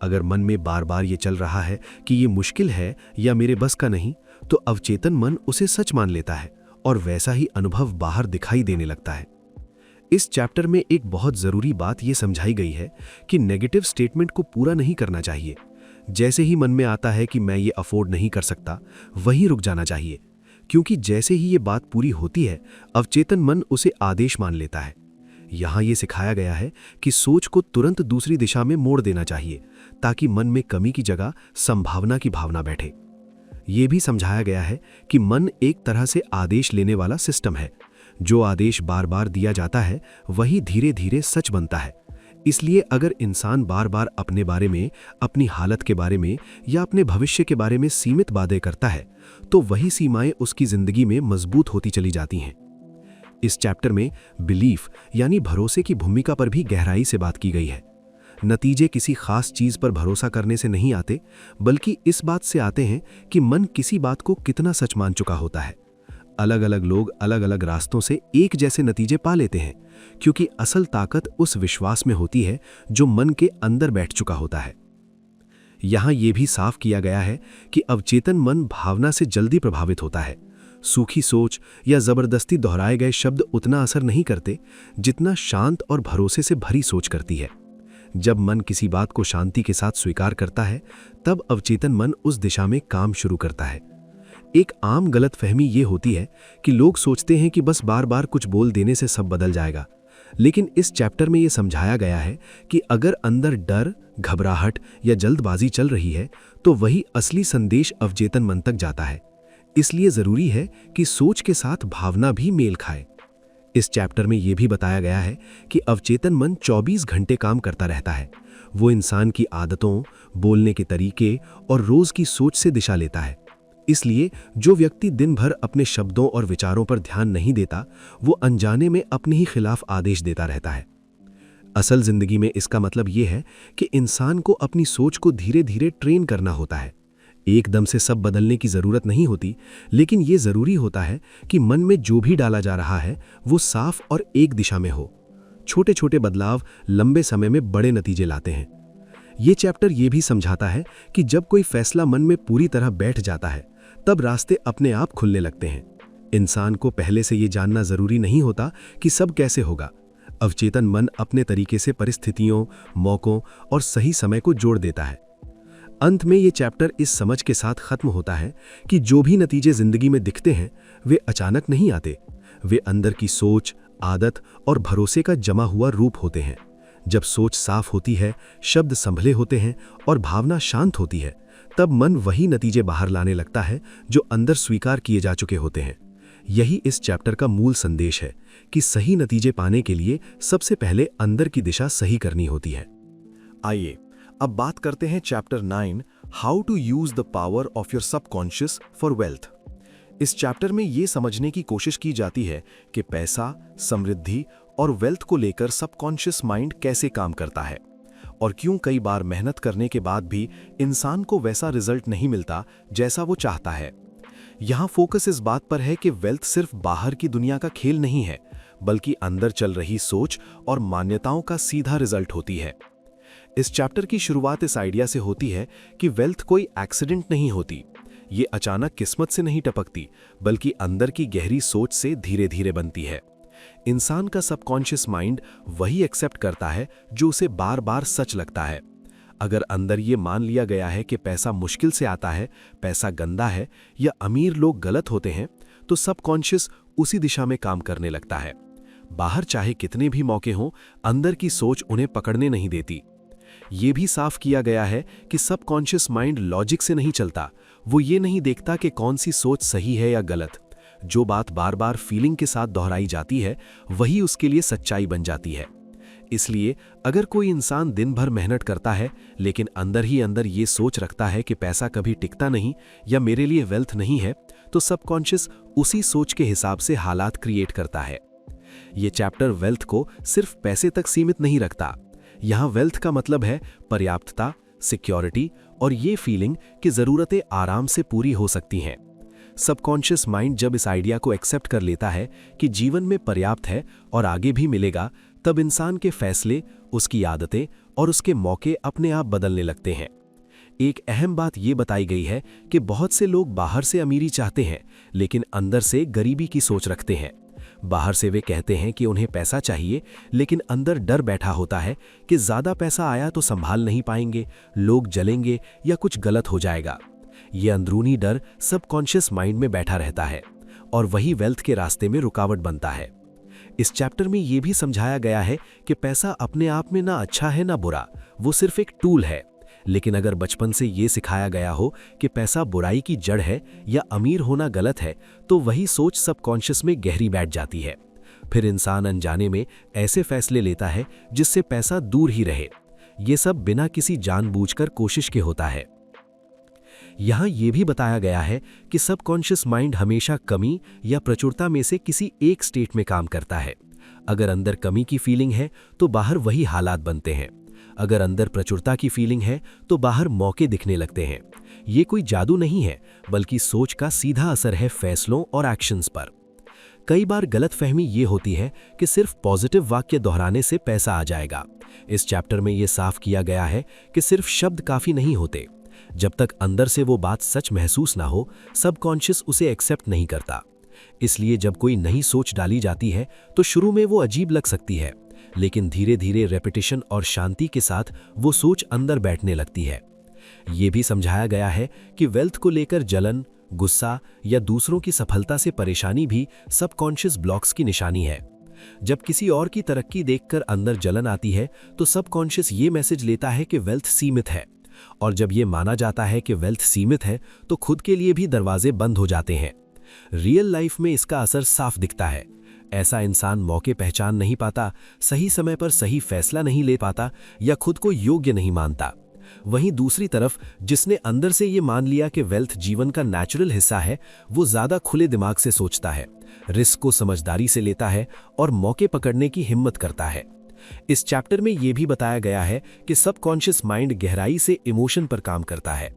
अगर मन में बार बार ये चल रहा है कि ये मुश्किल है या मेरे बस का नहीं, तो अवचेतन मन उसे सच मान लेता है और वैसा ही अनुभव बाहर दिखाई देने लगता है। इस चैप्टर में एक बहुत ज़रूरी बात ये समझाई गई है कि नेगेटिव स्टेटमेंट को पूरा नहीं करना चाहिए। जैसे ही मन में आता है कि मैं ये अफोर्ड नहीं कर सकता, वहीं रुक जाना चाहिए, क्योंकि जैसे ही ये बात पूरी होती है, अवचेतन मन उसे आदेश मान लेता है। यहाँ ये सिखाया गया है कि सोच को तुरंत दूसरी दिशा में मोड़ देना चाहिए, ताकि मन में कमी की जगह संभावना की भावना बैठे। ये भी समझाया गया है कि मन एक तरह से आदेश लेने वाला सिस्टम है। जो आदेश बार बार दिया जाता है, वही धीरे धीरे सच बनता है। इसलिए अगर इंसान बार बार अपने बारे में, अपनी हालत के बारे में या अपने भविष्य के बारे में सीमित वादे करता है, तो वही सीमाएं उसकी जिंदगी में मजबूत होती चली जाती हैं। इस चैप्टर में बिलीफ यानी भरोसे की भूमिका पर भी गहराई से बात की गई है। नतीजे किसी खास चीज पर भरोसा करने से नहीं आते, बल्कि इस बात से आते हैं कि मन किसी बात को कितना सच मान चुका होता है। अलग अलग लोग अलग अलग रास्तों से एक जैसे नतीजे पा लेते हैं, क्योंकि असल ताकत उस विश्वास में होती है जो मन के अंदर बैठ चुका होता है। यहां यह भी साफ किया गया है कि अवचेतन मन भावना से जल्दी प्रभावित होता है। सूखी सोच या जबरदस्ती दोहराए गए शब्द उतना असर नहीं करते जितना शांत और भरोसे से भरी सोच करती है। जब मन किसी बात को शांति के साथ स्वीकार करता है, तब अवचेतन मन उस दिशा में काम शुरू करता है। एक आम गलतफहमी ये होती है कि लोग सोचते हैं कि बस बार बार कुछ बोल देने से सब बदल जाएगा। लेकिन इस चैप्टर में ये समझाया गया है कि अगर अंदर डर, घबराहट या जल्दबाजी चल रही है, तो वही असली संदेश अवचेतन मन तक जाता है। इसलिए जरूरी है कि सोच के साथ भावना भी मेल खाए। इस चैप्टर में यह भी बताया गया है कि अवचेतन मन 24 घंटे काम करता रहता है। वो इंसान की आदतों, बोलने के तरीके और रोज की सोच से दिशा लेता है। इसलिए जो व्यक्ति दिन भर अपने शब्दों और विचारों पर ध्यान नहीं देता, वो अनजाने में अपने ही खिलाफ आदेश देता रहता है। असल जिंदगी में इसका मतलब ये है कि इंसान को अपनी सोच को धीरे धीरे ट्रेन करना होता है। एकदम से सब बदलने की जरूरत नहीं होती, लेकिन ये जरूरी होता है कि मन में जो भी डाला जा रहा है वो साफ और एक दिशा में हो। छोटे छोटे बदलाव लंबे समय में बड़े नतीजे लाते हैं। ये चैप्टर ये भी समझाता है कि जब कोई फैसला मन में पूरी तरह बैठ जाता है, तब रास्ते अपने आप खुलने लगते हैं। इंसान को पहले से ये जानना जरूरी नहीं होता कि सब कैसे होगा। अवचेतन मन अपने तरीके से परिस्थितियों, मौकों और सही समय को जोड़ देता है। अंत में ये चैप्टर इस समझ के साथ खत्म होता है कि जो भी नतीजे जिंदगी में दिखते हैं, वे अचानक नहीं आते। वे अंदर की सोच, आदत और भरोसे का जमा हुआ रूप होते हैं। जब सोच साफ होती है, शब्द संभले होते हैं और भावना शांत होती है, तब मन वही नतीजे बाहर लाने लगता है जो अंदर स्वीकार किए जा चुके होते हैं। यही इस चैप्टर का मूल संदेश है कि सही नतीजे पाने के लिए सबसे पहले अंदर की दिशा सही करनी होती है। आइए अब बात करते हैं chapter 9, how to use the power of your subconscious for wealth. इस चैप्टर में ये समझने की कोशिश की जाती है कि पैसा, समृद्धि और वेल्थ को लेकर सबकॉन्शियस माइंड कैसे काम करता है और क्यों कई बार मेहनत करने के बाद भी इंसान को वैसा रिजल्ट नहीं मिलता जैसा वो चाहता है। यहाँ फोकस इस बात पर है कि वेल्थ सिर्फ बाहर की दुनिया का खेल नहीं है, बल्कि अंदर चल रही सोच और मान्यताओं का सीधा रिजल्ट होती है। इस चैप्टर की शुरुआत इस आइडिया से होती है कि वेल्थ कोई एक्सीडेंट नहीं होती। ये अचानक किस्मत से नहीं टपकती, बल्कि अंदर की गहरी सोच से धीरे धीरे बनती है। इंसान का सबकॉन्शियस माइंड वही एक्सेप्ट करता है जो उसे बार बार सच लगता है। अगर अंदर ये मान लिया गया है कि पैसा मुश्किल से आता है, पैसा गंदा है या अमीर लोग गलत होते हैं, तो सबकॉन्शियस उसी दिशा में काम करने लगता है। बाहर चाहे कितने भी मौके हों, अंदर की सोच उन्हें पकड़ने नहीं देती। ये भी साफ किया गया है कि सबकॉन्शियस माइंड लॉजिक से नहीं चलता। वो ये नहीं देखता कि कौन सी सोच सही है या गलत। जो बात बार बार फीलिंग के साथ दोहराई जाती है, वही उसके लिए सच्चाई बन जाती है। इसलिए अगर कोई इंसान दिन भर मेहनत करता है लेकिन अंदर ही अंदर ये सोच रखता है कि पैसा कभी टिकता नहीं या मेरे लिए वेल्थ नहीं है, तो सबकॉन्शियस उसी सोच के हिसाब से हालात क्रिएट करता है। ये चैप्टर वेल्थ को सिर्फ पैसे तक सीमित नहीं रखता। यहाँ वेल्थ का मतलब है पर्याप्तता, सिक्योरिटी और ये फीलिंग कि ज़रूरतें आराम से पूरी हो सकती हैं। सबकॉन्शियस माइंड जब इस आइडिया को एक्सेप्ट कर लेता है कि जीवन में पर्याप्त है और आगे भी मिलेगा, तब इंसान के फैसले, उसकी आदतें और उसके मौके अपने आप बदलने लगते हैं। एक अहम बात ये बताई गई है कि बहुत से लोग बाहर से अमीरी चाहते हैं लेकिन अंदर से गरीबी की सोच रखते हैं। बाहर से वे कहते हैं कि उन्हें पैसा चाहिए, लेकिन अंदर डर बैठा होता है कि ज़्यादा पैसा आया तो संभाल नहीं पाएंगे, लोग जलेंगे या कुछ गलत हो जाएगा। ये अंदरूनी डर सबकॉन्शियस माइंड में बैठा रहता है और वही वेल्थ के रास्ते में रुकावट बनता है। इस चैप्टर में ये भी समझाया गया है कि पैसा अपने आप में ना अच्छा है ना बुरा, वो सिर्फ एक टूल है। लेकिन अगर बचपन से ये सिखाया गया हो कि पैसा बुराई की जड़ है या अमीर होना गलत है, तो वही सोच सबकॉन्शियस में गहरी बैठ जाती है। फिर इंसान अनजाने में ऐसे फैसले लेता है जिससे पैसा दूर ही रहे। ये सब बिना किसी जानबूझकर कोशिश के होता है। यहाँ ये भी बताया गया है कि सबकॉन्शियस माइंड हमेशा कमी या प्रचुरता में से किसी एक स्टेट में काम करता है। अगर अंदर कमी की फीलिंग है तो बाहर वही हालात बनते हैं। अगर अंदर प्रचुरता की फीलिंग है तो बाहर मौके दिखने लगते हैं। ये कोई जादू नहीं है, बल्कि सोच का सीधा असर है फैसलों और एक्शंस पर। कई बार गलतफहमी ये होती है कि सिर्फ पॉजिटिव वाक्य दोहराने से पैसा आ जाएगा। इस चैप्टर में ये साफ किया गया है कि सिर्फ शब्द काफी नहीं होते। जब तक अंदर से वो बात सच महसूस ना हो, सबकॉन्शियस उसे एक्सेप्ट नहीं करता। इसलिए जब कोई नई सोच डाली जाती है तो शुरू में वो अजीब लग सकती है, लेकिन धीरे धीरे रेपिटेशन और शांति के साथ वो सोच अंदर बैठने लगती है। ये भी समझाया गया है कि वेल्थ को लेकर जलन, गुस्सा या दूसरों की सफलता से परेशानी भी सबकॉन्शियस ब्लॉक्स की निशानी है। जब किसी और की तरक्की देखकर अंदर जलन आती है तो सबकॉन्शियस ये मैसेज लेता है कि वेल्थ सीमित है, और जब ये माना जाता है कि वेल्थ सीमित है तो खुद के लिए भी दरवाजे बंद हो जाते हैं। रियल लाइफ में इसका असर साफ दिखता है। ऐसा इंसान मौके पहचान नहीं पाता, सही समय पर सही फैसला नहीं ले पाता या खुद को योग्य नहीं मानता। वहीं दूसरी तरफ जिसने अंदर से ये मान लिया कि वेल्थ जीवन का नेचुरल हिस्सा है, वो ज्यादा खुले दिमाग से सोचता है, रिस्क को समझदारी से लेता है और मौके पकड़ने की हिम्मत करता है। इस चैप्टर में यह भी बताया गया है कि सबकॉन्शियस माइंड गहराई से इमोशन पर काम करता है।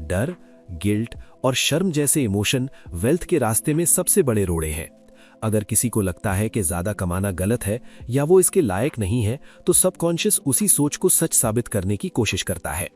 डर, गिल्ट और शर्म जैसे इमोशन वेल्थ के रास्ते में सबसे बड़े रोड़े हैं। अगर किसी को लगता है कि ज्यादा कमाना गलत है या वो इसके लायक नहीं है, तो सबकॉन्शियस उसी सोच को सच साबित करने की कोशिश करता है।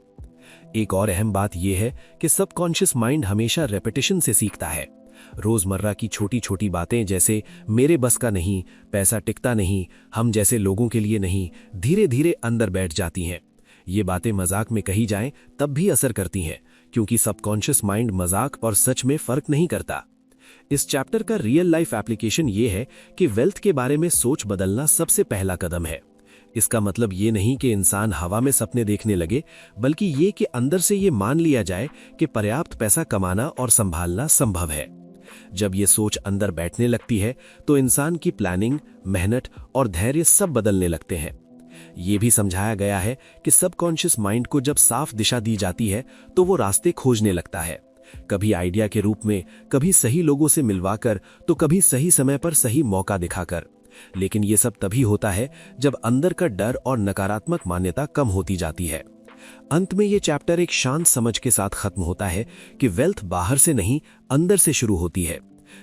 एक और अहम बात यह है कि सबकॉन्शियस माइंड हमेशा रेपिटेशन से सीखता है। रोजमर्रा की छोटी छोटी बातें जैसे मेरे बस का नहीं, पैसा टिकता नहीं, हम जैसे लोगों के लिए नहीं, धीरे धीरे अंदर बैठ जाती हैं। ये बातें मजाक में कही जाएं तब भी असर करती हैं, क्योंकि सबकॉन्शियस माइंड मजाक और सच में फर्क नहीं करता। इस चैप्टर का रियल लाइफ एप्लीकेशन ये है कि वेल्थ के बारे में सोच बदलना सबसे पहला कदम है। इसका मतलब ये नहीं कि इंसान हवा में सपने देखने लगे, बल्कि ये कि अंदर से ये मान लिया जाए कि पर्याप्त पैसा कमाना और संभालना संभव है। जब ये सोच अंदर बैठने लगती है तो इंसान की प्लानिंग, मेहनत और धैर्य सब बदलने लगते हैं। ये भी समझाया गया है कि सबकॉन्शियस माइंड को जब साफ दिशा दी जाती है तो वो रास्ते खोजने लगता है, कभी आइडिया के रूप में, कभी सही लोगों से मिलवाकर, तो कभी सही समय पर सही मौका दिखाकर। लेकिन ये सब तभी होता है जब अंदर का डर और नकारात्मक मान्यता कम होती जाती है। अंत में ये चैप्टर एक शांत समझ के साथ खत्म होता है कि वेल्थ बाहर से नहीं, अंदर से शुरू होती है।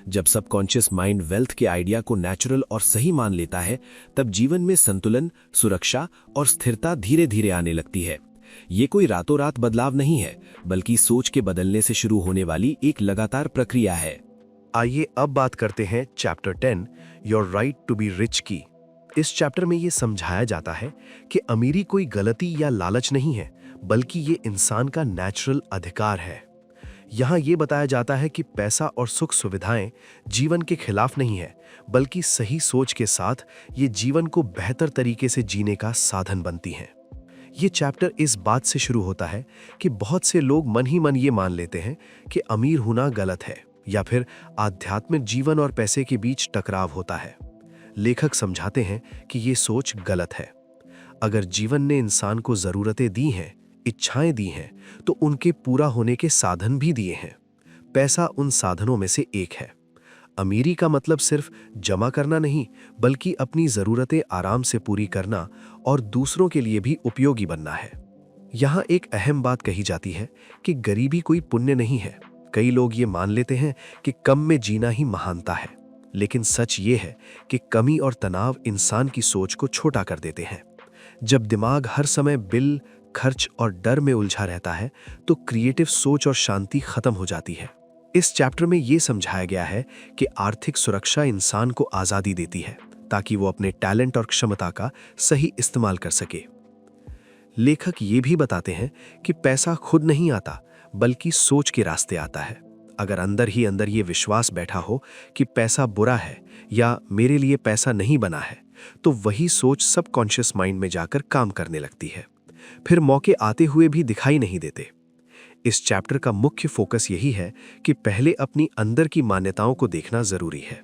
जब सबकॉन्शियस माइंड वेल्थ के आइडिया को नेचुरल और सही मान लेता है, तब जीवन में संतुलन, सुरक्षा और स्थिरता धीरे धीरे आने लगती है। ये कोई रातों रात बदलाव नहीं है, बल्कि सोच के बदलने से शुरू होने वाली एक लगातार प्रक्रिया है। आइए अब बात करते हैं chapter 10 your right to be rich की। इस चैप्टर में ये समझाया जाता है कि अमीरी कोई गलती या लालच नहीं है, बल्कि ये इंसान का नेचुरल अधिकार है। यहाँ ये बताया जाता है कि पैसा और सुख सुविधाएं जीवन के खिलाफ नहीं है, बल्कि सही सोच के साथ ये जीवन को बेहतर तरीके से जीने का साधन बनती हैं। ये चैप्टर इस बात से शुरू होता है कि बहुत से लोग मन ही मन ये मान लेते हैं कि अमीर होना गलत है या फिर आध्यात्मिक जीवन और पैसे के बीच टकराव होता है। लेखक समझाते हैं कि ये सोच गलत है। अगर जीवन ने इंसान को ज़रूरतें दी हैं, इच्छाएं दी हैं, तो उनके पूरा होने के साधन भी दिए हैं। पैसा उन साधनों में से एक है। अमीरी का मतलब सिर्फ जमा करना नहीं, बल्कि अपनी ज़रूरतें आराम से पूरी करना और दूसरों के लिए भी उपयोगी बनना है। यहाँ एक अहम बात कही जाती है कि गरीबी कोई पुण्य नहीं है। कई लोग ये मान लेते हैं कि कम में जीना ही महानता है, लेकिन सच ये है कि कमी और तनाव इंसान की सोच को छोटा कर देते हैं। जब दिमाग हर समय बिल, खर्च और डर में उलझा रहता है, तो क्रिएटिव सोच और शांति खत्म हो जाती है। इस चैप्टर में ये समझाया गया है कि आर्थिक सुरक्षा इंसान को आज़ादी देती है, ताकि वो अपने टैलेंट और क्षमता का सही इस्तेमाल कर सके। लेखक ये भी बताते हैं कि पैसा खुद नहीं आता, बल्कि सोच के रास्ते आता है। अगर अंदर ही अंदर ये विश्वास बैठा हो कि पैसा बुरा है या मेरे लिए पैसा नहीं बना है, तो वही सोच सबकॉन्शियस माइंड में जाकर काम करने लगती है। फिर मौके आते हुए भी दिखाई नहीं देते। इस चैप्टर का मुख्य फोकस यही है कि पहले अपनी अंदर की मान्यताओं को देखना जरूरी है।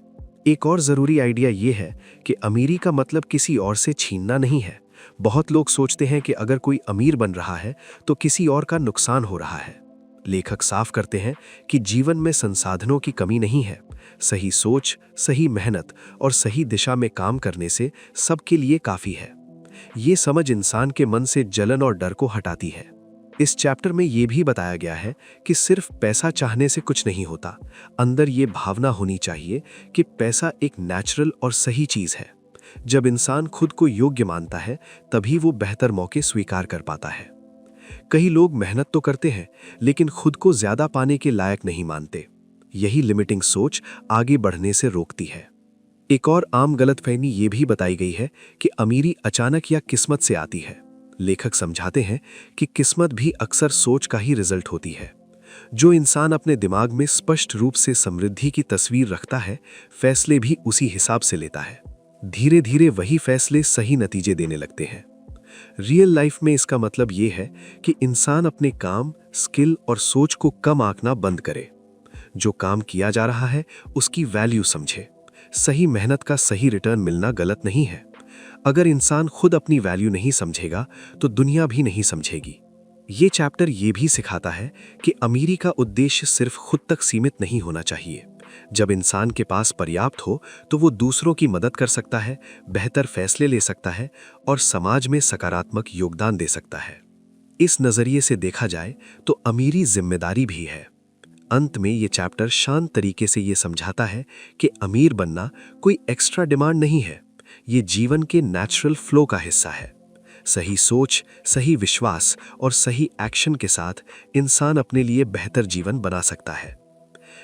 एक और जरूरी आइडिया ये है कि अमीरी का मतलब किसी और से छीनना नहीं है। बहुत लोग सोचते हैं कि अगर कोई अमीर बन रहा है तो किसी और का नुकसान हो रहा है। लेखक साफ करते हैं कि जीवन में संसाधनों की कमी नहीं है। सही सोच, सही मेहनत और सही दिशा में काम करने से सबके लिए काफी है। ये समझ इंसान के मन से जलन और डर को हटाती है। इस चैप्टर में यह भी बताया गया है कि सिर्फ पैसा चाहने से कुछ नहीं होता। अंदर ये भावना होनी चाहिए कि पैसा एक नेचुरल और सही चीज है। जब इंसान खुद को योग्य मानता है, तभी वो बेहतर मौके स्वीकार कर पाता है। कई लोग मेहनत तो करते हैं, लेकिन खुद को ज्यादा पाने के लायक नहीं मानते। यही लिमिटिंग सोच आगे बढ़ने से रोकती है। एक और आम गलतफहमी ये भी बताई गई है कि अमीरी अचानक या किस्मत से आती है। लेखक समझाते हैं कि किस्मत भी अक्सर सोच का ही रिजल्ट होती है। जो इंसान अपने दिमाग में स्पष्ट रूप से समृद्धि की तस्वीर रखता है, फैसले भी उसी हिसाब से लेता है। धीरे धीरे वही फैसले सही नतीजे देने लगते हैं। रियल लाइफ में इसका मतलब ये है कि इंसान अपने काम, स्किल और सोच को कम आंकना बंद करे। जो काम किया जा रहा है उसकी वैल्यू समझे। सही मेहनत का सही रिटर्न मिलना गलत नहीं है। अगर इंसान खुद अपनी वैल्यू नहीं समझेगा तो दुनिया भी नहीं समझेगी। ये चैप्टर ये भी सिखाता है कि अमीरी का उद्देश्य सिर्फ खुद तक सीमित नहीं होना चाहिए। जब इंसान के पास पर्याप्त हो तो वो दूसरों की मदद कर सकता है, बेहतर फैसले ले सकता है और समाज में सकारात्मक योगदान दे सकता है। इस नजरिए से देखा जाए तो अमीरी जिम्मेदारी भी है। अंत में ये चैप्टर शांत तरीके से ये समझाता है कि अमीर बनना कोई एक्स्ट्रा डिमांड नहीं है। ये जीवन के नेचुरल फ्लो का हिस्सा है। सही सोच, सही विश्वास और सही एक्शन के साथ इंसान अपने लिए बेहतर जीवन बना सकता है।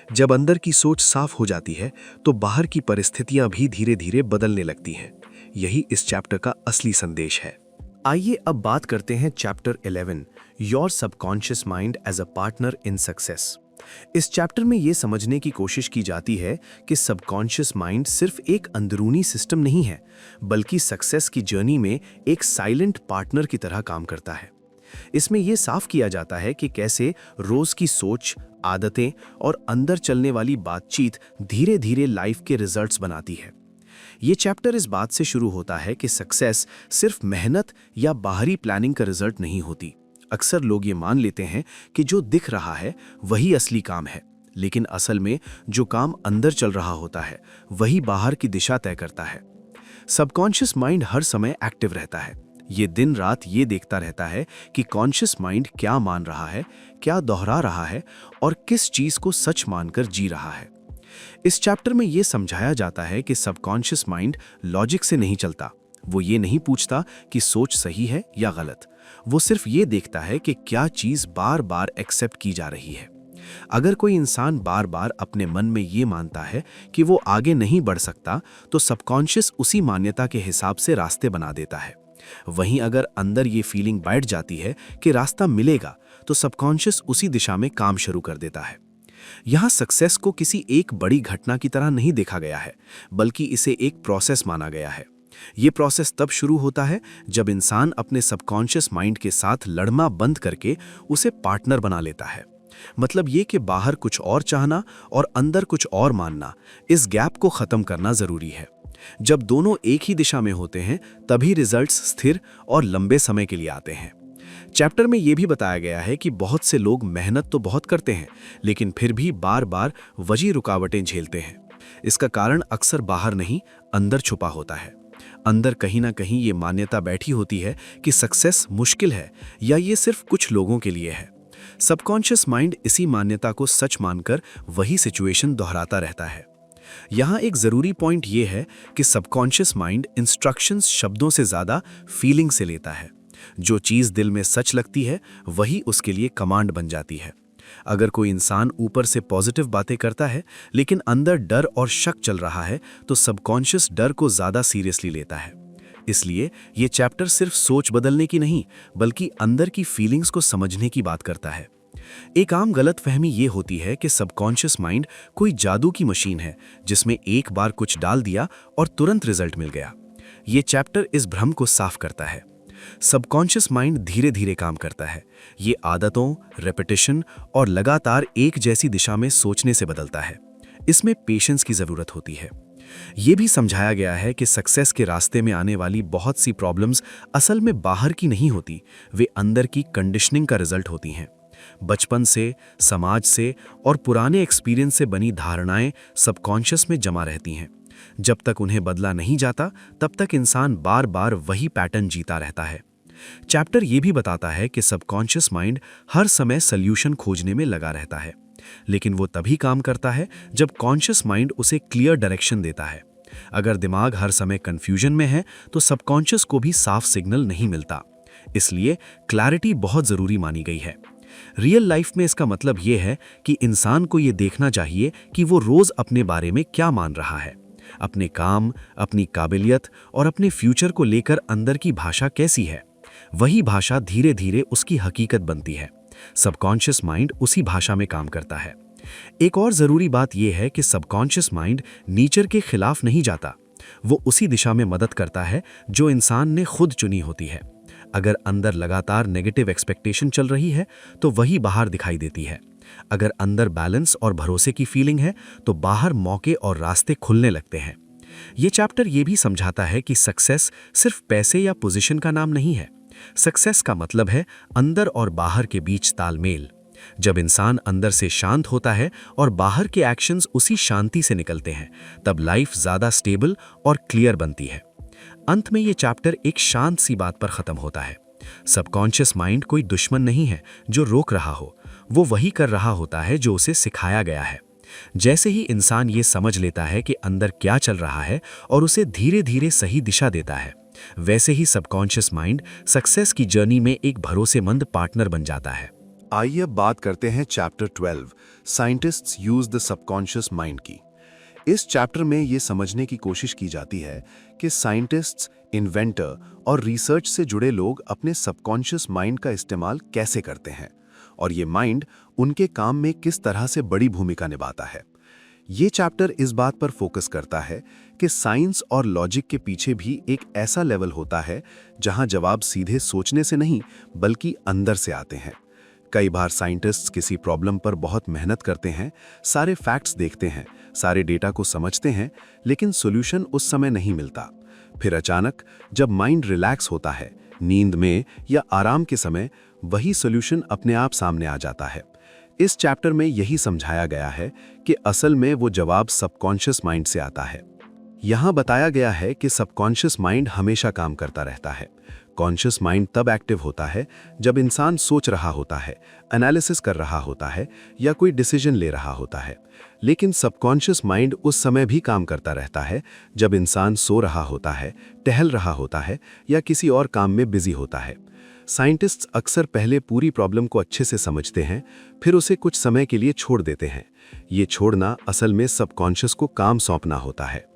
जब अंदर की सोच साफ हो जाती है तो बाहर की परिस्थितियां भी धीरे धीरे बदलने लगती हैं। यही इस चैप्टर का असली संदेश है। आइए अब बात करते हैं chapter 11, your subconscious mind as a partner in success. इस चैप्टर में यह समझने की कोशिश की जाती है कि सबकॉन्शियस माइंड सिर्फ एक अंदरूनी सिस्टम नहीं है, बल्कि सक्सेस की जर्नी में एक साइलेंट पार्टनर की तरह काम करता है। इसमें यह साफ किया जाता है कि कैसे रोज की सोच, आदतें और अंदर चलने वाली बातचीत धीरे धीरे लाइफ के रिजल्ट्स बनाती है। ये चैप्टर इस बात से शुरू होता है कि सक्सेस सिर्फ मेहनत या बाहरी प्लानिंग का रिजल्ट नहीं होती। अक्सर लोग ये मान लेते हैं कि जो दिख रहा है वही असली काम है, लेकिन असल में जो काम अंदर चल रहा होता है वही बाहर की दिशा तय करता है। सबकॉन्शियस माइंड हर समय एक्टिव रहता है। ये दिन रात ये देखता रहता है कि कॉन्शियस माइंड क्या मान रहा है, क्या दोहरा रहा है और किस चीज को सच मानकर जी रहा है। इस चैप्टर में यह समझाया जाता है कि सबकॉन्शियस माइंड लॉजिक से नहीं चलता। वो ये नहीं पूछता कि सोच सही है या गलत। वो सिर्फ ये देखता है कि क्या चीज बार बार एक्सेप्ट की जा रही है। अगर कोई इंसान बार बार अपने मन में ये मानता है कि वो आगे नहीं बढ़ सकता, तो सबकॉन्शियस उसी मान्यता के हिसाब से रास्ते बना देता है। वहीं अगर अंदर ये फीलिंग बैठ जाती है कि रास्ता मिलेगा, तो सबकॉन्शियस उसी दिशा में काम शुरू कर देता है। यहाँ सक्सेस को किसी एक बड़ी घटना की तरह नहीं देखा गया है, बल्कि इसे एक प्रोसेस माना गया है। ये प्रोसेस तब शुरू होता है जब इंसान अपने सबकॉन्शियस माइंड के साथ लड़ना बंद करके उसे पार्टनर बना लेता है। मतलब ये कि बाहर कुछ और चाहना और अंदर कुछ और मानना, इस गैप को खत्म करना जरूरी है। जब दोनों एक ही दिशा में होते हैं तभी रिजल्ट्स स्थिर और लंबे समय के लिए आते हैं। चैप्टर में यह भी बताया गया है कि बहुत से लोग मेहनत तो बहुत करते हैं लेकिन फिर भी बार बार वही रुकावटें झेलते हैं। इसका कारण अक्सर बाहर नहीं, अंदर छुपा होता है। अंदर कहीं ना कहीं ये मान्यता बैठी होती है कि सक्सेस मुश्किल है या ये सिर्फ कुछ लोगों के लिए है। सबकॉन्शियस माइंड इसी मान्यता को सच मानकर वही सिचुएशन दोहराता रहता है। यहाँ एक ज़रूरी पॉइंट ये है कि सबकॉन्शियस माइंड इंस्ट्रक्शंस शब्दों से ज़्यादा फीलिंग से लेता है। जो चीज़ दिल में सच लगती है वही उसके लिए कमांड बन जाती है। अगर कोई इंसान ऊपर से पॉजिटिव बातें करता है लेकिन अंदर डर और शक चल रहा है तो सबकॉन्शियस डर को ज़्यादा सीरियसली लेता है। इसलिए ये चैप्टर सिर्फ सोच बदलने की नहीं बल्कि अंदर की फीलिंग्स को समझने की बात करता है। एक आम गलतफहमी ये होती है कि सबकॉन्शियस माइंड कोई जादू की मशीन है जिसमें एक बार कुछ डाल दिया और तुरंत रिजल्ट मिल गया। ये चैप्टर इस भ्रम को साफ करता है। सबकॉन्शियस माइंड धीरे धीरे काम करता है। ये आदतों, रेपिटेशन और लगातार एक जैसी दिशा में सोचने से बदलता है। इसमें पेशेंस की ज़रूरत होती है। ये भी समझाया गया है कि सक्सेस के रास्ते में आने वाली बहुत सी प्रॉब्लम्स असल में बाहर की नहीं होती, वे अंदर की कंडीशनिंग का रिजल्ट होती हैं। बचपन से, समाज से और पुराने एक्सपीरियंस से बनी धारणाएं सबकॉन्शियस में जमा रहती हैं। जब तक उन्हें बदला नहीं जाता तब तक इंसान बार बार वही पैटर्न जीता रहता है। चैप्टर ये भी बताता है कि सबकॉन्शियस माइंड हर समय सल्यूशन खोजने में लगा रहता है, लेकिन वो तभी काम करता है जब कॉन्शियस माइंड उसे क्लियर डायरेक्शन देता है। अगर दिमाग हर समय कंफ्यूजन में है तो सबकॉन्शियस को भी साफ सिग्नल नहीं मिलता। इसलिए क्लैरिटी बहुत ज़रूरी मानी गई है। रियल लाइफ में इसका मतलब ये है कि इंसान को ये देखना चाहिए कि वो रोज़ अपने बारे में क्या मान रहा है। अपने काम, अपनी काबिलियत और अपने फ्यूचर को लेकर अंदर की भाषा कैसी है। वही भाषा धीरे धीरे उसकी हकीकत बनती है। सबकॉन्शियस माइंड उसी भाषा में काम करता है। एक और ज़रूरी बात यह है कि सबकॉन्शियस माइंड नेचर के खिलाफ नहीं जाता। वो उसी दिशा में मदद करता है जो इंसान ने खुद चुनी होती है। अगर अंदर लगातार नेगेटिव एक्सपेक्टेशन चल रही है तो वही बाहर दिखाई देती है। अगर अंदर बैलेंस और भरोसे की फीलिंग है तो बाहर मौके और रास्ते खुलने लगते हैं। ये चैप्टर ये भी समझाता है कि सक्सेस सिर्फ पैसे या पोजीशन का नाम नहीं है। सक्सेस का मतलब है अंदर और बाहर के बीच तालमेल। जब इंसान अंदर से शांत होता है और बाहर के एक्शंस उसी शांति से निकलते हैं तब लाइफ ज़्यादा स्टेबल और क्लियर बनती है। अंत में ये चैप्टर एक शांत सी बात पर ख़त्म होता है। सबकॉन्शियस माइंड कोई दुश्मन नहीं है जो रोक रहा हो, वो वही कर रहा होता है जो उसे सिखाया गया है। जैसे ही इंसान ये समझ लेता है कि अंदर क्या चल रहा है और उसे धीरे धीरे सही दिशा देता है, वैसे ही सबकॉन्शियस माइंड सक्सेस की जर्नी में एक भरोसेमंद पार्टनर बन जाता है। आइए अब बात करते हैं chapter 12, scientists use the subconscious mind की। इस चैप्टर में ये समझने की कोशिश की जाती है कि साइंटिस्ट्स, इन्वेंटर और रिसर्च से जुड़े लोग अपने सबकॉन्शियस माइंड का इस्तेमाल कैसे करते हैं और ये माइंड उनके काम में किस तरह से बड़ी भूमिका निभाता है। ये चैप्टर इस बात पर फोकस करता है कि साइंस और लॉजिक के पीछे भी एक ऐसा लेवल होता है जहां जवाब सीधे सोचने से नहीं बल्कि अंदर से आते हैं। कई बार साइंटिस्ट्स किसी प्रॉब्लम पर बहुत मेहनत करते हैं, सारे फैक्ट्स देखते हैं, सारे डेटा को समझते हैं, लेकिन सॉल्यूशन उस समय नहीं मिलता। फिर अचानक जब माइंड रिलैक्स होता है, नींद में या आराम के समय, वही सॉल्यूशन अपने आप सामने आ जाता है। इस चैप्टर में यही समझाया गया है कि असल में वो जवाब सबकॉन्शियस माइंड से आता है। यहाँ बताया गया है कि सबकॉन्शियस माइंड हमेशा काम करता रहता है। कॉन्शियस माइंड तब एक्टिव होता है जब इंसान सोच रहा होता है, एनालिसिस कर रहा होता है या कोई डिसीजन ले रहा होता है। लेकिन सबकॉन्शियस माइंड उस समय भी काम करता रहता है जब इंसान सो रहा होता है, टहल रहा होता है या किसी और काम में बिजी होता है। साइंटिस्ट्स अक्सर पहले पूरी प्रॉब्लम को अच्छे से समझते हैं, फिर उसे कुछ समय के लिए छोड़ देते हैं। ये छोड़ना असल में सबकॉन्शियस को काम सौंपना होता है।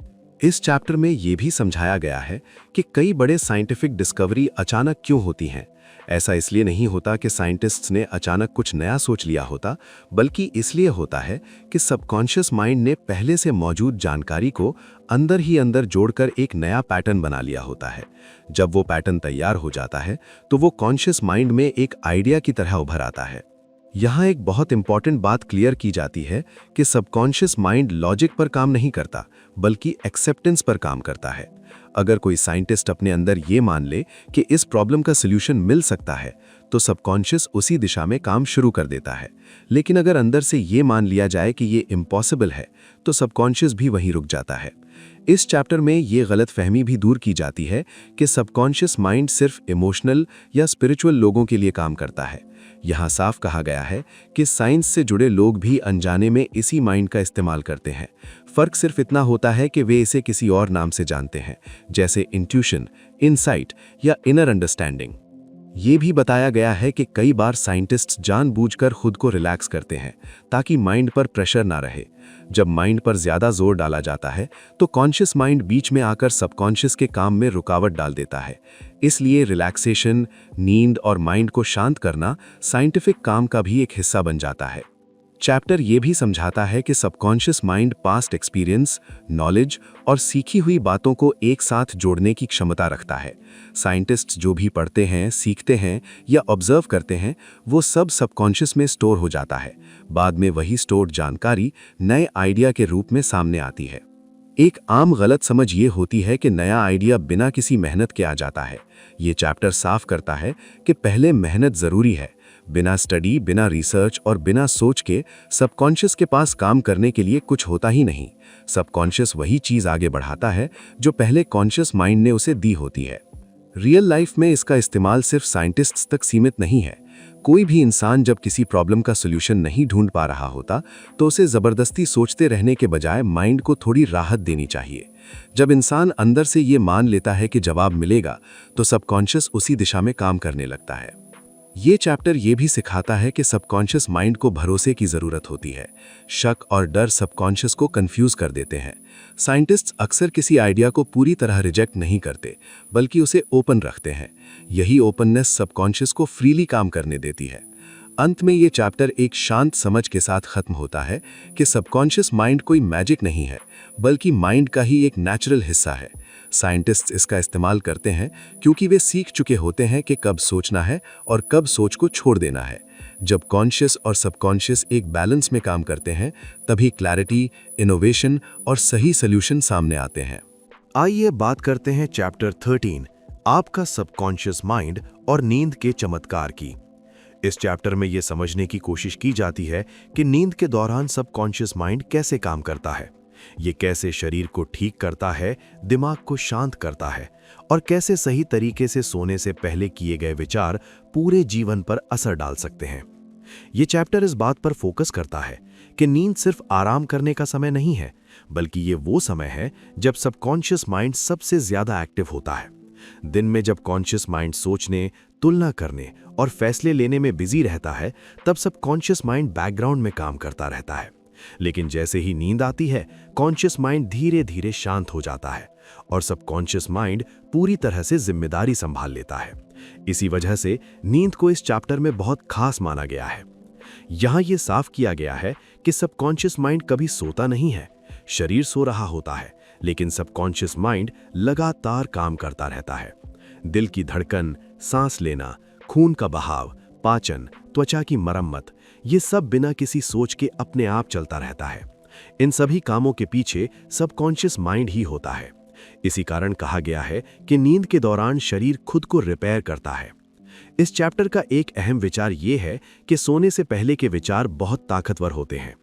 इस चैप्टर में ये भी समझाया गया है कि कई बड़े साइंटिफिक डिस्कवरी अचानक क्यों होती हैं। ऐसा इसलिए नहीं होता कि साइंटिस्ट्स ने अचानक कुछ नया सोच लिया होता, बल्कि इसलिए होता है कि सबकॉन्शियस माइंड ने पहले से मौजूद जानकारी को अंदर ही अंदर जोड़कर एक नया पैटर्न बना लिया होता है। जब वो पैटर्न तैयार हो जाता है तो वो कॉन्शियस माइंड में एक आइडिया की तरह उभर आता है। यहाँ एक बहुत इंपॉर्टेंट बात क्लियर की जाती है कि सबकॉन्शियस माइंड लॉजिक पर काम नहीं करता, बल्कि एक्सेप्टेंस पर काम करता है। अगर कोई साइंटिस्ट अपने अंदर ये मान ले कि इस प्रॉब्लम का सॉल्यूशन मिल सकता है, तो सबकॉन्शियस उसी दिशा में काम शुरू कर देता है। लेकिन अगर अंदर से ये मान लिया जाए कि ये इम्पॉसिबल है, तो सबकॉन्शियस भी वहीं रुक जाता है। इस चैप्टर में ये गलतफहमी भी दूर की जाती है कि सबकॉन्शियस माइंड सिर्फ इमोशनल या स्पिरिचुअल लोगों के लिए काम करता है। यहाँ साफ कहा गया है कि साइंस से जुड़े लोग भी अनजाने में इसी माइंड का इस्तेमाल करते हैं। फर्क सिर्फ इतना होता है कि वे इसे किसी और नाम से जानते हैं, जैसे इंट्यूशन, इनसाइट या इनर अंडरस्टैंडिंग। ये भी बताया गया है कि कई बार साइंटिस्ट्स जानबूझकर खुद को रिलैक्स करते हैं ताकि माइंड पर प्रेशर ना रहे। जब माइंड पर ज्यादा जोर डाला जाता है तो कॉन्शियस माइंड बीच में आकर सबकॉन्शियस के काम में रुकावट डाल देता है। इसलिए रिलैक्सेशन, नींद और माइंड को शांत करना साइंटिफिक काम का भी एक हिस्सा बन जाता है। चैप्टर ये भी समझाता है कि subconscious mind past experience, knowledge और सीखी हुई बातों को एक साथ जोड़ने की क्षमता रखता है। साइंटिस्ट्स जो भी पढ़ते हैं, सीखते हैं या ऑब्जर्व करते हैं, वो सब सबकॉन्शियस में स्टोर हो जाता है। बाद में वही स्टोर्ड जानकारी नए आइडिया के रूप में सामने आती है। एक आम गलत समझ ये होती है कि नया आइडिया बिना किसी मेहनत के आ जाता है। ये चैप्टर साफ करता है कि पहले मेहनत जरूरी है। बिना स्टडी, बिना रिसर्च और बिना सोच के सबकॉन्शियस के पास काम करने के लिए कुछ होता ही नहीं। सबकॉन्शियस वही चीज आगे बढ़ाता है जो पहले कॉन्शियस माइंड ने उसे दी होती है। रियल लाइफ में इसका इस्तेमाल सिर्फ साइंटिस्ट्स तक सीमित नहीं है। कोई भी इंसान जब किसी प्रॉब्लम का सॉल्यूशन नहीं ढूंढ पा रहा होता, तो उसे जबरदस्ती सोचते रहने के बजाय माइंड को थोड़ी राहत देनी चाहिए। जब इंसान अंदर से ये मान लेता है कि जवाब मिलेगा, तो सबकॉन्शियस उसी दिशा में काम करने लगता है। ये चैप्टर ये भी सिखाता है कि सबकॉन्शियस माइंड को भरोसे की जरूरत होती है। शक और डर सबकॉन्शियस को कंफ्यूज कर देते हैं। साइंटिस्ट्स अक्सर किसी आइडिया को पूरी तरह रिजेक्ट नहीं करते, बल्कि उसे ओपन रखते हैं। यही ओपननेस सबकॉन्शियस को फ्रीली काम करने देती है। अंत में ये चैप्टर एक शांत समझ के साथ खत्म होता है कि सबकॉन्शियस माइंड कोई मैजिक नहीं है, बल्कि माइंड का ही एक नेचुरल हिस्सा है। साइंटिस्ट्स इसका इस्तेमाल करते हैं क्योंकि वे सीख चुके होते हैं कि कब सोचना है और कब सोच को छोड़ देना है। जब कॉन्शियस और सबकॉन्शियस एक बैलेंस में काम करते हैं, तभी क्लैरिटी, इनोवेशन और सही सॉल्यूशन सामने आते हैं। आइए बात करते हैं चैप्टर 13, आपका सबकॉन्शियस माइंड और नींद के चमत्कार की। इस चैप्टर में यह समझने की कोशिश की जाती है कि नींद के दौरान सबकॉन्शियस माइंड कैसे काम करता है, ये कैसे शरीर को ठीक करता है, दिमाग को शांत करता है और कैसे सही तरीके से सोने से पहले किए गए विचार पूरे जीवन पर असर डाल सकते हैं। ये चैप्टर इस बात पर फोकस करता है कि नींद सिर्फ आराम करने का समय नहीं है, बल्कि ये वो समय है जब सबकॉन्शियस माइंड सबसे ज्यादा एक्टिव होता है। दिन में जब कॉन्शियस माइंड सोचने, तुलना करने और फैसले लेने में बिजी रहता है, तब सबकॉन्शियस माइंड बैकग्राउंड में काम करता रहता है। लेकिन जैसे ही नींद आती है, कॉन्शियस माइंड धीरे धीरे शांत हो जाता है और सबकॉन्शियस माइंड पूरी तरह से जिम्मेदारी संभाल लेता है। इसी वजह से नींद को इस चैप्टर में बहुत खास माना गया है। यहाँ ये साफ किया गया है कि सबकॉन्शियस माइंड कभी सोता नहीं है। शरीर सो रहा होता है, लेकिन सबकॉन्शियस माइंड लगातार काम करता रहता है। दिल की धड़कन, सांस लेना, खून का बहाव, पाचन, त्वचा की मरम्मत, ये सब बिना किसी सोच के अपने आप चलता रहता है। इन सभी कामों के पीछे सबकॉन्शियस माइंड ही होता है। इसी कारण कहा गया है कि नींद के दौरान शरीर खुद को रिपेयर करता है। इस चैप्टर का एक अहम विचार ये है कि सोने से पहले के विचार बहुत ताकतवर होते हैं।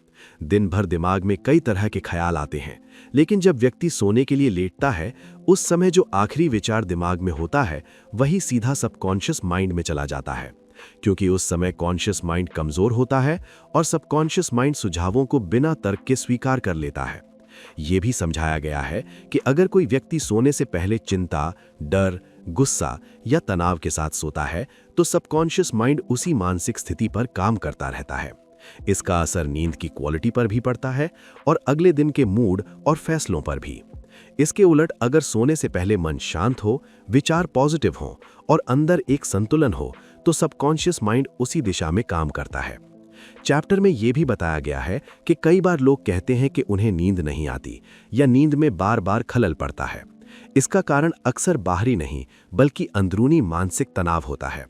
दिन भर दिमाग में कई तरह के ख्याल आते हैं, लेकिन जब व्यक्ति सोने के लिए लेटता है, उस समय जो आखिरी विचार दिमाग में होता है, वही सीधा सबकॉन्शियस माइंड में चला जाता है। क्योंकि उस समय कॉन्शियस माइंड कमजोर होता है और सबकॉन्शियस माइंड सुझावों को बिना तर्क के स्वीकार कर लेता है। यह भी समझाया गया है कि अगर कोई व्यक्ति सोने से पहले चिंता, डर, गुस्सा या तनाव के साथ सोता है, तो सबकॉन्शियस माइंड उसी मानसिक स्थिति पर काम करता रहता है। इसका असर नींद की क्वालिटी पर भी पड़ता है और अगले दिन के मूड और फैसलों पर भी। इसके उलट अगर सोने से पहले मन शांत हो, विचार पॉजिटिव हो और अंदर एक संतुलन हो, तो सबकॉन्शियस माइंड उसी दिशा में काम करता है। चैप्टर में यह भी बताया गया है कि कई बार लोग कहते हैं कि उन्हें नींद नहीं आती या नींद में बार बार खलल पड़ता है। इसका कारण अक्सर बाहरी नहीं, बल्कि अंदरूनी मानसिक तनाव होता है।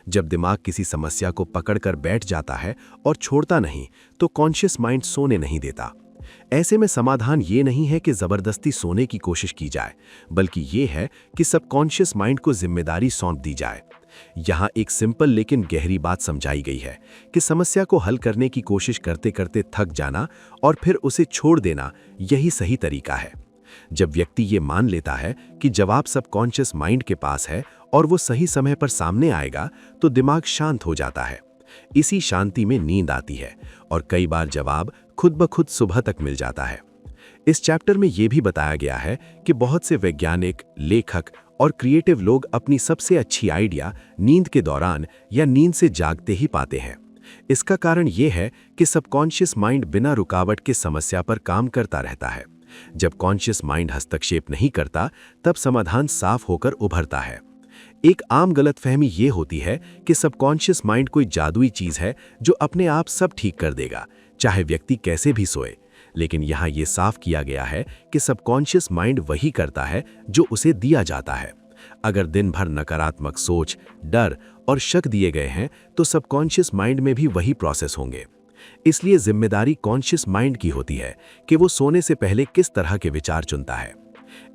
जब दिमाग किसी समस्या को पकड़कर बैठ जाता है और छोड़ता नहीं, तो कॉन्शियस माइंड सोने नहीं देता। ऐसे में समाधान ये नहीं है कि जबरदस्ती सोने की कोशिश की जाए, बल्कि ये है कि सबकॉन्शियस माइंड को जिम्मेदारी सौंप दी जाए। यहाँ एक सिंपल लेकिन गहरी बात समझाई गई है कि समस्या को हल करने की कोशिश करते करते थक जाना और फिर उसे छोड़ देना, यही सही तरीका है। जब व्यक्ति ये मान लेता है कि जवाब सबकॉन्शियस माइंड के पास है और वो सही समय पर सामने आएगा, तो दिमाग शांत हो जाता है। इसी शांति में नींद आती है और कई बार जवाब खुद ब खुद सुबह तक मिल जाता है। इस चैप्टर में यह भी बताया गया है कि बहुत से वैज्ञानिक, लेखक और क्रिएटिव लोग अपनी सबसे अच्छी आइडिया नींद के दौरान या नींद से जागते ही पाते हैं। इसका कारण यह है कि सबकॉन्शियस माइंड बिना रुकावट के समस्या पर काम करता रहता है। जब कॉन्शियस माइंड हस्तक्षेप नहीं करता, तब समाधान साफ होकर उभरता है। एक आम गलतफहमी ये होती है कि सबकॉन्शियस माइंड कोई जादुई चीज है जो अपने आप सब ठीक कर देगा, चाहे व्यक्ति कैसे भी सोए। लेकिन यहाँ ये साफ किया गया है कि सबकॉन्शियस माइंड वही करता है जो उसे दिया जाता है। अगर दिन भर नकारात्मक सोच, डर और शक दिए गए हैं, तो सबकॉन्शियस माइंड में भी वही प्रोसेस होंगे। इसलिए जिम्मेदारी कॉन्शियस माइंड की होती है कि वो सोने से पहले किस तरह के विचार चुनता है।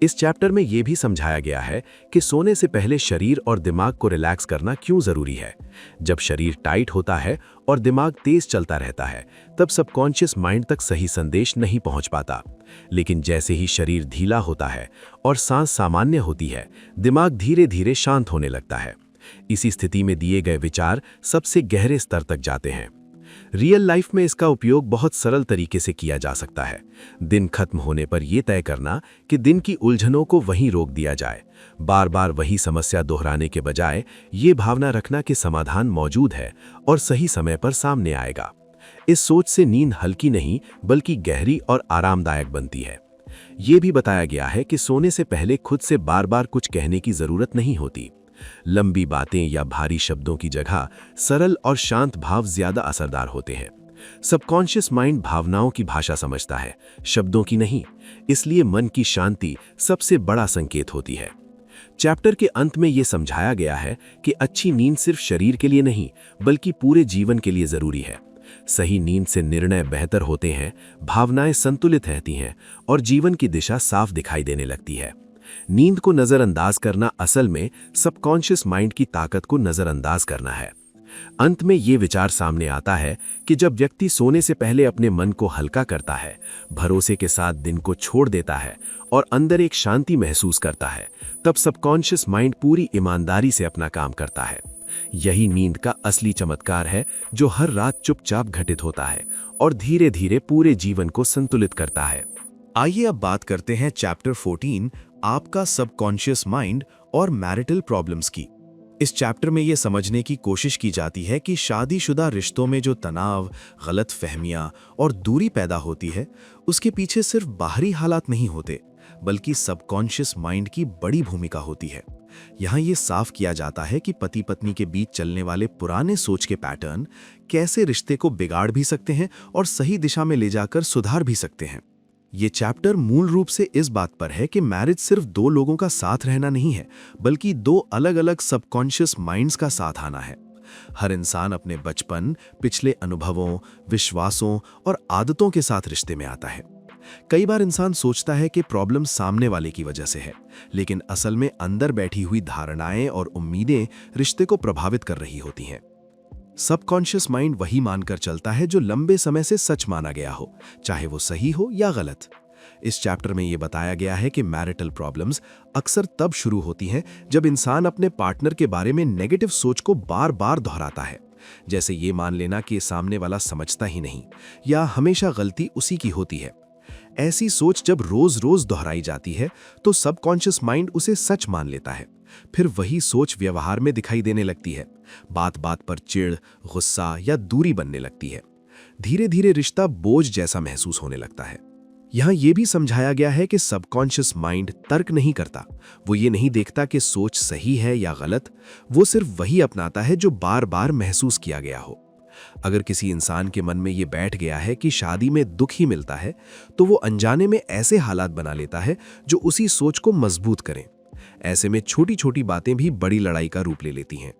इस चैप्टर में यह भी समझाया गया है कि सोने से पहले शरीर और दिमाग को रिलैक्स करना क्यों जरूरी है। जब शरीर टाइट होता है और दिमाग तेज चलता रहता है, तब सबकॉन्शियस माइंड तक सही संदेश नहीं पहुंच पाता। लेकिन जैसे ही शरीर ढीला होता है और सांस सामान्य होती है, दिमाग धीरे धीरे शांत होने लगता है। इसी स्थिति में दिए गए विचार सबसे गहरे स्तर तक जाते हैं। रियल लाइफ में इसका उपयोग बहुत सरल तरीके से किया जा सकता है। दिन खत्म होने पर यह तय करना कि दिन की उलझनों को वहीं रोक दिया जाए। बार बार वही समस्या दोहराने के बजाय ये भावना रखना कि समाधान मौजूद है और सही समय पर सामने आएगा। इस सोच से नींद हल्की नहीं बल्कि गहरी और आरामदायक बनती है। ये भी बताया गया है कि सोने से पहले खुद से बार बार कुछ कहने की जरूरत नहीं होती। लंबी बातें या भारी शब्दों की जगह सरल और शांत भाव ज्यादा असरदार होते हैं। सबकॉन्शियस माइंड भावनाओं की भाषा समझता है, शब्दों की नहीं। इसलिए मन की शांति सबसे बड़ा संकेत होती है। चैप्टर के अंत में यह समझाया गया है कि अच्छी नींद सिर्फ शरीर के लिए नहीं बल्कि पूरे जीवन के लिए जरूरी है। सही नींद से निर्णय बेहतर होते हैं, भावनाएं संतुलित रहती हैं और जीवन की दिशा साफ दिखाई देने लगती है। नींद को नजरअंदाज करना असल में सबकॉन्शियस माइंड की ताकत को नजरअंदाज करना है। अंत में ये विचार सामने आता है कि जब व्यक्ति सोने से पहले अपने मन को हल्का करता है, भरोसे के साथ दिन को छोड़ देता है और अंदर एक शांति महसूस करता है, तब सबकॉन्शियस माइंड पूरी ईमानदारी से अपना काम करता है। यही नींद का असली चमत्कार है, जो हर रात चुपचाप घटित होता है और धीरे धीरे पूरे जीवन को संतुलित करता है। आइए अब बात करते हैं चैप्टर 14, आपका सबकॉन्शियस माइंड और मैरिटल प्रॉब्लम्स की। इस चैप्टर में यह समझने की कोशिश की जाती है कि शादीशुदा रिश्तों में जो तनाव, गलत फहमियां और दूरी पैदा होती है, उसके पीछे सिर्फ बाहरी हालात नहीं होते बल्कि सबकॉन्शियस माइंड की बड़ी भूमिका होती है। यहाँ ये साफ किया जाता है कि पति पत्नी के बीच चलने वाले पुराने सोच के पैटर्न कैसे रिश्ते को बिगाड़ भी सकते हैं और सही दिशा में ले जाकर सुधार भी सकते हैं। ये चैप्टर मूल रूप से इस बात पर है कि मैरिज सिर्फ दो लोगों का साथ रहना नहीं है बल्कि दो अलग अलग सबकॉन्शियस माइंड्स का साथ आना है। हर इंसान अपने बचपन, पिछले अनुभवों, विश्वासों और आदतों के साथ रिश्ते में आता है। कई बार इंसान सोचता है कि प्रॉब्लम सामने वाले की वजह से है, लेकिन असल में अंदर बैठी हुई धारणाएं और उम्मीदें रिश्ते को प्रभावित कर रही होती हैं। सबकॉन्शियस माइंड वही मानकर चलता है जो लंबे समय से सच माना गया हो, चाहे वो सही हो या गलत। इस चैप्टर में यह बताया गया है कि मैरिटल प्रॉब्लम्स अक्सर तब शुरू होती हैं जब इंसान अपने पार्टनर के बारे में नेगेटिव सोच को बार बार दोहराता है, जैसे ये मान लेना कि सामने वाला समझता ही नहीं या हमेशा गलती उसी की होती है। ऐसी सोच जब रोज रोज दोहराई जाती है तो सबकॉन्शियस माइंड उसे सच मान लेता है। फिर वही सोच व्यवहार में दिखाई देने लगती है। बात बात पर चिढ़, गुस्सा या दूरी बनने लगती है। धीरे धीरे रिश्ता बोझ जैसा महसूस होने लगता है। यहाँ यह भी समझाया गया है कि सबकॉन्शियस माइंड तर्क नहीं करता। वो ये नहीं देखता कि सोच सही है या गलत, वो सिर्फ वही अपनाता है जो बार बार महसूस किया गया हो। अगर किसी इंसान के मन में ये बैठ गया है कि शादी में दुख ही मिलता है, तो वो अनजाने में ऐसे हालात बना लेता है जो उसी सोच को मजबूत करें। ऐसे में छोटी छोटी बातें भी बड़ी लड़ाई का रूप ले लेती हैं।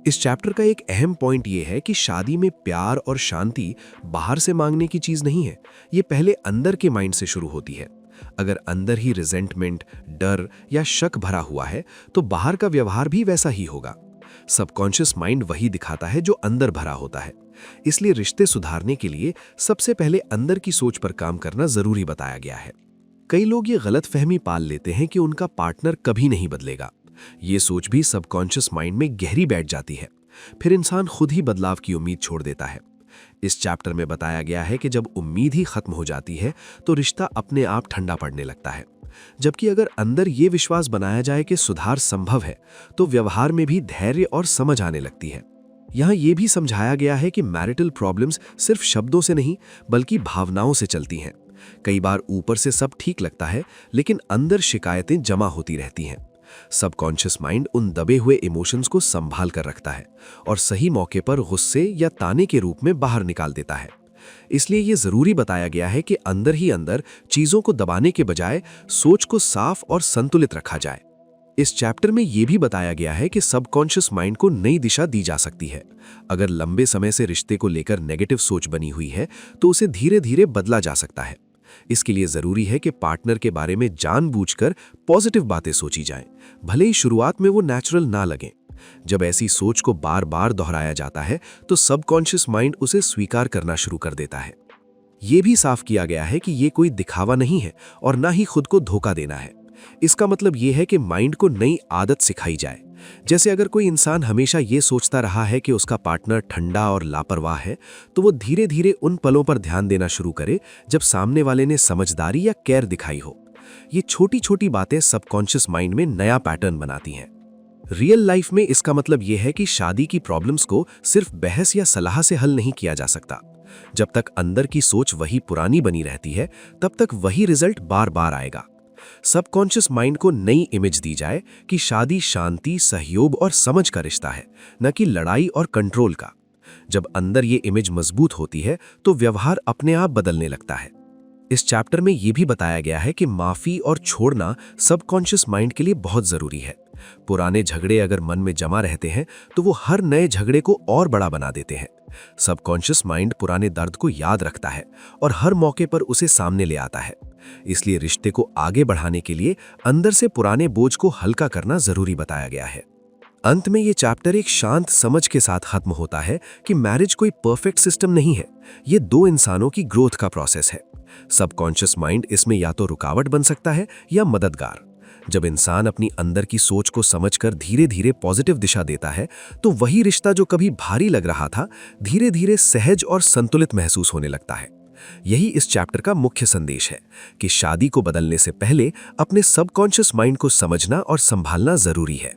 इस चैप्टर का एक अहम पॉइंट ये है कि शादी में प्यार और शांति बाहर से मांगने की चीज नहीं है, ये पहले अंदर के माइंड से शुरू होती है। अगर अंदर ही रिजेंटमेंट, डर या शक भरा हुआ है तो बाहर का व्यवहार भी वैसा ही होगा। सबकॉन्शियस माइंड वही दिखाता है जो अंदर भरा होता है। इसलिए रिश्ते सुधारने के लिए सबसे पहले अंदर की सोच पर काम करना जरूरी बताया गया है। कई लोग ये गलतफहमी पाल लेते हैं कि उनका पार्टनर कभी नहीं बदलेगा। ये सोच भी सबकॉन्शियस माइंड में गहरी बैठ जाती है। फिर इंसान खुद ही बदलाव की उम्मीद छोड़ देता है। इस चैप्टर में बताया गया है कि जब उम्मीद ही खत्म हो जाती है तो रिश्ता अपने आप ठंडा पड़ने लगता है। जबकि अगर अंदर ये विश्वास बनाया जाए कि सुधार संभव है तो व्यवहार में भी धैर्य और समझ आने लगती है। यहाँ ये भी समझाया गया है कि मैरिटल प्रॉब्लम्स सिर्फ शब्दों से नहीं बल्कि भावनाओं से चलती हैं। कई बार ऊपर से सब ठीक लगता है लेकिन अंदर शिकायतें जमा होती रहती हैं। सबकॉन्शियस माइंड उन दबे हुए इमोशंस को संभाल कर रखता है और सही मौके पर गुस्से या ताने के रूप में बाहर निकाल देता है। इसलिए ये जरूरी बताया गया है कि अंदर ही अंदर चीजों को दबाने के बजाय सोच को साफ और संतुलित रखा जाए। इस चैप्टर में यह भी बताया गया है कि सबकॉन्शियस माइंड को नई दिशा दी जा सकती है। अगर लंबे समय से रिश्ते को लेकर नेगेटिव सोच बनी हुई है तो उसे धीरे धीरे बदला जा सकता है। इसके लिए जरूरी है कि पार्टनर के बारे में जानबूझकर पॉजिटिव बातें सोची जाएं, भले ही शुरुआत में वो नेचुरल ना लगें। जब ऐसी सोच को बार बार दोहराया जाता है तो सबकॉन्शियस माइंड उसे स्वीकार करना शुरू कर देता है। ये भी साफ किया गया है कि ये कोई दिखावा नहीं है और ना ही खुद को धोखा देना है। इसका मतलब ये है कि माइंड को नई आदत सिखाई जाए। जैसे अगर कोई इंसान हमेशा ये सोचता रहा है कि उसका पार्टनर ठंडा और लापरवाह है तो वो धीरे धीरे उन पलों पर ध्यान देना शुरू करे जब सामने वाले ने समझदारी या केयर दिखाई हो। ये छोटी छोटी बातें सबकॉन्शियस माइंड में नया पैटर्न बनाती हैं। रियल लाइफ में इसका मतलब यह है कि शादी की प्रॉब्लम्स को सिर्फ बहस या सलाह से हल नहीं किया जा सकता। जब तक अंदर की सोच वही पुरानी बनी रहती है तब तक वही रिजल्ट बार बार आएगा। सबकॉन्शियस माइंड को नई इमेज दी जाए कि शादी शांति, सहयोग और समझ का रिश्ता है, न कि लड़ाई और कंट्रोल का। जब अंदर ये इमेज मजबूत होती है तो व्यवहार अपने आप बदलने लगता है। इस चैप्टर में यह भी बताया गया है कि माफी और छोड़ना सबकॉन्शियस माइंड के लिए बहुत जरूरी है। पुराने झगड़े अगर मन में जमा रहते हैं तो वो हर नए झगड़े को और बड़ा बना देते हैं। सबकॉन्शियस माइंड पुराने दर्द को याद रखता है और हर मौके पर उसे सामने ले आता है। इसलिए रिश्ते को आगे बढ़ाने के लिए अंदर से पुराने बोझ को हल्का करना जरूरी बताया गया है। अंत में ये चैप्टर एक शांत समझ के साथ खत्म होता है कि मैरिज कोई परफेक्ट सिस्टम नहीं है, ये दो इंसानों की ग्रोथ का प्रोसेस है। सबकॉन्शियस माइंड इसमें या तो रुकावट बन सकता है या मददगार। जब इंसान अपनी अंदर की सोच को समझकर धीरे धीरे पॉजिटिव दिशा देता है तो वही रिश्ता जो कभी भारी लग रहा था धीरे धीरे सहज और संतुलित महसूस होने लगता है। यही इस चैप्टर का मुख्य संदेश है कि शादी को बदलने से पहले अपने सबकॉन्शियस माइंड को समझना और संभालना जरूरी है।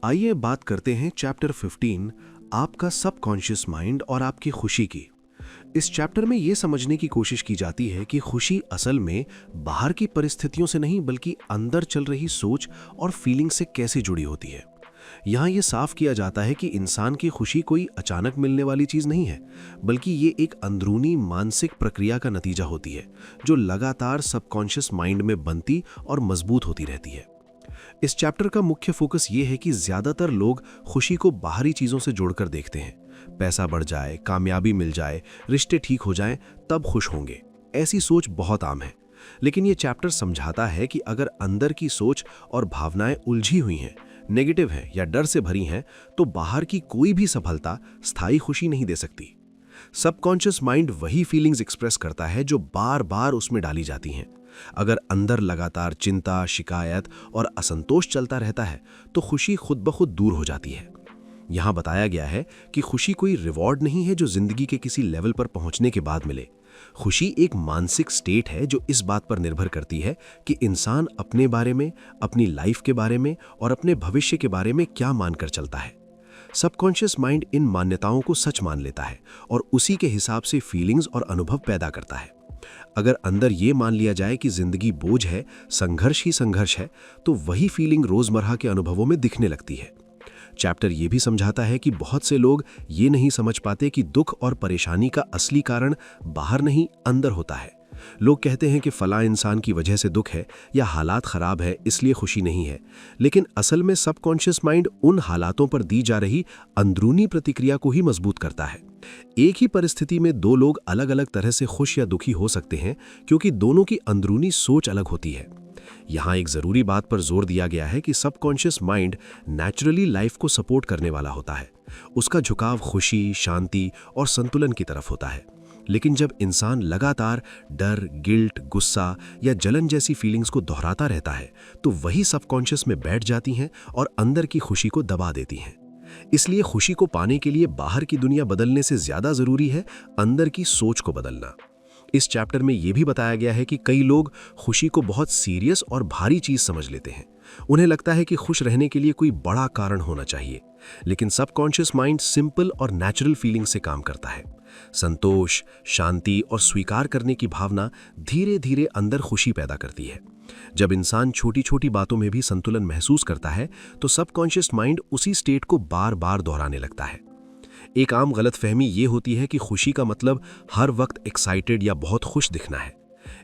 आइए बात करते हैं चैप्टर 15, आपका सबकॉन्शियस माइंड और आपकी खुशी की। इस चैप्टर में यह समझने की कोशिश की जाती है कि खुशी असल में बाहर की परिस्थितियों से नहीं बल्कि अंदर चल रही सोच और फीलिंग से कैसे जुड़ी होती है। यहाँ ये साफ किया जाता है कि इंसान की खुशी कोई अचानक मिलने वाली चीज नहीं है, बल्कि ये एक अंदरूनी मानसिक प्रक्रिया का नतीजा होती है जो लगातार सबकॉन्शियस माइंड में बनती और मजबूत होती रहती है। इस चैप्टर का मुख्य फोकस ये है कि ज्यादातर लोग खुशी को बाहरी चीजों से जोड़कर देखते हैं। पैसा बढ़ जाए, कामयाबी मिल जाए, रिश्ते ठीक हो जाएं, तब खुश होंगे। ऐसी सोच बहुत आम है। लेकिन ये चैप्टर समझाता है कि अगर अंदर की सोच और भावनाएं उलझी हुई हैं, नेगेटिव हैं या डर से भरी हैं, तो बाहर की कोई भी सफलता स्थायी खुशी नहीं दे सकती। सबकॉन्शियस माइंड वही फीलिंग्स एक्सप्रेस करता है जो बार बार उसमें डाली जाती हैं। अगर अंदर लगातार चिंता, शिकायत और असंतोष चलता रहता है तो खुशी खुद ब खुद दूर हो जाती है। यहाँ बताया गया है कि खुशी कोई रिवॉर्ड नहीं है जो जिंदगी के किसी लेवल पर पहुंचने के बाद मिले। खुशी एक मानसिक स्टेट है जो इस बात पर निर्भर करती है कि इंसान अपने बारे में, अपनी लाइफ के बारे में और अपने भविष्य के बारे में क्या मानकर चलता है। सबकॉन्शियस माइंड इन मान्यताओं को सच मान लेता है और उसी के हिसाब से फीलिंग्स और अनुभव पैदा करता है। अगर अंदर ये मान लिया जाए कि जिंदगी बोझ है, संघर्ष ही संघर्ष है, तो वही फीलिंग रोजमर्रा के अनुभवों में दिखने लगती है। चैप्टर ये भी समझाता है कि बहुत से लोग ये नहीं समझ पाते कि दुख और परेशानी का असली कारण बाहर नहीं, अंदर होता है। लोग कहते हैं कि फला इंसान की वजह से दुख है या हालात खराब है इसलिए खुशी नहीं है, लेकिन असल में सबकॉन्शियस माइंड उन हालातों पर दी जा रही अंदरूनी प्रतिक्रिया को ही मजबूत करता है। एक ही परिस्थिति में दो लोग अलग अलग तरह से खुश या दुखी हो सकते हैं क्योंकि दोनों की अंदरूनी सोच अलग होती है। यहाँ एक जरूरी बात पर जोर दिया गया है कि सबकॉन्शियस माइंड नेचुरली लाइफ को सपोर्ट करने वाला होता है। उसका झुकाव खुशी, शांति और संतुलन की तरफ होता है। लेकिन जब इंसान लगातार डर, गिल्ट, गुस्सा या जलन जैसी फीलिंग्स को दोहराता रहता है तो वही सबकॉन्शियस में बैठ जाती हैं और अंदर की खुशी को दबा देती हैं। इसलिए खुशी को पाने के लिए बाहर की दुनिया बदलने से ज्यादा जरूरी है अंदर की सोच को बदलना। इस चैप्टर में यह भी बताया गया है कि कई लोग खुशी को बहुत सीरियस और भारी चीज समझ लेते हैं। उन्हें लगता है कि खुश रहने के लिए कोई बड़ा कारण होना चाहिए, लेकिन सबकॉन्शियस माइंड सिंपल और नेचुरल फीलिंग से काम करता है। संतोष, शांति और स्वीकार करने की भावना धीरे धीरे अंदर खुशी पैदा करती है। जब इंसान छोटी छोटी बातों में भी संतुलन महसूस करता है तो सबकॉन्शियस माइंड उसी स्टेट को बार बार दोहराने लगता है। एक आम गलतफहमी ये होती है कि खुशी का मतलब हर वक्त एक्साइटेड या बहुत खुश दिखना है।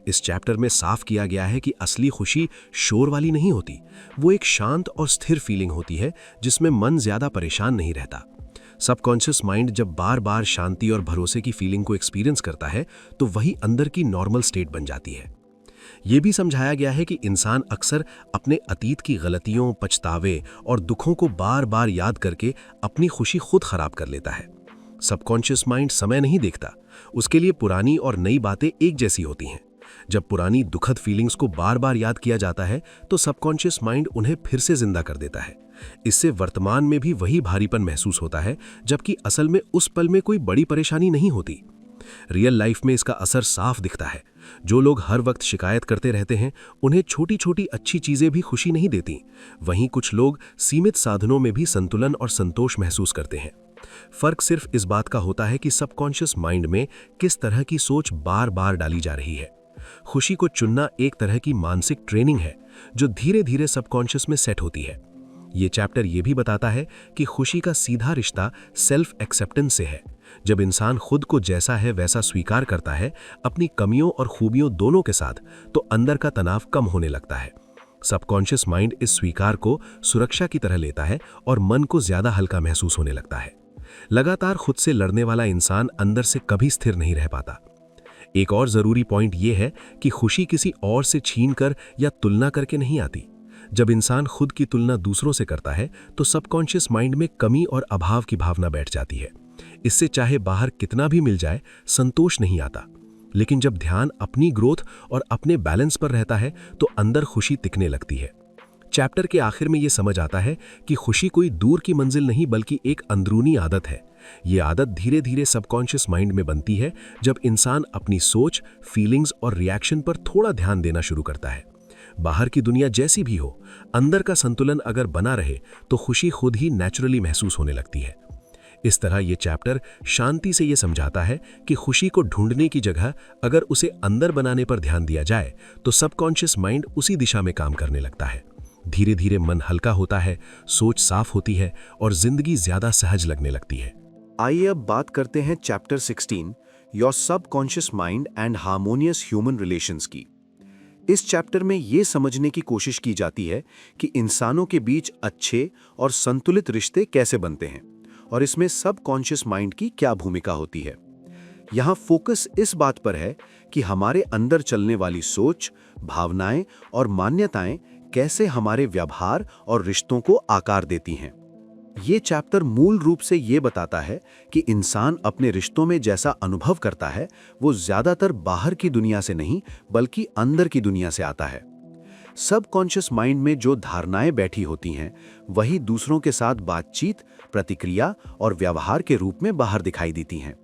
इस चैप्टर में साफ किया गया है कि असली खुशी शोर वाली नहीं होती, वो एक शांत और स्थिर फीलिंग होती है जिसमें मन ज्यादा परेशान नहीं रहता। सबकॉन्शियस माइंड जब बार बार शांति और भरोसे की फीलिंग को एक्सपीरियंस करता है तो वही अंदर की नॉर्मल स्टेट बन जाती है। यह भी समझाया गया है कि इंसान अक्सर अपने अतीत की गलतियों, पछतावे और दुखों को बार बार याद करके अपनी खुशी खुद खराब कर लेता है। सबकॉन्शियस माइंड समय नहीं देखता, उसके लिए पुरानी और नई बातें एक जैसी होती हैं। जब पुरानी दुखद फीलिंग्स को बार बार याद किया जाता है तो सबकॉन्शियस माइंड उन्हें फिर से जिंदा कर देता है। इससे वर्तमान में भी वही भारीपन महसूस होता है, जबकि असल में उस पल में कोई बड़ी परेशानी नहीं होती। रियल लाइफ में इसका असर साफ दिखता है। जो लोग हर वक्त शिकायत करते रहते हैं उन्हें छोटी छोटी अच्छी चीजें भी खुशी नहीं देती। वहीं कुछ लोग सीमित साधनों में भी संतुलन और संतोष महसूस करते हैं। फर्क सिर्फ इस बात का होता है कि सबकॉन्शियस माइंड में किस तरह की सोच बार बार डाली जा रही है। खुशी को चुनना एक तरह की मानसिक ट्रेनिंग है जो धीरे धीरे सबकॉन्शियस में सेट होती है। ये चैप्टर ये भी बताता है कि खुशी का सीधा रिश्ता सेल्फ एक्सेप्टेंस से है। जब इंसान खुद को जैसा है वैसा स्वीकार करता है, अपनी कमियों और खूबियों दोनों के साथ, तो अंदर का तनाव कम होने लगता है। सबकॉन्शियस माइंड इस स्वीकार को सुरक्षा की तरह लेता है और मन को ज्यादा हल्का महसूस होने लगता है। लगातार खुद से लड़ने वाला इंसान अंदर से कभी स्थिर नहीं रह पाता। एक और जरूरी पॉइंट यह है कि खुशी किसी और से छीनकर या तुलना करके नहीं आती। जब इंसान खुद की तुलना दूसरों से करता है तो सबकॉन्शियस माइंड में कमी और अभाव की भावना बैठ जाती है। इससे चाहे बाहर कितना भी मिल जाए, संतोष नहीं आता। लेकिन जब ध्यान अपनी ग्रोथ और अपने बैलेंस पर रहता है तो अंदर खुशी टिकने लगती है। चैप्टर के आखिर में यह समझ आता है कि खुशी कोई दूर की मंजिल नहीं बल्कि एक अंदरूनी आदत है। ये आदत धीरे धीरे सबकॉन्शियस माइंड में बनती है जब इंसान अपनी सोच, फीलिंग्स और रिएक्शन पर थोड़ा ध्यान देना शुरू करता है। बाहर की दुनिया जैसी भी हो, अंदर का संतुलन अगर बना रहे तो खुशी खुद ही नेचुरली महसूस होने लगती है। इस तरह ये चैप्टर शांति से ये समझाता है कि खुशी को ढूंढने की जगह अगर उसे अंदर बनाने पर ध्यान दिया जाए तो सबकॉन्शियस माइंड उसी दिशा में काम करने लगता है। धीरे धीरे मन हल्का होता है, सोच साफ होती है और जिंदगी ज्यादा सहज लगने लगती है। आइए अब बात करते हैं chapter 16, your subconscious mind and harmonious human relations की। इस चैप्टर में यह समझने की कोशिश की जाती है कि इंसानों के बीच अच्छे और संतुलित रिश्ते कैसे बनते हैं और इसमें सबकॉन्शियस माइंड की क्या भूमिका होती है। यहाँ फोकस इस बात पर है कि हमारे अंदर चलने वाली सोच, भावनाएं और मान्यताएं कैसे हमारे व्यवहार और रिश्तों को आकार देती हैं। ये चैप्टर मूल रूप से ये बताता है कि इंसान अपने रिश्तों में जैसा अनुभव करता है वो ज्यादातर बाहर की दुनिया से नहीं बल्कि अंदर की दुनिया से आता है। सबकॉन्शियस माइंड में जो धारणाएं बैठी होती हैं वही दूसरों के साथ बातचीत, प्रतिक्रिया और व्यवहार के रूप में बाहर दिखाई देती हैं।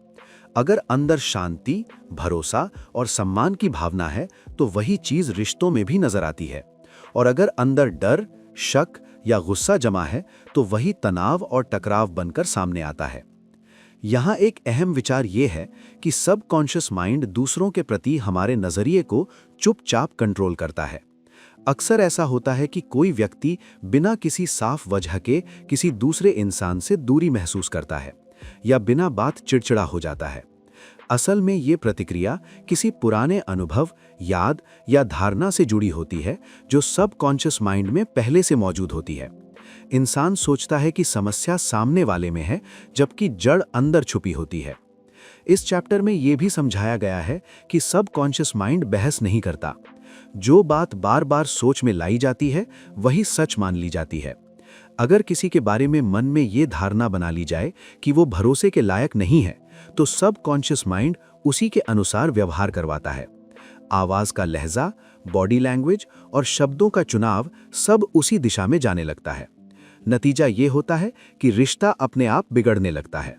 अगर अंदर शांति, भरोसा और सम्मान की भावना है तो वही चीज रिश्तों में भी नजर आती है, और अगर अंदर डर, शक या गुस्सा जमा है तो वही तनाव और टकराव बनकर सामने आता है। यहाँ एक अहम विचार ये है कि सबकॉन्शियस माइंड दूसरों के प्रति हमारे नजरिए को चुपचाप कंट्रोल करता है। अक्सर ऐसा होता है कि कोई व्यक्ति बिना किसी साफ वजह के किसी दूसरे इंसान से दूरी महसूस करता है या बिना बात चिड़चिड़ा हो जाता है। असल में ये प्रतिक्रिया किसी पुराने अनुभव, याद या धारणा से जुड़ी होती है जो सबकॉन्शियस माइंड में पहले से मौजूद होती है। इंसान सोचता है कि समस्या सामने वाले में है, जबकि जड़ अंदर छुपी होती है। इस चैप्टर में यह भी समझाया गया है कि सबकॉन्शियस माइंड बहस नहीं करता। जो बात बार बार सोच में लाई जाती है वही सच मान ली जाती है। अगर किसी के बारे में मन में ये धारणा बना ली जाए कि वो भरोसे के लायक नहीं है, तो सबकॉन्शियस माइंड उसी के अनुसार व्यवहार करवाता है। आवाज का लहजा, बॉडी लैंग्वेज और शब्दों का चुनाव सब उसी दिशा में जाने लगता है। नतीजा ये होता है कि रिश्ता अपने आप बिगड़ने लगता है।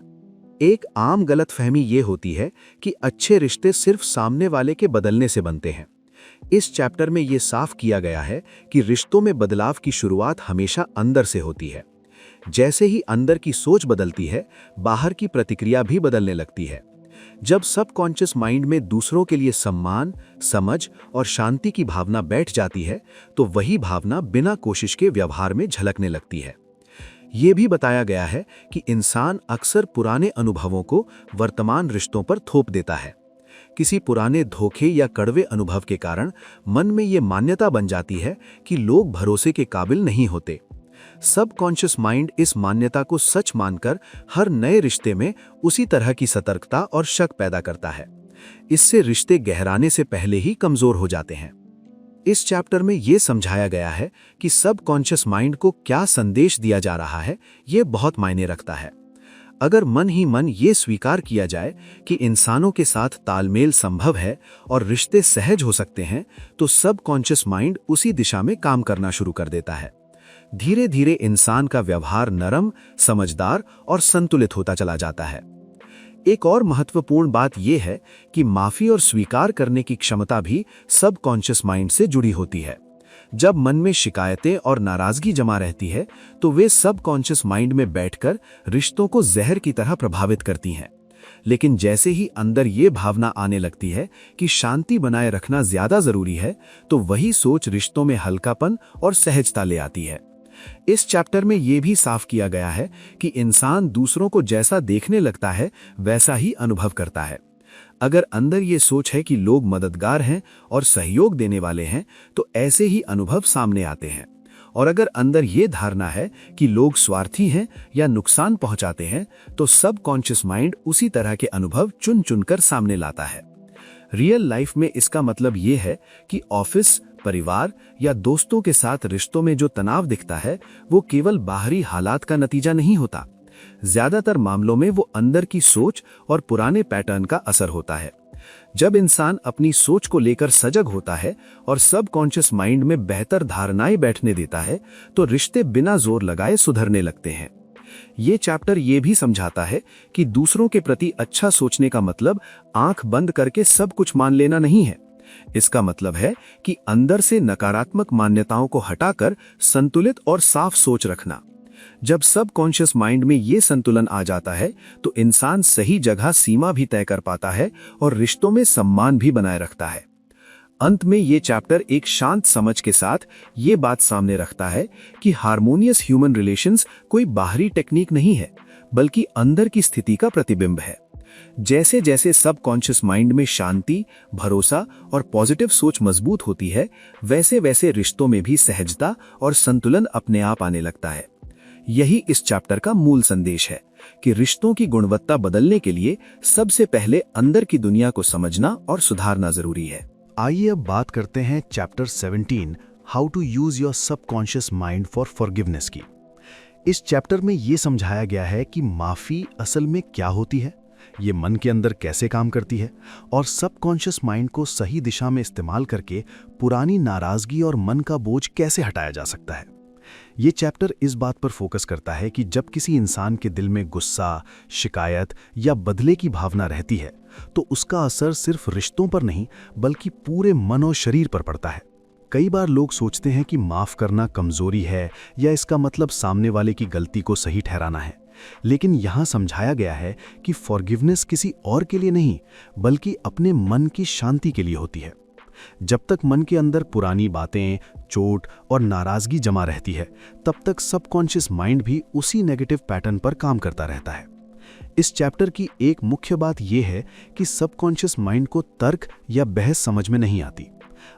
एक आम गलतफहमी ये होती है कि अच्छे रिश्ते सिर्फ सामने वाले के बदलने से बनते हैं। इस चैप्टर में ये साफ किया गया है कि रिश्तों में बदलाव की शुरुआत हमेशा अंदर से होती है। जैसे ही अंदर की सोच बदलती है, बाहर की प्रतिक्रिया भी बदलने लगती है। जब सबकॉन्शियस माइंड में दूसरों के लिए सम्मान, समझ और शांति की भावना बैठ जाती है, तो वही भावना बिना कोशिश के व्यवहार में झलकने लगती है। ये भी बताया गया है कि इंसान अक्सर पुराने अनुभवों को वर्तमान रिश्तों पर थोप देता है। किसी पुराने धोखे या कड़वे अनुभव के कारण मन में ये मान्यता बन जाती है कि लोग भरोसे के काबिल नहीं होते। सबकॉन्शियस माइंड इस मान्यता को सच मानकर हर नए रिश्ते में उसी तरह की सतर्कता और शक पैदा करता है। इससे रिश्ते गहराने से पहले ही कमजोर हो जाते हैं। इस चैप्टर में यह समझाया गया है कि सबकॉन्शियस माइंड को क्या संदेश दिया जा रहा है, यह बहुत मायने रखता है। अगर मन ही मन ये स्वीकार किया जाए कि इंसानों के साथ तालमेल संभव है और रिश्ते सहज हो सकते हैं, तो सबकॉन्शियस माइंड उसी दिशा में काम करना शुरू कर देता है। धीरे धीरे इंसान का व्यवहार नरम, समझदार और संतुलित होता चला जाता है। एक और महत्वपूर्ण बात यह है कि माफी और स्वीकार करने की क्षमता भी सबकॉन्शियस माइंड से जुड़ी होती है। जब मन में शिकायतें और नाराजगी जमा रहती है, तो वे सबकॉन्शियस माइंड में बैठकर रिश्तों को जहर की तरह प्रभावित करती हैं। लेकिन जैसे ही अंदर ये भावना आने लगती है कि शांति बनाए रखना ज्यादा जरूरी है, तो वही सोच रिश्तों में हल्कापन और सहजता ले आती है। इस चैप्टर में यह भी साफ किया गया है कि इंसान दूसरों को जैसा देखने लगता है वैसा ही अनुभव करता है। अगर अंदर ये सोच है कि लोग मददगार हैं और सहयोग देने वाले हैं, तो ऐसे ही अनुभव सामने आते हैं। और अगर अंदर ये धारणा है कि लोग स्वार्थी हैं या नुकसान पहुंचाते हैं, तो सबकॉन्शियस माइंड उसी तरह के अनुभव चुन चुनकर सामने लाता है। रियल लाइफ में इसका मतलब ये है कि ऑफिस, परिवार या दोस्तों के साथ रिश्तों में जो तनाव दिखता है, वो केवल बाहरी हालात का नतीजा नहीं होता। ज्यादातर मामलों में वो अंदर की सोच और पुराने पैटर्न का असर होता है। जब इंसान अपनी सोच को लेकर सजग होता है और सबकॉन्शियस माइंड में बेहतर धारणाएं बैठने देता है, तो रिश्ते बिना जोर लगाए सुधरने लगते हैं। ये चैप्टर ये भी समझाता है कि दूसरों के प्रति अच्छा सोचने का मतलब आंख बंद करके सब कुछ मान लेना नहीं है। इसका मतलब है कि अंदर से नकारात्मक मान्यताओं को हटाकर संतुलित और साफ सोच रखना। जब सबकॉन्शियस माइंड में ये संतुलन आ जाता है, तो इंसान सही जगह सीमा भी तय कर पाता है और रिश्तों में सम्मान भी बनाए रखता है। अंत में ये चैप्टर एक शांत समझ के साथ ये बात सामने रखता है कि हार्मोनियस ह्यूमन रिलेशंस कोई बाहरी टेक्निक नहीं है, बल्कि अंदर की स्थिति का प्रतिबिंब है। जैसे जैसे सबकॉन्शियस माइंड में शांति, भरोसा और पॉजिटिव सोच मजबूत होती है, वैसे वैसे रिश्तों में भी सहजता और संतुलन अपने आप आने लगता है। यही इस चैप्टर का मूल संदेश है कि रिश्तों की गुणवत्ता बदलने के लिए सबसे पहले अंदर की दुनिया को समझना और सुधारना जरूरी है। आइए अब बात करते हैं chapter 17, how to use your subconscious mind for forgiveness की। इस चैप्टर में यह समझाया गया है कि माफी असल में क्या होती है, ये मन के अंदर कैसे काम करती है और सबकॉन्शियस माइंड को सही दिशा में इस्तेमाल करके पुरानी नाराजगी और मन का बोझ कैसे हटाया जा सकता है। ये चैप्टर इस बात पर फोकस करता है कि जब किसी इंसान के दिल में गुस्सा, शिकायत या बदले की भावना रहती है, तो उसका असर सिर्फ रिश्तों पर नहीं बल्कि पूरे मन और शरीर पर पड़ता है। कई बार लोग सोचते हैं कि माफ करना कमजोरी है या इसका मतलब सामने वाले की गलती को सही ठहराना है, लेकिन यहाँ समझाया गया है कि फॉरगिवनेस किसी और के लिए नहीं बल्कि अपने मन की शांति के लिए होती है। जब तक मन के अंदर पुरानी बातें, चोट और नाराजगी जमा रहती है, तब तक सबकॉन्शियस माइंड भी उसी नेगेटिव पैटर्न पर काम करता रहता है। इस चैप्टर की एक मुख्य बात यह है कि सबकॉन्शियस माइंड को तर्क या बहस समझ में नहीं आती।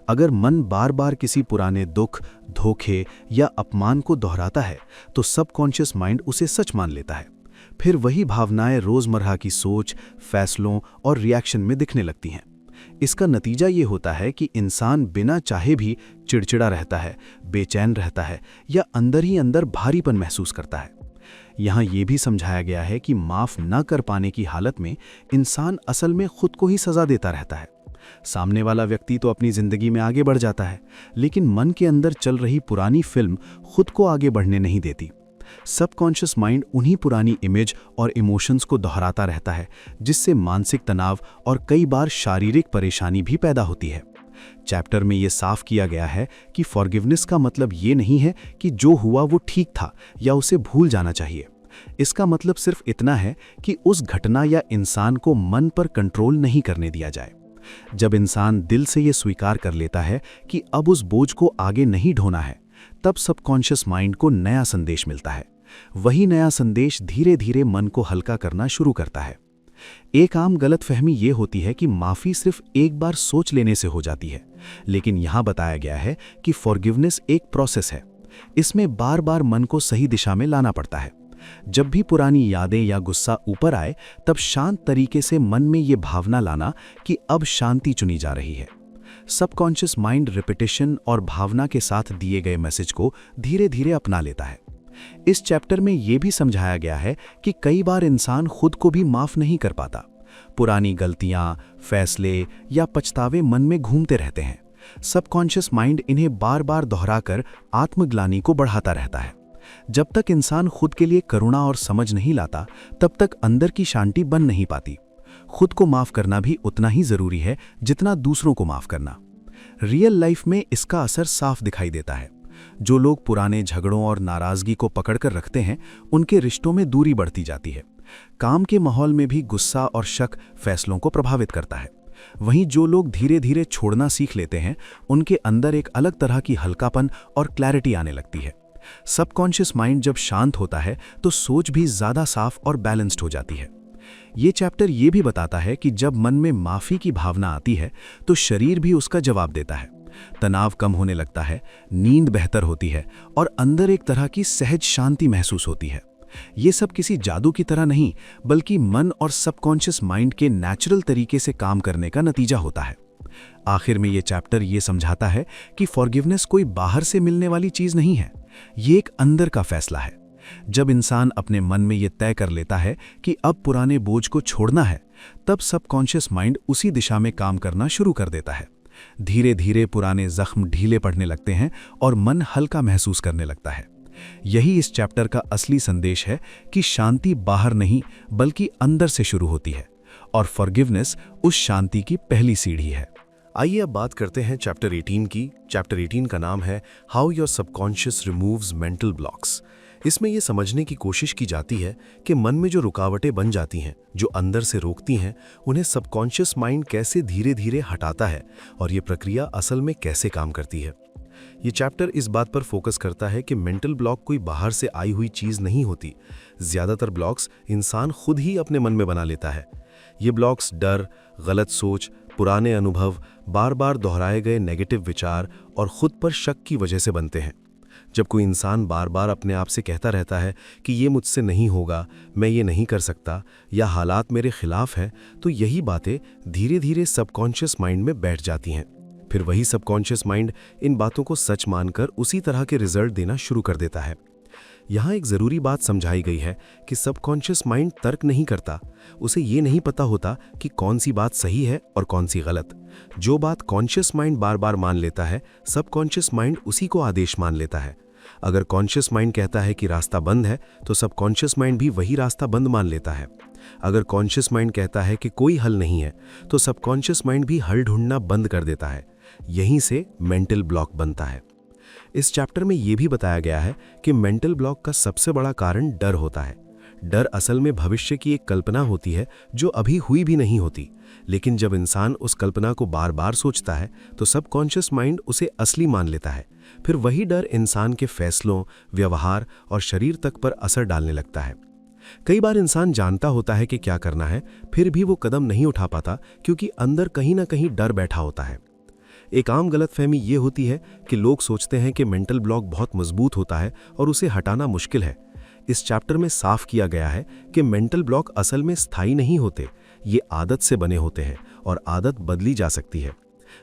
अगर मन बार बार किसी पुराने दुख, धोखे या अपमान को दोहराता है तो सबकॉन्शियस माइंड उसे सच मान लेता है। फिर वही भावनाएं रोजमर्रा की सोच, फैसलों और रिएक्शन में दिखने लगती हैं। इसका नतीजा ये होता है कि इंसान बिना चाहे भी चिड़चिड़ा रहता है, बेचैन रहता है या अंदर ही अंदर भारीपन महसूस करता है। यहाँ ये भी समझाया गया है कि माफ़ न कर पाने की हालत में इंसान असल में खुद को ही सज़ा देता रहता है। सामने वाला व्यक्ति तो अपनी ज़िंदगी में आगे बढ़ जाता है, लेकिन मन के अंदर चल रही पुरानी फिल्म खुद को आगे बढ़ने नहीं देती। सबकॉन्शियस माइंड उन्हीं पुरानी इमेज और इमोशंस को दोहराता रहता है, जिससे मानसिक तनाव और कई बार शारीरिक परेशानी भी पैदा होती है। चैप्टर में ये साफ किया गया है कि फॉरगिवनेस का मतलब ये नहीं है कि जो हुआ वो ठीक था या उसे भूल जाना चाहिए। इसका मतलब सिर्फ इतना है कि उस घटना या इंसान को मन पर कंट्रोल नहीं करने दिया जाए। जब इंसान दिल से ये स्वीकार कर लेता है कि अब उस बोझ को आगे नहीं ढोना है, तब सबकॉन्शियस माइंड को नया संदेश मिलता है। वही नया संदेश धीरे धीरे मन को हल्का करना शुरू करता है। एक आम गलतफहमी ये होती है कि माफ़ी सिर्फ एक बार सोच लेने से हो जाती है, लेकिन यहाँ बताया गया है कि फॉरगिवनेस एक प्रोसेस है। इसमें बार बार मन को सही दिशा में लाना पड़ता है। जब भी पुरानी यादें या गुस्सा ऊपर आए, तब शांत तरीके से मन में ये भावना लाना कि अब शांति चुनी जा रही है। सबकॉन्शियस माइंड रिपीटिशन और भावना के साथ दिए गए मैसेज को धीरे धीरे अपना लेता है। इस चैप्टर में यह भी समझाया गया है कि कई बार इंसान खुद को भी माफ नहीं कर पाता। पुरानी गलतियां, फैसले या पछतावे मन में घूमते रहते हैं। सबकॉन्शियस माइंड इन्हें बार बार दोहराकर आत्मग्लानि को बढ़ाता रहता है। जब तक इंसान खुद के लिए करुणा और समझ नहीं लाता, तब तक अंदर की शांति बन नहीं पाती। खुद को माफ करना भी उतना ही जरूरी है जितना दूसरों को माफ करना। रियल लाइफ में इसका असर साफ दिखाई देता है। जो लोग पुराने झगड़ों और नाराजगी को पकड़कर रखते हैं, उनके रिश्तों में दूरी बढ़ती जाती है। काम के माहौल में भी गुस्सा और शक फैसलों को प्रभावित करता है। वहीं जो लोग धीरे धीरे छोड़ना सीख लेते हैं, उनके अंदर एक अलग तरह की हल्कापन और क्लैरिटी आने लगती है। सबकॉन्शियस माइंड जब शांत होता है तो सोच भी ज्यादा साफ और बैलेंस्ड हो जाती है। ये चैप्टर ये भी बताता है कि जब मन में माफी की भावना आती है तो शरीर भी उसका जवाब देता है। तनाव कम होने लगता है, नींद बेहतर होती है और अंदर एक तरह की सहज शांति महसूस होती है। ये सब किसी जादू की तरह नहीं, बल्कि मन और सबकॉन्शियस माइंड के नेचुरल तरीके से काम करने का नतीजा होता है। आखिर में ये चैप्टर ये समझाता है कि फॉरगिवनेस कोई बाहर से मिलने वाली चीज नहीं है, ये एक अंदर का फैसला है। जब इंसान अपने मन में ये तय कर लेता है कि अब पुराने बोझ को छोड़ना है, तब सबकॉन्शियस माइंड उसी दिशा में काम करना शुरू कर देता है। धीरे धीरे पुराने जख्म ढीले पड़ने लगते हैं और मन हल्का महसूस करने लगता है। यही इस चैप्टर का असली संदेश है कि शांति बाहर नहीं बल्कि अंदर से शुरू होती है और फॉरगिवनेस उस शांति की पहली सीढ़ी है। आइए अब बात करते हैं चैप्टर 18 की। चैप्टर 18 का नाम है how your subconscious removes mental blocks. इसमें यह समझने की कोशिश की जाती है कि मन में जो रुकावटें बन जाती हैं, जो अंदर से रोकती हैं, उन्हें सबकॉन्शियस माइंड कैसे धीरे धीरे हटाता है और ये प्रक्रिया असल में कैसे काम करती है। ये चैप्टर इस बात पर फोकस करता है कि मेंटल ब्लॉक कोई बाहर से आई हुई चीज़ नहीं होती। ज़्यादातर ब्लॉक्स इंसान खुद ही अपने मन में बना लेता है। ये ब्लॉक्स डर, गलत सोच, पुराने अनुभव, बार बार दोहराए गए नेगेटिव विचार और खुद पर शक की वजह से बनते हैं। जब कोई इंसान बार बार अपने आप से कहता रहता है कि ये मुझसे नहीं होगा, मैं ये नहीं कर सकता या हालात मेरे खिलाफ हैं, तो यही बातें धीरे धीरे सबकॉन्शियस माइंड में बैठ जाती हैं। फिर वही सबकॉन्शियस माइंड इन बातों को सच मानकर उसी तरह के रिजल्ट देना शुरू कर देता है। यहाँ एक ज़रूरी बात समझाई गई है कि सबकॉन्शियस माइंड तर्क नहीं करता। उसे ये नहीं पता होता कि कौन सी बात सही है और कौन सी गलत। जो बात कॉन्शियस माइंड बार बार मान लेता है, सबकॉन्शियस माइंड उसी को आदेश मान लेता है। अगर कॉन्शियस माइंड कहता है कि रास्ता बंद है, तो सबकॉन्शियस माइंड भी वही रास्ता बंद मान लेता है। अगर कॉन्शियस माइंड कहता है कि कोई हल नहीं है, तो सबकॉन्शियस माइंड भी हल ढूंढना बंद कर देता है। यहीं से मेंटल ब्लॉक बनता है। इस चैप्टर में यह भी बताया गया है कि मेंटल ब्लॉक का सबसे बड़ा कारण डर होता है। डर असल में भविष्य की एक कल्पना होती है जो अभी हुई भी नहीं होती, लेकिन जब इंसान उस कल्पना को बार बार सोचता है तो सबकॉन्शियस माइंड उसे असली मान लेता है। फिर वही डर इंसान के फैसलों, व्यवहार और शरीर तक पर असर डालने लगता है। कई बार इंसान जानता होता है कि क्या करना है, फिर भी वो कदम नहीं उठा पाता क्योंकि अंदर कहीं ना कहीं डर बैठा होता है। एक आम गलतफहमी ये होती है कि लोग सोचते हैं कि मेंटल ब्लॉक बहुत मजबूत होता है और उसे हटाना मुश्किल है। इस चैप्टर में साफ किया गया है कि मेंटल ब्लॉक असल में स्थायी नहीं होते, ये आदत से बने होते हैं और आदत बदली जा सकती है।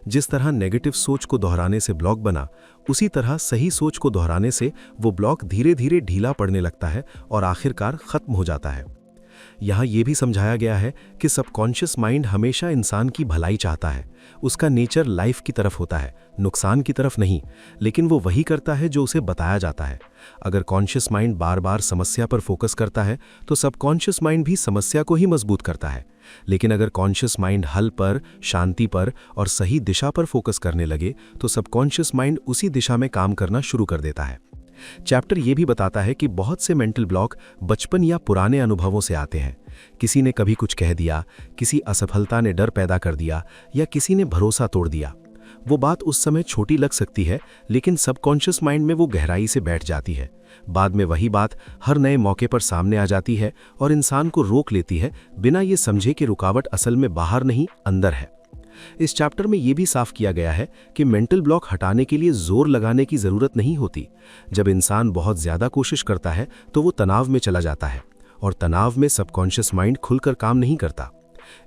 जिस तरह नेगेटिव सोच को दोहराने से ब्लॉक बना, उसी तरह सही सोच को दोहराने से वो ब्लॉक धीरे धीरे ढीला पड़ने लगता है और आखिरकार खत्म हो जाता है। यहाँ ये भी समझाया गया है कि सबकॉन्शियस माइंड हमेशा इंसान की भलाई चाहता है। उसका नेचर लाइफ की तरफ होता है, नुकसान की तरफ नहीं, लेकिन वो वही करता है जो उसे बताया जाता है। अगर कॉन्शियस माइंड बार बार समस्या पर फोकस करता है तो सबकॉन्शियस माइंड भी समस्या को ही मजबूत करता है। लेकिन अगर कॉन्शियस माइंड हल पर, शांति पर और सही दिशा पर फोकस करने लगे तो सबकॉन्शियस माइंड उसी दिशा में काम करना शुरू कर देता है। चैप्टर ये भी बताता है कि बहुत से मेंटल ब्लॉक बचपन या पुराने अनुभवों से आते हैं। किसी ने कभी कुछ कह दिया, किसी असफलता ने डर पैदा कर दिया या किसी ने भरोसा तोड़ दिया। वो बात उस समय छोटी लग सकती है, लेकिन सबकॉन्शियस माइंड में वो गहराई से बैठ जाती है। बाद में वही बात हर नए मौके पर सामने आ जाती है और इंसान को रोक लेती है, बिना ये समझे कि रुकावट असल में बाहर नहीं, अंदर है। इस चैप्टर में यह भी साफ किया गया है कि मेंटल ब्लॉक हटाने के लिए जोर लगाने की जरूरत नहीं होती। जब इंसान बहुत ज्यादा कोशिश करता है तो वो तनाव में चला जाता है और तनाव में सबकॉन्शियस माइंड खुलकर काम नहीं करता।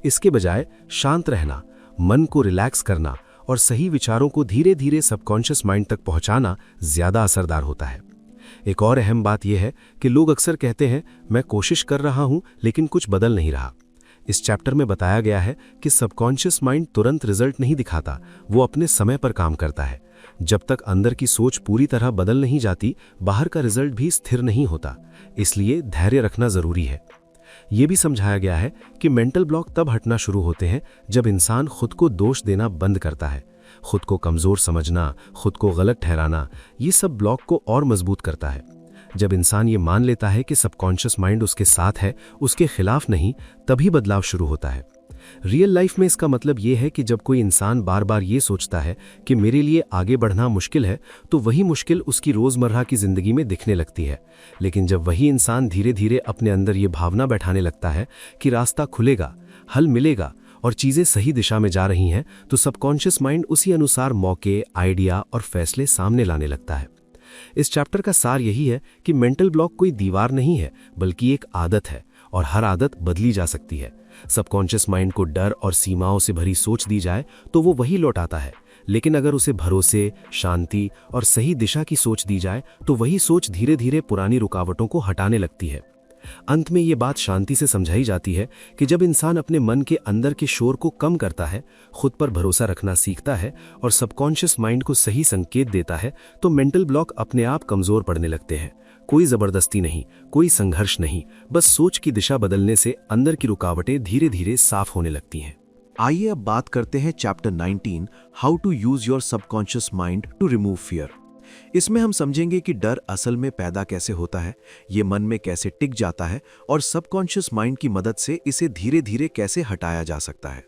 इसके बजाय शांत रहना, मन को रिलैक्स करना और सही विचारों को धीरे धीरे सबकॉन्शियस माइंड तक पहुंचाना ज्यादा असरदार होता है। एक और अहम बात यह है कि लोग अक्सर कहते हैं, मैं कोशिश कर रहा हूं लेकिन कुछ बदल नहीं रहा। इस चैप्टर में बताया गया है कि सबकॉन्शियस माइंड तुरंत रिजल्ट नहीं दिखाता, वो अपने समय पर काम करता है। जब तक अंदर की सोच पूरी तरह बदल नहीं जाती, बाहर का रिजल्ट भी स्थिर नहीं होता। इसलिए धैर्य रखना जरूरी है। ये भी समझाया गया है कि मेंटल ब्लॉक तब हटना शुरू होते हैं जब इंसान खुद को दोष देना बंद करता है। खुद को कमजोर समझना, खुद को गलत ठहराना, ये सब ब्लॉक को और मजबूत करता है। जब इंसान ये मान लेता है कि सबकॉन्शियस माइंड उसके साथ है, उसके खिलाफ नहीं, तभी बदलाव शुरू होता है। रियल लाइफ में इसका मतलब ये है कि जब कोई इंसान बार बार ये सोचता है कि मेरे लिए आगे बढ़ना मुश्किल है, तो वही मुश्किल उसकी रोजमर्रा की जिंदगी में दिखने लगती है। लेकिन जब वही इंसान धीरे धीरे अपने अंदर ये भावना बैठाने लगता है कि रास्ता खुलेगा, हल मिलेगा और चीजें सही दिशा में जा रही हैं, तो सबकॉन्शियस माइंड उसी अनुसार मौके, आइडिया और फैसले सामने लाने लगता है। इस चैप्टर का सार यही है कि मेंटल ब्लॉक कोई दीवार नहीं है, बल्कि एक आदत है और हर आदत बदली जा सकती है। सबकॉन्शियस माइंड को डर और सीमाओं से भरी सोच दी जाए तो वो वही लौटाता है, लेकिन अगर उसे भरोसे, शांति और सही दिशा की सोच दी जाए तो वही सोच धीरे धीरे पुरानी रुकावटों को हटाने लगती है। अंत में ये बात शांति से समझाई जाती है कि जब इंसान अपने मन के अंदर के शोर को कम करता है, खुद पर भरोसा रखना सीखता है और सबकॉन्शियस माइंड को सही संकेत देता है, तो मेंटल ब्लॉक अपने आप कमजोर पड़ने लगते हैं। कोई जबरदस्ती नहीं, कोई संघर्ष नहीं, बस सोच की दिशा बदलने से अंदर की रुकावटें धीरे धीरे साफ होने लगती हैं। आइए अब बात करते हैं chapter 19, how to use your subconscious mind to remove fear. इसमें हम समझेंगे कि डर असल में पैदा कैसे होता है, ये मन में कैसे टिक जाता है और सबकॉन्शियस माइंड की मदद से इसे धीरे धीरे कैसे हटाया जा सकता है।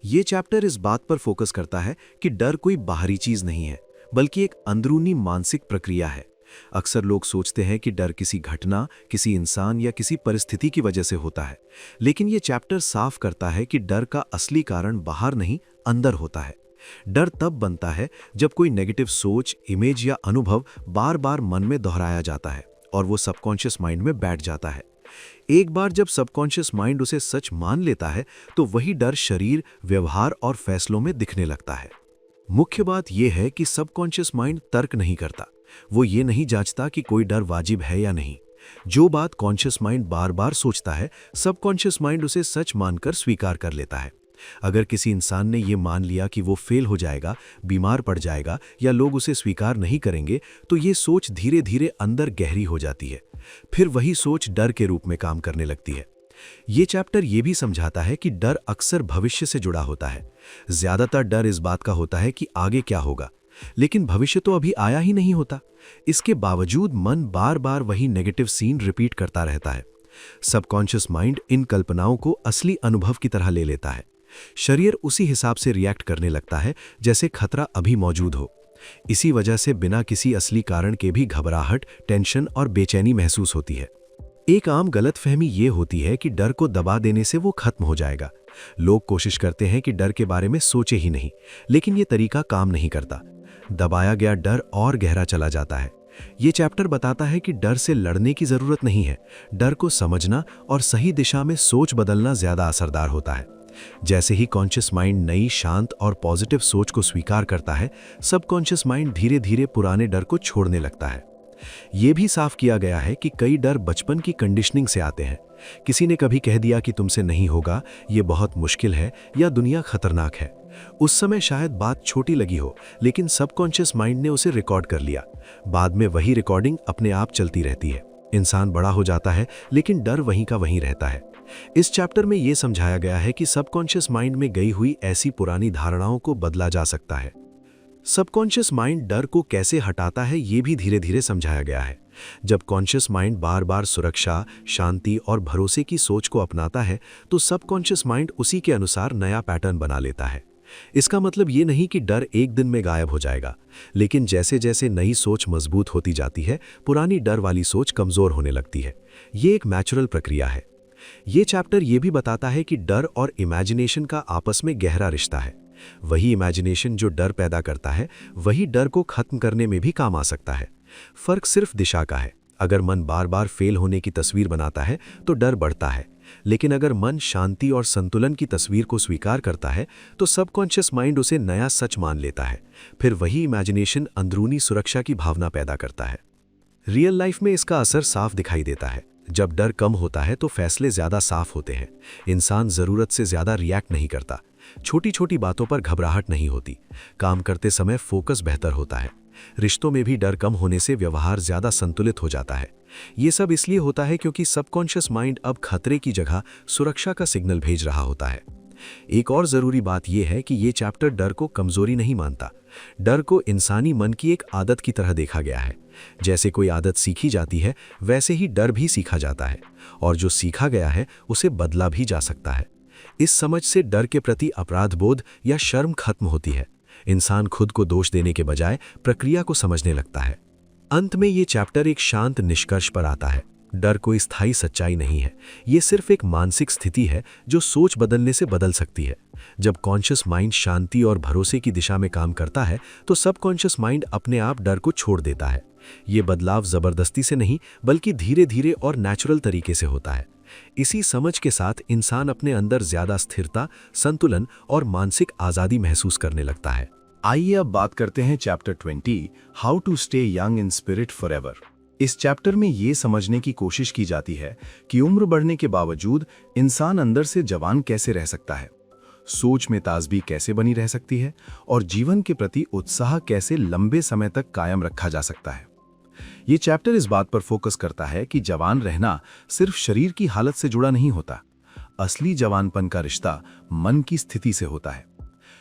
ये चैप्टर इस बात पर फोकस करता है कि डर कोई बाहरी चीज नहीं है, बल्कि एक अंदरूनी मानसिक प्रक्रिया है। अक्सर लोग सोचते हैं कि डर किसी घटना, किसी इंसान या किसी परिस्थिति की वजह से होता है, लेकिन ये चैप्टर साफ करता है कि डर का असली कारण बाहर नहीं, अंदर होता है। डर तब बनता है जब कोई नेगेटिव सोच, इमेज या अनुभव बार बार मन में दोहराया जाता है और वो सबकॉन्शियस माइंड में बैठ जाता है। एक बार जब सबकॉन्शियस माइंड उसे सच मान लेता है तो वही डर शरीर, व्यवहार और फैसलों में दिखने लगता है। मुख्य बात यह है कि सबकॉन्शियस माइंड तर्क नहीं करता, वो ये नहीं जांचता कि कोई डर वाजिब है या नहीं। जो बात कॉन्शियस माइंड बार बार सोचता है, सबकॉन्शियस माइंड उसे सच मानकर स्वीकार कर लेता है। अगर किसी इंसान ने यह मान लिया कि वो फेल हो जाएगा, बीमार पड़ जाएगा या लोग उसे स्वीकार नहीं करेंगे, तो ये सोच धीरे धीरे अंदर गहरी हो जाती है। फिर वही सोच डर के रूप में काम करने लगती है। ये चैप्टर ये भी समझाता है कि डर अक्सर भविष्य से जुड़ा होता है। ज्यादातर डर इस बात का होता है कि आगे क्या होगा, लेकिन भविष्य तो अभी आया ही नहीं होता। इसके बावजूद मन बार बार वही नेगेटिव सीन रिपीट करता रहता है। सबकॉन्शियस माइंड इन कल्पनाओं को असली अनुभव की तरह ले लेता है। शरीर उसी हिसाब से रिएक्ट करने लगता है जैसे खतरा अभी मौजूद हो। इसी वजह से बिना किसी असली कारण के भी घबराहट, टेंशन और बेचैनी महसूस होती है। एक आम गलतफहमी ये होती है कि डर को दबा देने से वो खत्म हो जाएगा। लोग कोशिश करते हैं कि डर के बारे में सोचे ही नहीं, लेकिन ये तरीका काम नहीं करता। दबाया गया डर और गहरा चला जाता है। ये चैप्टर बताता है कि डर से लड़ने की जरूरत नहीं है, डर को समझना और सही दिशा में सोच बदलना ज्यादा असरदार होता है। जैसे ही कॉन्शियस माइंड नई, शांत और पॉजिटिव सोच को स्वीकार करता है, सबकॉन्शियस माइंड धीरे धीरे पुराने डर को छोड़ने लगता है। ये भी साफ किया गया है कि कई डर बचपन की कंडीशनिंग से आते हैं। किसी ने कभी कह दिया कि तुमसे नहीं होगा, ये बहुत मुश्किल है या दुनिया खतरनाक है। उस समय शायद बात छोटी लगी हो, लेकिन सबकॉन्शियस माइंड ने उसे रिकॉर्ड कर लिया। बाद में वही रिकॉर्डिंग अपने आप चलती रहती है। इंसान बड़ा हो जाता है, लेकिन डर वहीं का वहीं रहता है। इस चैप्टर में यह समझाया गया है कि सबकॉन्शियस माइंड में गई हुई ऐसी पुरानी धारणाओं को बदला जा सकता है। सबकॉन्शियस माइंड डर को कैसे हटाता है, ये भी धीरे धीरे समझाया गया है। जब कॉन्शियस माइंड बार बार सुरक्षा, शांति और भरोसे की सोच को अपनाता है, तो सबकॉन्शियस माइंड उसी के अनुसार नया पैटर्न बना लेता है। इसका मतलब ये नहीं कि डर एक दिन में गायब हो जाएगा, लेकिन जैसे जैसे नई सोच मजबूत होती जाती है, पुरानी डर वाली सोच कमजोर होने लगती है। ये एक नेचुरल प्रक्रिया है। ये चैप्टर ये भी बताता है कि डर और इमेजिनेशन का आपस में गहरा रिश्ता है। वही इमेजिनेशन जो डर पैदा करता है, वही डर को खत्म करने में भी काम आ सकता है। फर्क सिर्फ दिशा का है। अगर मन बार बार फेल होने की तस्वीर बनाता है तो डर बढ़ता है, लेकिन अगर मन शांति और संतुलन की तस्वीर को स्वीकार करता है तो सबकॉन्शियस माइंड उसे नया सच मान लेता है। फिर वही इमेजिनेशन अंदरूनी सुरक्षा की भावना पैदा करता है। रियल लाइफ में इसका असर साफ दिखाई देता है। जब डर कम होता है तो फैसले ज्यादा साफ होते हैं। इंसान जरूरत से ज्यादा रिएक्ट नहीं करता। छोटी छोटी बातों पर घबराहट नहीं होती। काम करते समय फोकस बेहतर होता है। रिश्तों में भी डर कम होने से व्यवहार ज्यादा संतुलित हो जाता है। ये सब इसलिए होता है क्योंकि सबकॉन्शियस माइंड अब खतरे की जगह सुरक्षा का सिग्नल भेज रहा होता है। एक और जरूरी बात यह है कि ये चैप्टर डर को कमजोरी नहीं मानता। डर को इंसानी मन की एक आदत की तरह देखा गया है। जैसे कोई आदत सीखी जाती है, वैसे ही डर भी सीखा जाता है, और जो सीखा गया है उसे बदला भी जा सकता है। इस समझ से डर के प्रति अपराध बोध या शर्म खत्म होती है। इंसान खुद को दोष देने के बजाय प्रक्रिया को समझने लगता है। अंत में ये चैप्टर एक शांत निष्कर्ष पर आता है। डर कोई स्थायी सच्चाई नहीं है, ये सिर्फ एक मानसिक स्थिति है जो सोच बदलने से बदल सकती है। जब कॉन्शियस माइंड शांति और भरोसे की दिशा में काम करता है तो सबकॉन्शियस माइंड अपने आप डर को छोड़ देता है। ये बदलाव जबरदस्ती से नहीं, बल्कि धीरे धीरे और नेचुरल तरीके से होता है। इसी समझ के साथ इंसान अपने अंदर ज्यादा स्थिरता, संतुलन और मानसिक आजादी महसूस करने लगता है। आइए अब बात करते हैं chapter 20, how to stay young in spirit forever. इस चैप्टर में ये समझने की कोशिश की जाती है कि उम्र बढ़ने के बावजूद इंसान अंदर से जवान कैसे रह सकता है, सोच में ताजगी कैसे बनी रह सकती है और जीवन के प्रति उत्साह कैसे लंबे समय तक कायम रखा जा सकता है। ये चैप्टर इस बात पर फोकस करता है कि जवान रहना सिर्फ शरीर की हालत से जुड़ा नहीं होता। असली जवानपन का रिश्ता मन की स्थिति से होता है।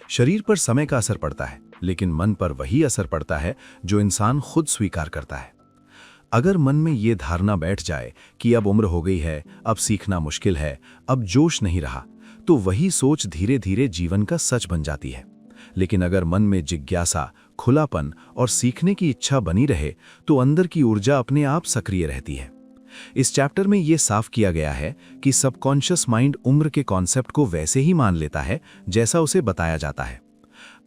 शरीर पर समय का असर पड़ता है, लेकिन मन पर वही असर पड़ता है जो इंसान खुद स्वीकार करता है। अगर मन में ये धारणा बैठ जाए कि अब उम्र हो गई है, अब सीखना मुश्किल है, अब जोश नहीं रहा, तो वही सोच धीरे धीरे जीवन का सच बन जाती है। लेकिन अगर मन में जिज्ञासा, खुलापन और सीखने की इच्छा बनी रहे तो अंदर की ऊर्जा अपने आप सक्रिय रहती है। इस चैप्टर में यह साफ किया गया है कि सबकॉन्शियस माइंड उम्र के कॉन्सेप्ट को वैसे ही मान लेता है जैसा उसे बताया जाता है।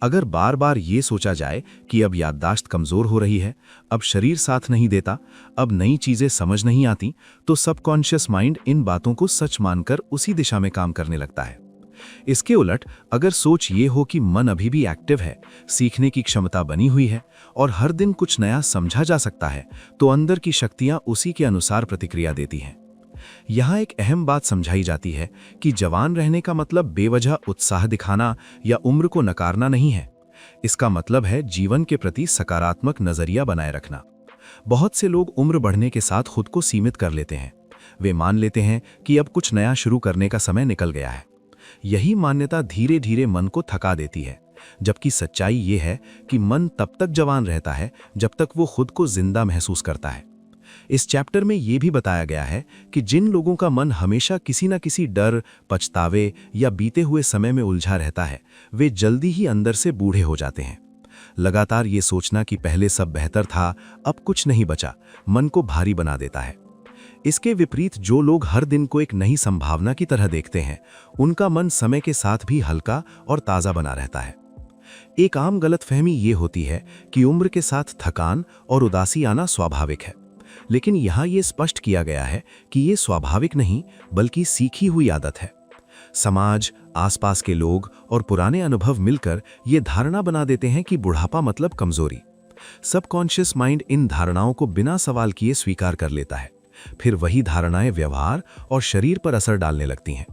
अगर बार बार ये सोचा जाए कि अब याददाश्त कमजोर हो रही है, अब शरीर साथ नहीं देता, अब नई चीजें समझ नहीं आती, तो सबकॉन्शियस माइंड इन बातों को सच मानकर उसी दिशा में काम करने लगता है। इसके उलट अगर सोच ये हो कि मन अभी भी एक्टिव है, सीखने की क्षमता बनी हुई है और हर दिन कुछ नया समझा जा सकता है, तो अंदर की शक्तियां उसी के अनुसार प्रतिक्रिया देती हैं। यहाँ एक अहम बात समझाई जाती है कि जवान रहने का मतलब बेवजह उत्साह दिखाना या उम्र को नकारना नहीं है। इसका मतलब है जीवन के प्रति सकारात्मक नजरिया बनाए रखना। बहुत से लोग उम्र बढ़ने के साथ खुद को सीमित कर लेते हैं। वे मान लेते हैं कि अब कुछ नया शुरू करने का समय निकल गया है। यही मान्यता धीरे धीरे मन को थका देती है, जबकि सच्चाई ये है कि मन तब तक जवान रहता है जब तक वो खुद को जिंदा महसूस करता है। इस चैप्टर में यह भी बताया गया है कि जिन लोगों का मन हमेशा किसी न किसी डर, पछतावे या बीते हुए समय में उलझा रहता है, वे जल्दी ही अंदर से बूढ़े हो जाते हैं। लगातार ये सोचना कि पहले सब बेहतर था, अब कुछ नहीं बचा, मन को भारी बना देता है। इसके विपरीत जो लोग हर दिन को एक नई संभावना की तरह देखते हैं, उनका मन समय के साथ भी हल्का और ताज़ा बना रहता है। एक आम गलतफहमी ये होती है कि उम्र के साथ थकान और उदासी आना स्वाभाविक है, लेकिन यहाँ ये स्पष्ट किया गया है कि ये स्वाभाविक नहीं बल्कि सीखी हुई आदत है। समाज, आसपास के लोग और पुराने अनुभव मिलकर ये धारणा बना देते हैं कि बुढ़ापा मतलब कमजोरी। सबकॉन्शियस माइंड इन धारणाओं को बिना सवाल किए स्वीकार कर लेता है, फिर वही धारणाएं व्यवहार और शरीर पर असर डालने लगती हैं।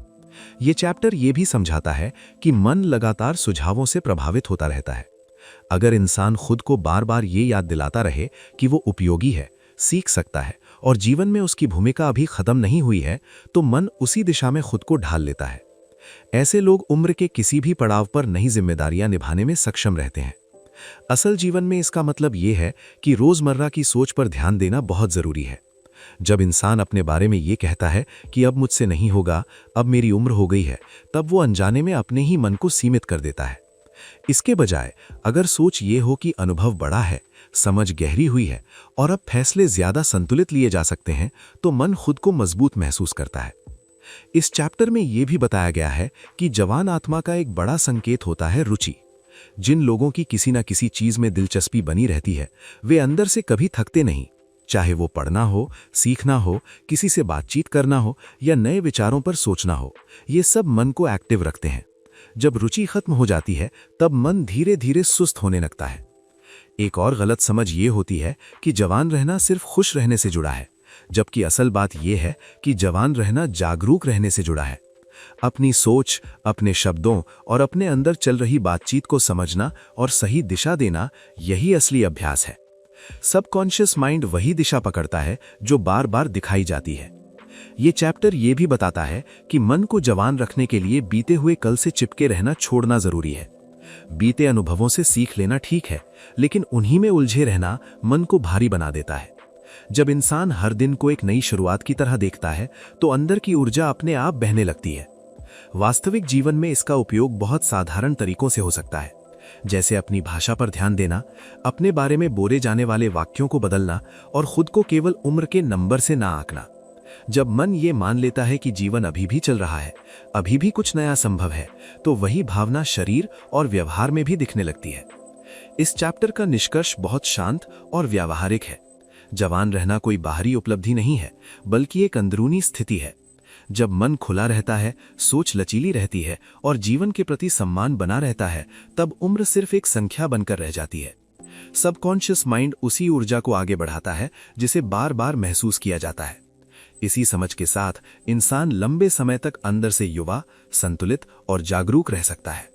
ये चैप्टर ये भी समझाता है कि मन लगातार सुझावों से प्रभावित होता रहता है। अगर इंसान खुद को बार बार ये याद दिलाता रहे कि वो उपयोगी है, सीख सकता है और जीवन में उसकी भूमिका अभी खत्म नहीं हुई है, तो मन उसी दिशा में खुद को ढाल लेता है। ऐसे लोग उम्र के किसी भी पड़ाव पर नई जिम्मेदारियां निभाने में सक्षम रहते हैं। असल जीवन में इसका मतलब ये है कि रोजमर्रा की सोच पर ध्यान देना बहुत जरूरी है। जब इंसान अपने बारे में ये कहता है कि अब मुझसे नहीं होगा, अब मेरी उम्र हो गई है, तब वो अनजाने में अपने ही मन को सीमित कर देता है। इसके बजाय अगर सोच ये हो कि अनुभव बड़ा है, समझ गहरी हुई है और अब फैसले ज्यादा संतुलित लिए जा सकते हैं, तो मन खुद को मजबूत महसूस करता है। इस चैप्टर में यह भी बताया गया है कि जवान आत्मा का एक बड़ा संकेत होता है रुचि। जिन लोगों की किसी न किसी चीज में दिलचस्पी बनी रहती है, वे अंदर से कभी थकते नहीं, चाहे वो पढ़ना हो, सीखना हो, किसी से बातचीत करना हो या नए विचारों पर सोचना हो। ये सब मन को एक्टिव रखते हैं। जब रुचि खत्म हो जाती है, तब मन धीरे धीरे सुस्त होने लगता है। एक और गलत समझ ये होती है कि जवान रहना सिर्फ खुश रहने से जुड़ा है, जबकि असल बात यह है कि जवान रहना जागरूक रहने से जुड़ा है। अपनी सोच, अपने शब्दों और अपने अंदर चल रही बातचीत को समझना और सही दिशा देना, यही असली अभ्यास है। सबकॉन्शियस माइंड वही दिशा पकड़ता है जो बार बार दिखाई जाती है। ये चैप्टर ये भी बताता है कि मन को जवान रखने के लिए बीते हुए कल से चिपके रहना छोड़ना जरूरी है। बीते अनुभवों से सीख लेना ठीक है, लेकिन उन्हीं में उलझे रहना मन को भारी बना देता है। जब इंसान हर दिन को एक नई शुरुआत की तरह देखता है, तो अंदर की ऊर्जा अपने आप बहने लगती है। वास्तविक जीवन में इसका उपयोग बहुत साधारण तरीकों से हो सकता है, जैसे अपनी भाषा पर ध्यान देना, अपने बारे में बोले जाने वाले वाक्यों को बदलना और खुद को केवल उम्र के नंबर से ना आंकना। जब मन ये मान लेता है कि जीवन अभी भी चल रहा है, अभी भी कुछ नया संभव है, तो वही भावना शरीर और व्यवहार में भी दिखने लगती है। इस चैप्टर का निष्कर्ष बहुत शांत और व्यावहारिक है। जवान रहना कोई बाहरी उपलब्धि नहीं है, बल्कि एक अंदरूनी स्थिति है। जब मन खुला रहता है, सोच लचीली रहती है और जीवन के प्रति सम्मान बना रहता है, तब उम्र सिर्फ एक संख्या बनकर रह जाती है। सबकॉन्शियस माइंड उसी ऊर्जा को आगे बढ़ाता है जिसे बार बार महसूस किया जाता है। इसी समझ के साथ इंसान लंबे समय तक अंदर से युवा, संतुलित और जागरूक रह सकता है।